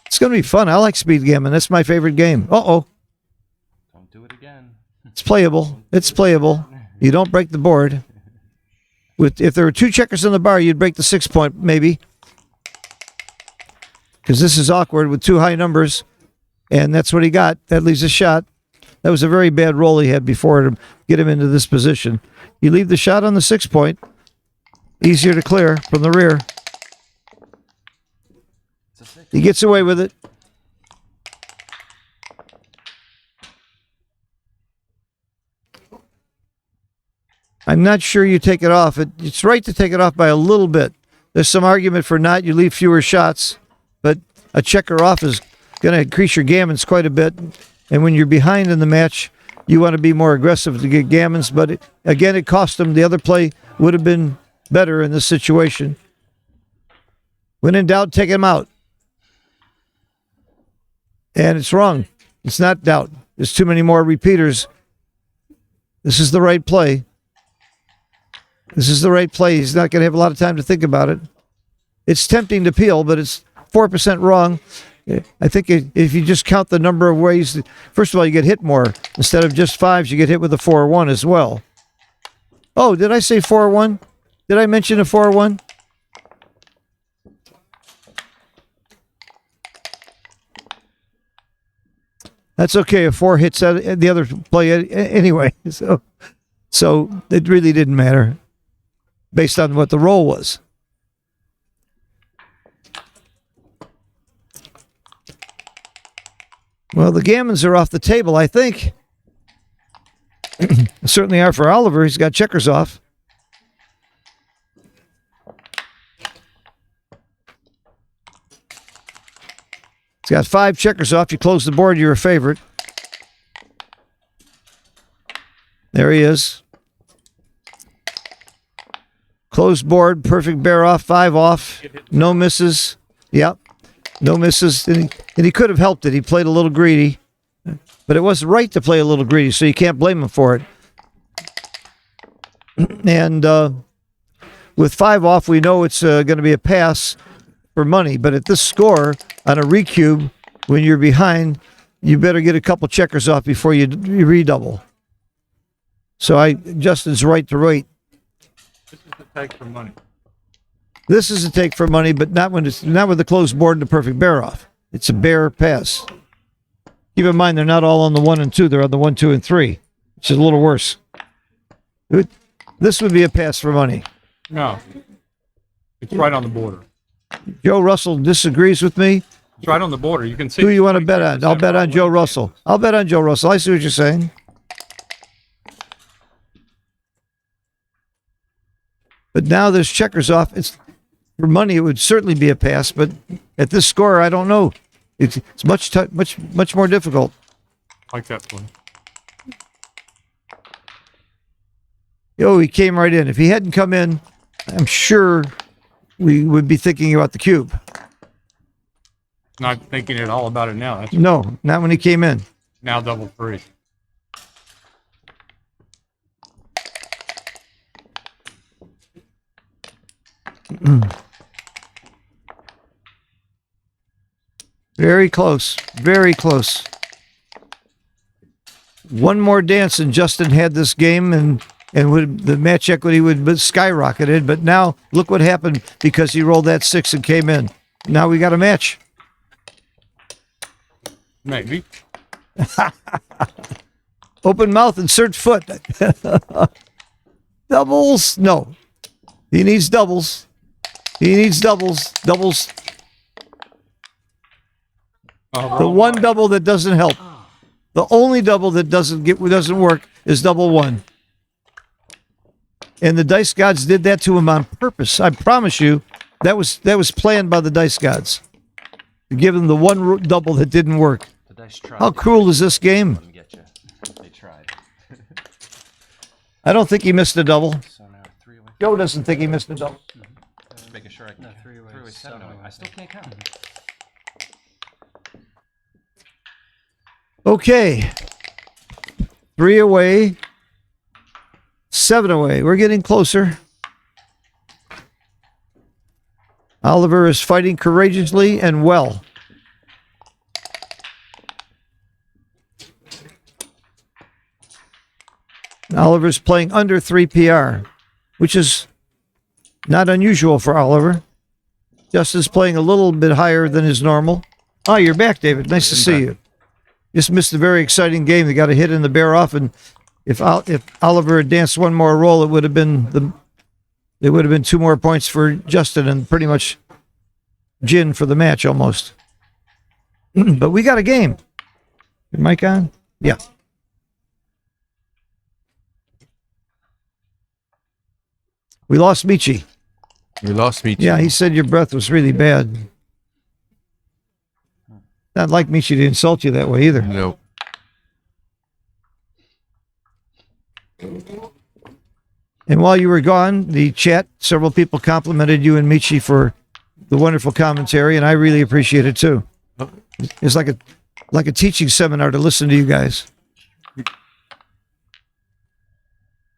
It's going to be fun. I like speed gammon. That's my favorite game. Uh-oh. Don't do it again. It's playable. It's playable. You don't break the board. If there were 2 checkers on the bar, you'd break the 6 point, maybe. Because this is awkward with 2 high numbers. And that's what he got. That leaves a shot. That was a very bad roll he had before to get him into this position. You leave the shot on the 6 point. Easier to clear from the rear. He gets away with it. I'm not sure you take it off. It's right to take it off by a little bit. There's some argument for not. You leave fewer shots, but a checker off is going to increase your gammons quite a bit. And when you're behind in the match, you want to be more aggressive to get gammons. But again, it cost him. The other play would have been better in this situation. When in doubt, take him out. And it's wrong. It's not doubt. There's too many more repeaters. This is the right play. This is the right play. He's not going to have a lot of time to think about it. It's tempting to peel, but it's 4% wrong. I think if you just count the number of ways, first of all, you get hit more. Instead of just 5s, you get hit with a 4-1 as well. Oh, did I say 4-1? Did I mention a 4-1? That's okay. A 4 hits the other play anyway. So it really didn't matter based on what the roll was. Well, the gammons are off the table, I think. Certainly are for Oliver. He's got checkers off. He's got 5 checkers off. You close the board, you're a favorite. There he is. Closed board, perfect bear off, 5 off, no misses. Yep, no misses. And he could have helped it. He played a little greedy, but it was right to play a little greedy, so you can't blame him for it. And with 5 off, we know it's going to be a pass for money. But at this score, on a recube, when you're behind, you better get a couple checkers off before you redouble. So Justin's right to wait. This is the take for money. This is a take for money, but not with the closed board and the perfect bear off. It's a bear pass. Keep in mind they're not all on the 1 and 2; they're on the 1, 2, and 3, which is a little worse. This would be a pass for money. No. It's right on the border. Joe Russell disagrees with me. It's right on the border. You can see. Who you want to bet on? I'll bet on Joe Russell. I'll bet on Joe Russell. I see what you're saying. But now there's checkers off. It's for money. It would certainly be a pass, but at this score, I don't know. It's much more difficult. Like that play. He came right in. If he hadn't come in, I'm sure we would be thinking about the cube. Not thinking at all about it now. That's No, not when he came in. now double free. Very close. Very close. One more dance and Justin had this game and the match equity would be skyrocketed. But now look what happened because he rolled that 6 and came in. Now we got a match. Maybe. Open mouth, insert foot. Doubles? No. He needs doubles. He needs doubles. Doubles. The one double that doesn't help. The only double that doesn't work is double 1. And the dice gods did that to him on purpose. I promise you, that was planned by the dice gods to give him the one double that didn't work. The dice tried. How cruel is this game? Let me get you. They tried. I don't think he missed a double. So now 3 away. Joe doesn't think he missed a double. Just making sure I can. 3 away, 7 away. I still can't count. Okay. 3 away. 7 away. We're getting closer. Oliver is fighting courageously and well. Oliver's playing under 3 PR, which is not unusual for Oliver. Justin's playing a little bit higher than his normal. Oh, you're back, David. Nice to see you. Just missed a very exciting game. They got a hit in the bear off, and if Oliver had danced one more roll, it would have been 2 more points for Justin and pretty much gin for the match almost. But we got a game. Your mic on? Yeah. We lost Michi. We lost Michi. Yeah, he said your breath was really bad. Not like Michi to insult you that way either. No. And while you were gone, the chat, several people complimented you and Michi for the wonderful commentary, and I really appreciate it too. It's like a teaching seminar to listen to you guys.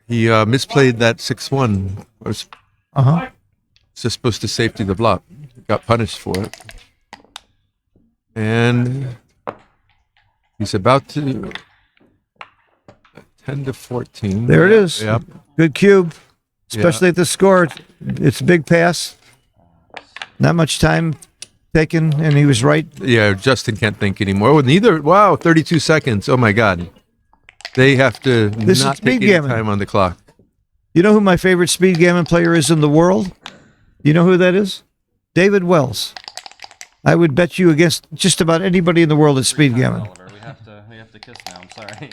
He misplayed that 6-1. Was just supposed to safety the block. Got punished for it. And he's about to 10 to 14. There it is. Yep. Good cube, especially at the score. It's a big pass. Not much time taken, and he was right. Yeah, Justin can't think anymore. Oh, neither. Wow, 32 seconds. Oh my God. They have to This not is take any Backgammon. time on the clock. You know who my favorite speed gammon player is in the world? You know who that is? David Wells. I would bet you against just about anybody in the world at speed gammon. Oliver. kiss now. I'm sorry.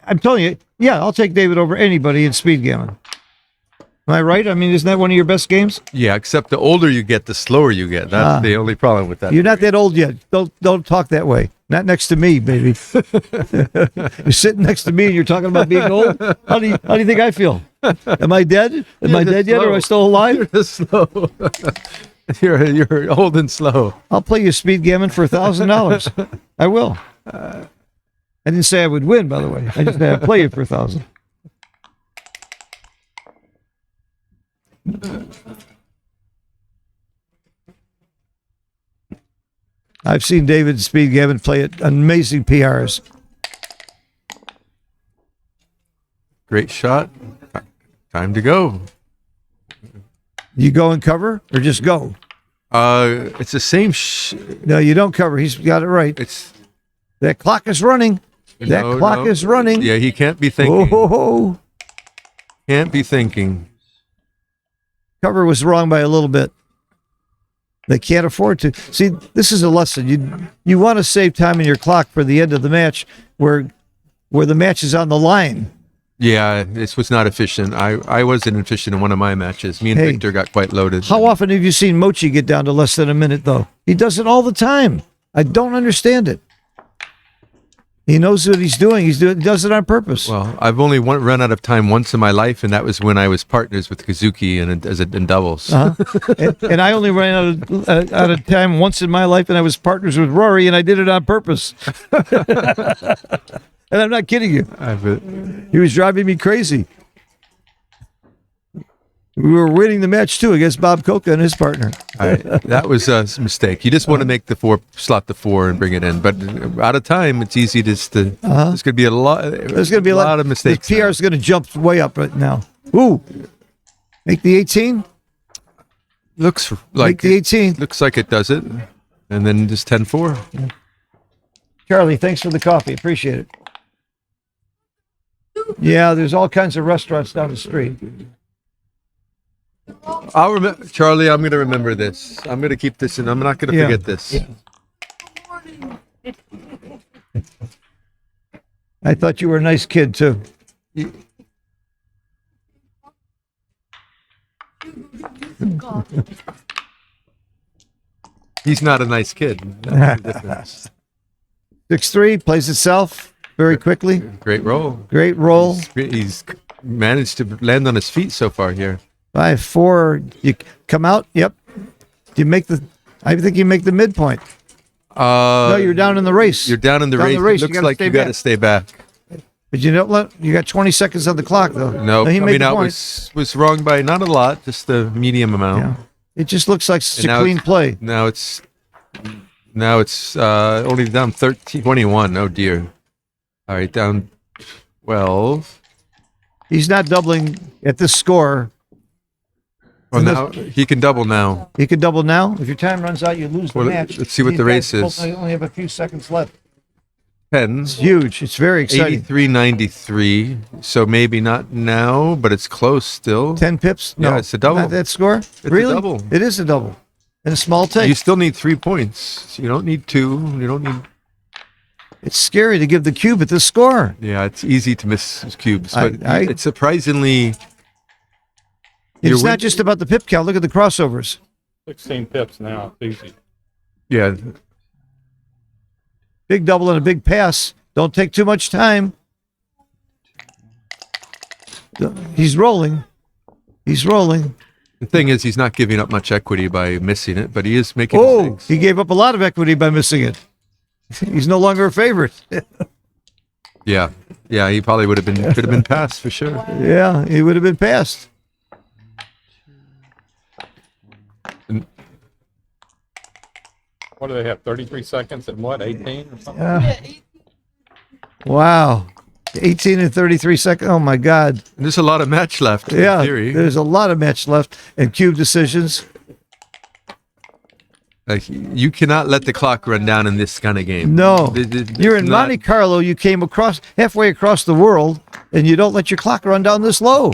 I'm telling you, yeah, I'll take David over anybody in speed gammon. Am I right? I mean, isn't that one of your best games? Yeah, except the older you get, the slower you get. That's the only problem with that. You're not that old yet. Don't talk that way. Not next to me, baby. You're sitting next to me and you're talking about being old. How do you think I feel? Am I dead? Am I dead yet? Or am I still alive? You're slow. You're old and slow. I'll play you speed gammon for $1,000. I will. I didn't say I would win, by the way. I just said I'd play you for 1,000. I've seen David speed gammon play at amazing PRs. Great shot. Time to go. You go and cover or just go? It's the same. No, you don't cover. He's got it right. That clock is running. That clock is running. Yeah, he can't be thinking. Oh. Can't be thinking. Cover was wrong by a little bit. They can't afford to. See, this is a lesson. You want to save time in your clock for the end of the match where the match is on the line. Yeah, this was not efficient. I wasn't efficient in one of my matches. Me and Victor got quite loaded. How often have you seen Mochi get down to less than a minute, though? He does it all the time. I don't understand it. He knows what he's doing. He does it on purpose. Well, I've only run out of time once in my life, and that was when I was partners with Kazuki in doubles. And I only ran out of time once in my life, and I was partners with Rory, and I did it on purpose. And I'm not kidding you. He was driving me crazy. We were winning the match, too, against Bob Coca and his partner. That was a mistake. You just want to make slot the four and bring it in. But out of time, it's easy there's going to be a lot. There's going to be a lot of mistakes. The PR is going to jump way up right now. Ooh. Make the 18? Looks like Make the 18. Looks like it does it. And then just 10-4. Charlie, thanks for the coffee. Appreciate it. Yeah, there's all kinds of restaurants down the street. I'll remember, Charlie. I'm going to remember this. I'm going to keep this, and I'm not going to forget this. Yeah. I thought you were a nice kid too. He's not a nice kid. 6-3 plays itself very quickly. Great roll. Great roll. He's managed to land on his feet so far here. 5-4. You come out. Yep. You make the. I think you make the midpoint. No, you're down in the race. You're down in the race. It looks like you got to stay back. But you don't let. You got 20 seconds on the clock, though. No, he coming out was wrong by not a lot, just the medium amount. Yeah. It just looks like such a clean play. Now it's only down 21. Oh dear. All right, down 12. He's not doubling at this score. Well, now he can double now. He can double now. If your time runs out, you lose the match. Let's see what the race is. I only have a few seconds left. 10. It's huge. It's very exciting. 83.93. So maybe not now, but it's close still. 10 pips? No, yeah, it's a double. Not that score? It's really? a double. It is a double. And a small take. You still need 3 points. You don't need 2. You don't need. It's scary to give the cube at this score. Yeah, it's easy to miss cubes, but it's surprisingly. It's not just about the pip count. Look at the crossovers. 16 pips now. It's easy. Yeah. Big double and a big pass. Don't take too much time. He's rolling. He's rolling. The thing is, he's not giving up much equity by missing it, but he is making mistakes. He gave up a lot of equity by missing it. He's no longer a favorite. Yeah. Yeah, he probably could have been passed for sure. Yeah, he would have been passed. What do they have? 33 seconds and what? 18 or something? Wow. 18 and 33 seconds. Oh my God. And there's a lot of match left. Yeah, in theory. there's a lot of match left and cube decisions. Like, you cannot let the clock run down in this kind of game. No, you're in Monte Carlo. You came halfway across the world, and you don't let your clock run down this low.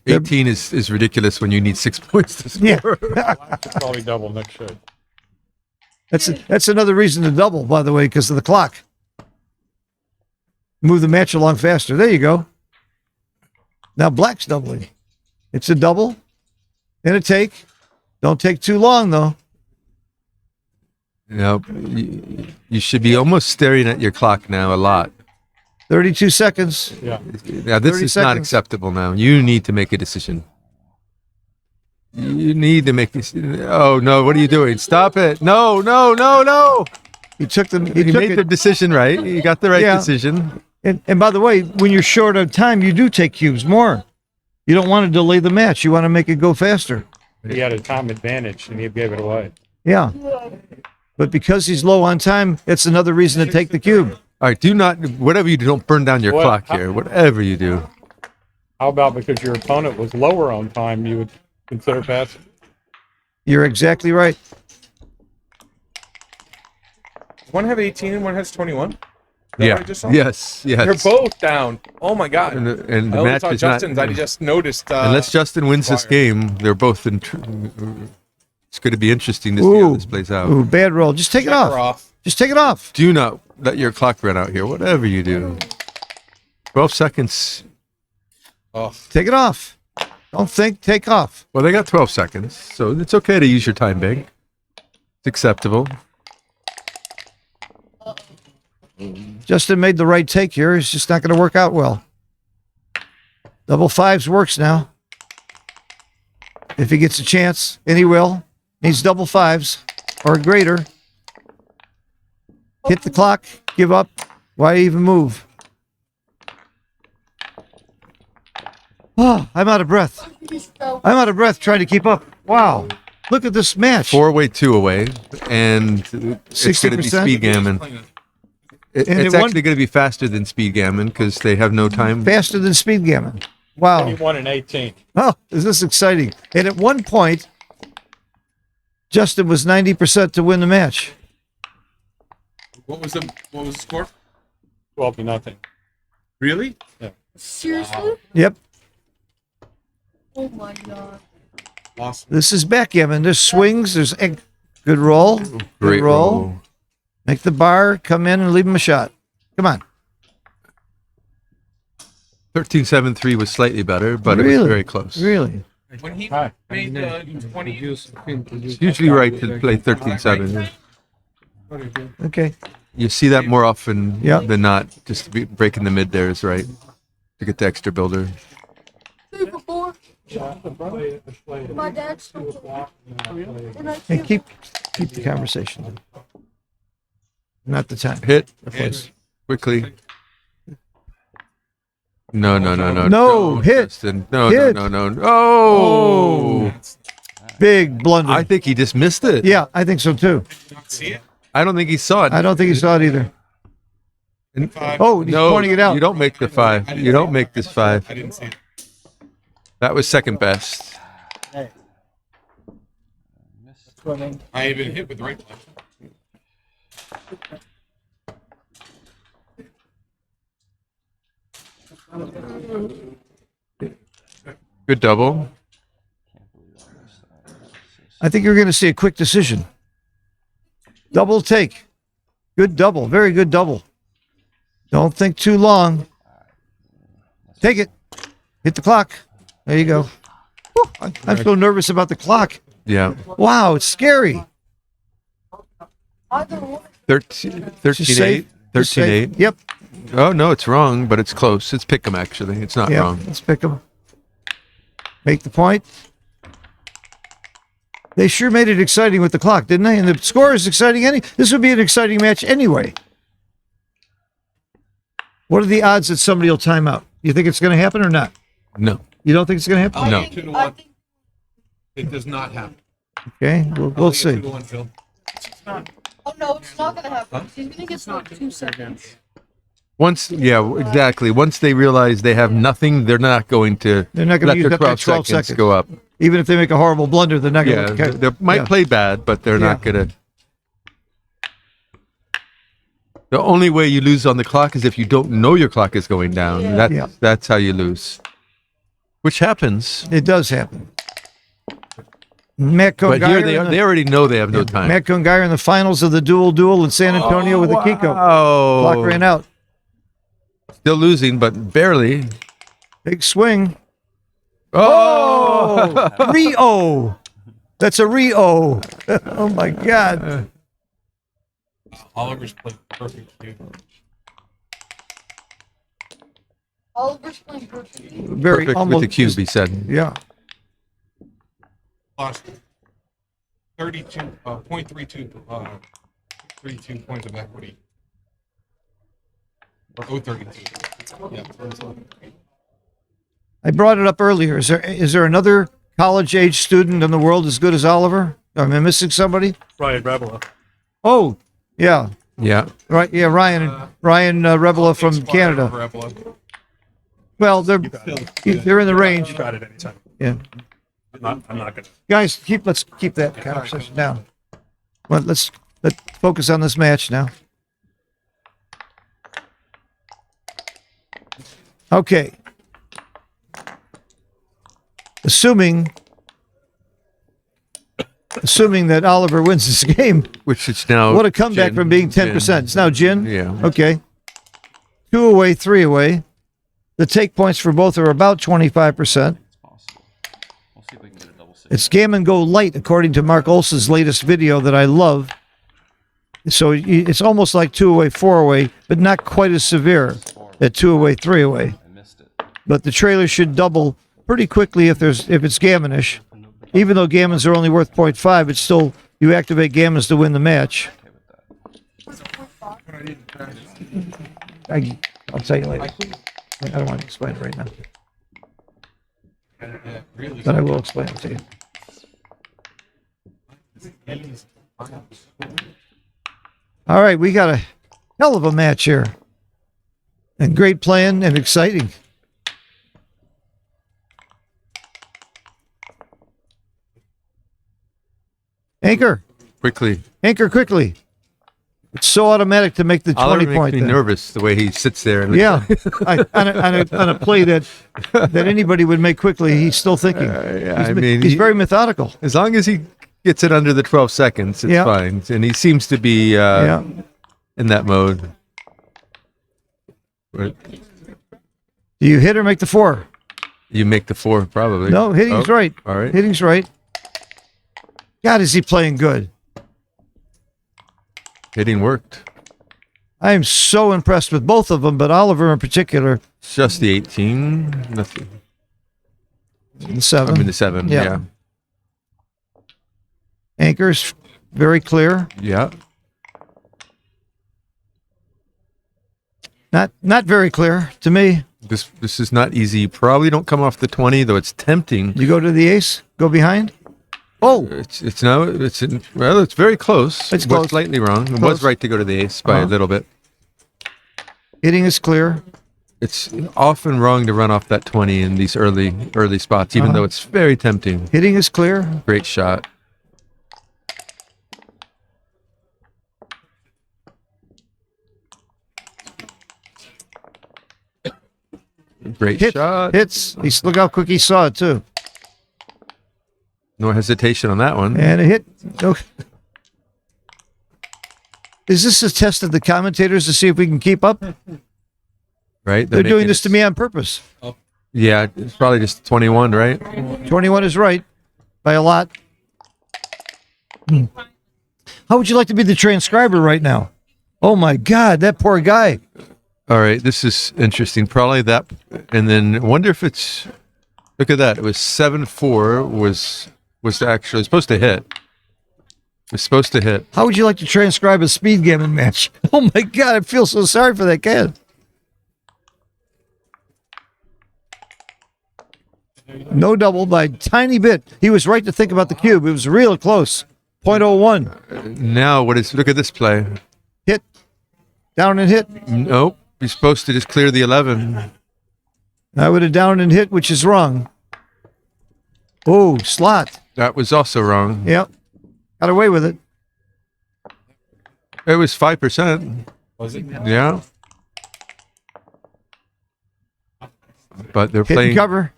18 is ridiculous when you need 6 points to score. Yeah. Should probably double next show. That's another reason to double, by the way, because of the clock. Move the match along faster. There you go. Now black's doubling. It's a double and a take. Don't take too long, though. You should be almost staring at your clock now a lot. 32 seconds. Yeah. Now, this 30 is not seconds. acceptable now. You need to make a decision. You need to make this. Oh, no. What are you doing? Stop it. No, no, no, no. He took them. He You took made it. the decision right. You got the right Yeah. decision. And by the way, when you're short on time, you do take cubes more. You don't want to delay the match. You want to make it go faster. He had a time advantage and he gave it away. Yeah. But because he's low on time, it's another reason to take the cube. All right. Do not, whatever you do, don't burn down your What? clock here. Whatever you do. How about because your opponent was lower on time, you would consider passing? You're exactly right. One have 18 and one has 21. Yeah. Yes. They're Yes. both down. Oh my god. And I the only match saw is not. Justin's. I just noticed. Unless Justin wins this Squire. game, they're both in. It's going to be interesting to see how this plays out. Ooh, bad roll. Just take it check her off. off. Just take it off. Do not let your clock run out here. Whatever you do. 12 seconds. Oh, Take it off. Don't think. Take off. Well, they got 12 seconds, so it's okay to use your time bank. It's acceptable. Justin made the right take here. It's just not going to work out well. Double fives works now. If he gets a chance, and he will, needs double fives or greater. Hit the clock. Give up. Why even move? Oh, I'm out of breath. I'm out of breath trying to keep up. Wow. Look at this match. 4-away, 2-away, and it's going to be 60%? speed gammon. And It's it won- actually going to be faster than speed gammon because they have no time. Faster than speed gammon. Wow. 21 and 18. Oh, is this exciting? And at one point, Justin was 90% to win the match. what was the score? 12 to nothing. Really? Seriously? Yep. Oh my god. Awesome. This is backgammon. There's swings. There's good roll. Good Great roll. Make the bar, come in and leave him a shot. Come on. 13-7-3 was slightly better, but it Really? was very close. Really? When he Hi. made 20, It's usually right to play 13-7. Okay. You see that more often Yeah. than not. Just to be breaking the mid there is right to get the extra builder. Before my dad still and I Hey, keep the conversation. Not the time. Hit Please. quickly. No. No, Don't, hit. Justin. No, Hit. no. Oh! Big blunder. I think he just missed it. Yeah, I think so too. see it? I don't think he saw it. I don't think he saw it either. And- Oh, he's no, pointing it out. you don't make the 5. You don't make this 5. I didn't see it. That was second best. I even hit with the right one. Good double. I think you're going to see a quick decision. Double take. Good double. Very good double. Don't think too long. Take it. Hit the clock. There you go. Whew, I'm so nervous about the clock. Yeah. Wow, it's scary. 13-8. Just safe. Just safe. 13-8. Yep. Oh, no, it's wrong, but it's close. It's pick 'em, actually. It's not Yeah. wrong. Let's pick them. Make the point. They sure made it exciting with the clock, didn't they? And the score is exciting. This would be an exciting match anyway. What are the odds that somebody will time out? You think it's going to happen or not? No. You don't think it's going to happen? No. 2 to 1. It does not happen. Okay, we'll see. 2 to 1, Phil. Oh no, it's not gonna happen. He's gonna get like 2 seconds. Once, yeah, exactly. Once they realize they have nothing, they're not going to They're not going let to use their up that 12 seconds. go up. Even if they make a horrible blunder, they're not Yeah, going to. they might play bad, but they're not going to. The only way you lose on the clock is if you don't know your clock is going down. Yeah. That's how you lose. Which happens. It does happen. Matt But here Kungair they already know they have no time. Matt Kungair in the finals of the duel in San Antonio with the Kiko. Oh, Clock ran out. Still losing, but barely. Big swing. Oh, Rio. That's a Rio. Oh my God. Oliver's played perfect cue. Oliver's playing perfectly. Very perfect almost with the cube, he said. Yeah. Lost 32, 0.32, 32 points of equity. Or 0.32. Yeah. I brought it up earlier. Is there another college age student in the world as good as Oliver? Am I missing somebody? Ryan Rebela. Oh, yeah. Yeah. Right. Yeah. Ryan Rebela from Canada. Rebela. Well, they're in the range. Got it anytime. Yeah. I'm not gonna. Guys, let's keep that conversation down. Well, let's focus on this match now. Okay. Assuming that Oliver wins this game, Which it's now. what a comeback Jin. from being 10%. It's now Jin. Yeah. Okay. 2 away, 3 away. The take points for both are about 25%. Possible. We'll see if we can get a double six. It's Gammon Go Light, according to Mark Olson's latest video that I love. So it's almost like 2 away, 4 away, but not quite as severe at 2 away, 3 away. I missed it. But the trailer should double pretty quickly if it's gammonish. Even though gammons are only worth 0.5, it's still, you activate gammons to win the match. I'll tell you later. I don't want to explain it right now, but I will explain it to you. All right, we got a hell of a match here. And great playing and exciting. Anchor Quickly. quickly. It's so automatic to make the 20 Oliver makes point. me there. nervous the way he sits there. And Yeah, on a play that anybody would make quickly, he's still thinking. I mean, he's very methodical. as long as he gets it under the 12 seconds, it's Yeah. fine. And he seems to be Yeah. in that mode. But Do you hit or make the 4? you make the 4, probably. No, hitting's Oh, right. All right. Hitting's right. God, is he playing good? Hitting worked. I am so impressed with both of them, but Oliver in particular. It's just the 18. Nothing. The 7. I mean, the 7. Yeah. Yeah. Anchor's very clear. Yeah. Not very clear to me. This is not easy. You probably don't come off the 20, though it's tempting. You go to the ace, go behind. Oh, Well, it's very close. It's It was close. slightly wrong. It Close. was right to go to the ace by a little bit. hitting is clear. It's often wrong to run off that 20 in these early spots, even though it's very tempting. Hitting is clear. Great shot. Great shot. Hits. Look how quick he saw it too. No hesitation on that one. And a hit. Okay. Is this a test of the commentators to see if we can keep up? Right? They're doing this to me on purpose. Yeah, it's probably just 21, right? 21 is right by a lot. How would you like to be the transcriber right now? Oh my God, that poor guy. All right, this is interesting. Probably that, and then I wonder if it's. Look at that. It was 7-4. Was actually supposed to hit. It was supposed to hit. How would you like to transcribe a speed gammon match? Oh my God, I feel so sorry for that kid. No double by a tiny bit. He was right to think about the cube. It was real close. 0.01. Now what is? Look at this play. Hit. Down and hit. Nope. He's supposed to just clear the 11. I would have down and hit, which is wrong. Oh, slot. That was also wrong. Yep. Got away with it. It was 5%. Was it? Yeah. But they're Hit playing and cover.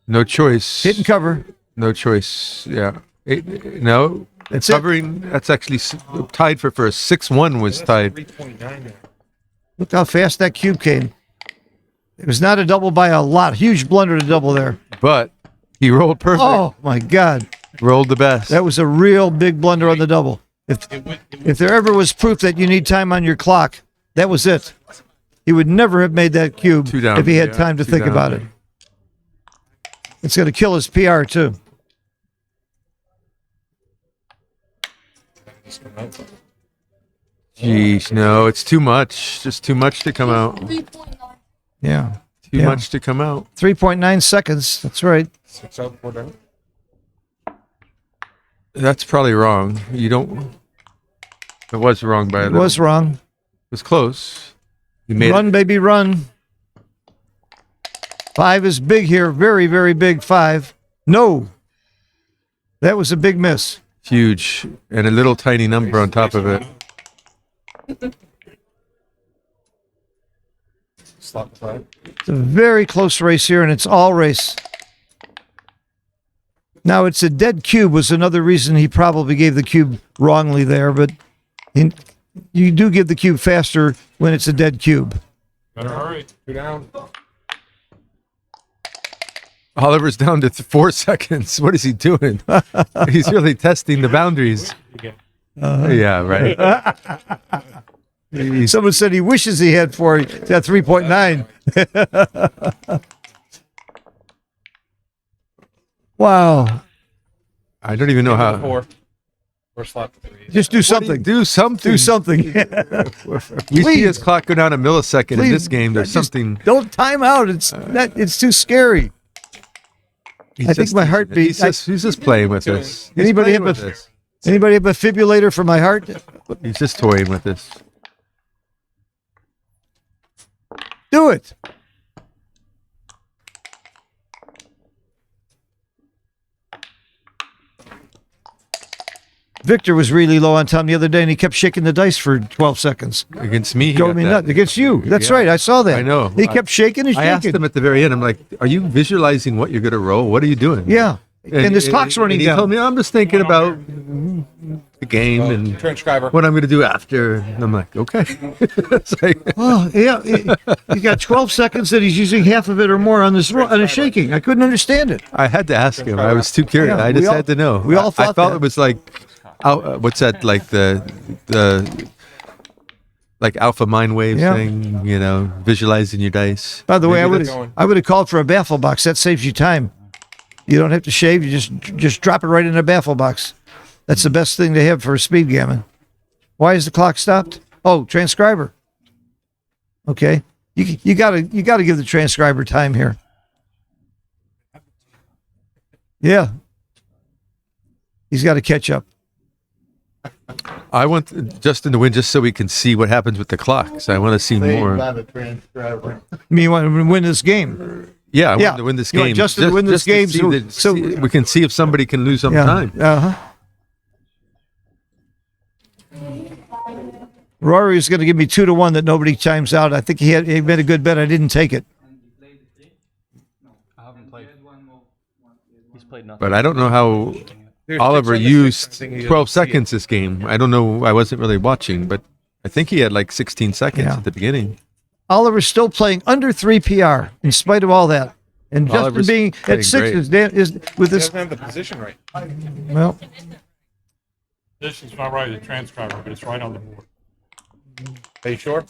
no choice. Hit and cover. No choice. Yeah. No. That's Covering. That's actually tied for first. 6-1 was tied. 3.9. Look how fast that cube came. It was not a double by a lot. Huge blunder to double there. But he rolled perfect. Oh, my God. Rolled the best. That was a real big blunder on the double. If there ever was proof that you need time on your clock, that was it. He would never have made that cube Two down, if he had yeah, time to two think down. about it. It's going to kill his PR, too. Jeez, no, it's too much. Just too much to come out. 3.9. Yeah. Too Yeah. much to come out. 3.9 seconds. That's right. 6 out, 4 down. That's probably wrong. You don't. It was wrong by a It little. was wrong. It was close. You made Run, it. baby, run. 5 is big here. Very, very big. 5. No. That was a big miss. Huge, and a little tiny number on top of it. Slot the 5. It's a very close race here, and it's all race. Now, it's a dead cube was another reason he probably gave the cube wrongly there, but you do give the cube faster when it's a dead cube. Better hurry. 2 down. Oliver's down to 4 seconds. What is he doing? He's really testing the boundaries. Yeah, right. Someone said he wishes he had that 3.9. Wow. I don't even know how. 4. Or slot the 3. Just do something. Do something. Do something. We see Please. his clock go down a millisecond in Please. this game. There's Just something. Don't time out. It's too scary. He's I think my heartbeat- He's just playing with this. He's Anybody playing have with a- this. Anybody have a defibrillator for my heart? He's just toying with this. Do it. Victor was really low on time the other day, and he kept shaking the dice for 12 seconds. Against me, he Drove got me that. nuts. Against you. That's Yeah. right. I saw that. I know. He kept shaking and I asked shaking. him at the very end. I'm like, "Are you visualizing what you're going to roll? What are you doing?" Yeah. And his clock's running and he down. told me, "I'm just thinking about the game and Transcriber. what I'm going to do after." And I'm like, "Okay." It's like, Oh, yeah. He got 12 seconds that he's using half of it or more on his shaking. I couldn't understand it. I had to ask him. I was too curious. Yeah, I we just all- had to know. we all I thought felt that. it was like, what's that? Like the like alpha mind wave Yeah. thing. You know, visualizing your dice. By the way, Maybe I would have called for a baffle box. That saves you time. You don't have to shave. You just drop it right in a baffle box. That's the best thing to have for a speed gammon. Why is the clock stopped? Oh, transcriber. Okay, you gotta give the transcriber time here. Yeah, he's got to catch up. I want Justin to win just so we can see what happens with the clocks. I want to see more. I mean, you want to win this game? Yeah, I Yeah. want to win this You want game. Justin to win this to game see so we can see if somebody can lose some Yeah. time. Rory is going to give me 2-1 that nobody chimes out. I think he made a good bet. I didn't take it. I haven't played. He's played nothing. But I don't know how Oliver used 12 seconds this game. I don't know. I wasn't really watching, but I think he had like 16 seconds Yeah. at the beginning. Oliver's still playing under 3 PR in spite of all that. And Justin Oliver's being playing at 6 great. is with He this. doesn't have the position right. Well, Position's not right, the transcriber, but it's right on the board. Are you sure?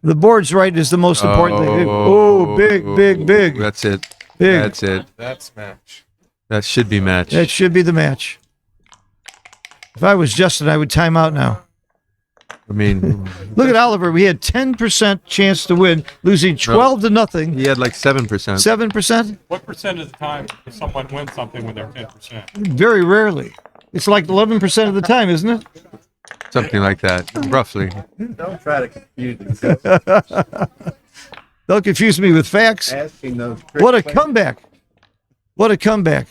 the board's right is the most important thing. Oh, big. That's it. Big. That's it. That's match. That should be match. That should be the match. If I was Justin, I would time out now. I mean, Look at Oliver. We had 10% chance to win, losing 12 to nothing. he had like 7%. 7%? What percent of the time does someone win something when they're 10%? Very rarely. It's like 11% of the time, isn't it? Something like that, roughly. Don't try to confuse it. Don't confuse me with facts. Asking those What a comeback. What a comeback.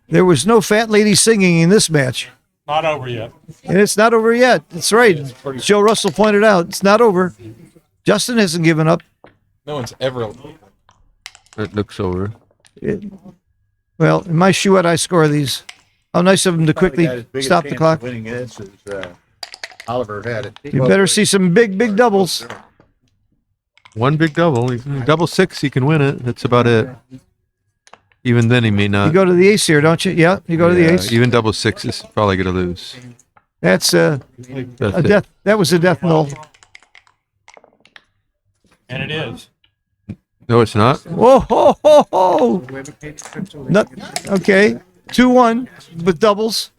There was no fat lady singing in this match. Not over yet. And it's not over yet. That's right. Joe Russell pointed out it's not over. Justin hasn't given up. No one's ever. It looks over. Well, in my Chouette, I score these. How nice of them to quickly stop the clock. Winning this is Oliver had it. You better see some big, big doubles. One big double. Double six, he can win it. That's about it. Even then, he may not. You go to the ace here, don't you? Yeah, you go to the Yeah, ace. Even double six is probably going to lose. That's That's a it. death. That was a death null. And it is. No, it's not. Whoa, ho, ho, ho. Not, okay, 2-1 with doubles.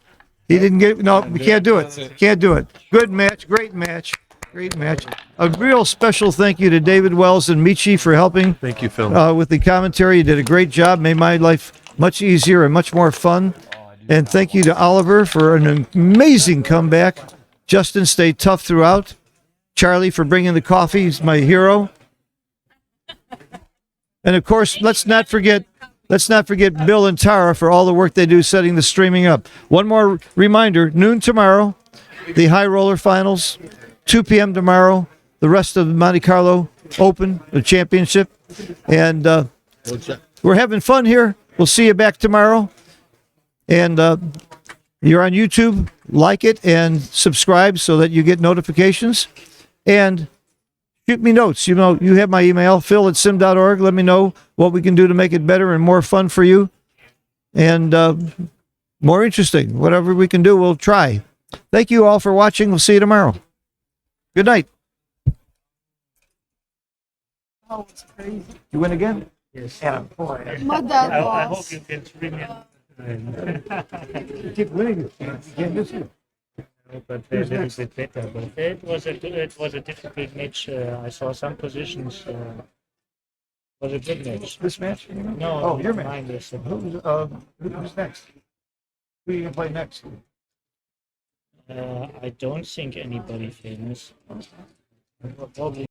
He didn't get. No, we can't do it. Can't do it. Good match. Great match. Great match. A real special thank you to David Wells and Michi for helping Thank you, Phil. with the commentary. You did a great job. Made my life much easier and much more fun. And thank you to Oliver for an amazing comeback. Justin stayed tough throughout. Charlie for bringing the coffee. He's my hero. And of course, let's not forget Bill and Tara for all the work they do setting the streaming up. One more reminder, noon tomorrow, the High Roller Finals, 2 p.m. tomorrow, the rest of the Monte Carlo Open, the championship. And we're having fun here. We'll see you back tomorrow. And you're on YouTube, like it and subscribe so that you get notifications. And shoot me notes. You know, you have my email, phil@sim.org. Let me know what we can do to make it better and more fun for you. And more interesting. Whatever we can do, we'll try. Thank you all for watching. We'll see you tomorrow. Good night. Oh, it's crazy. You win again? My dad I hope lost. you can stream it. Keep winning. You can't miss it. But they're a little bit better. But it was a difficult match. I saw some positions. It was a good match. This match? No, Oh, your match. mine is, Who's next? Who are you going to play next? I don't think anybody famous. Probably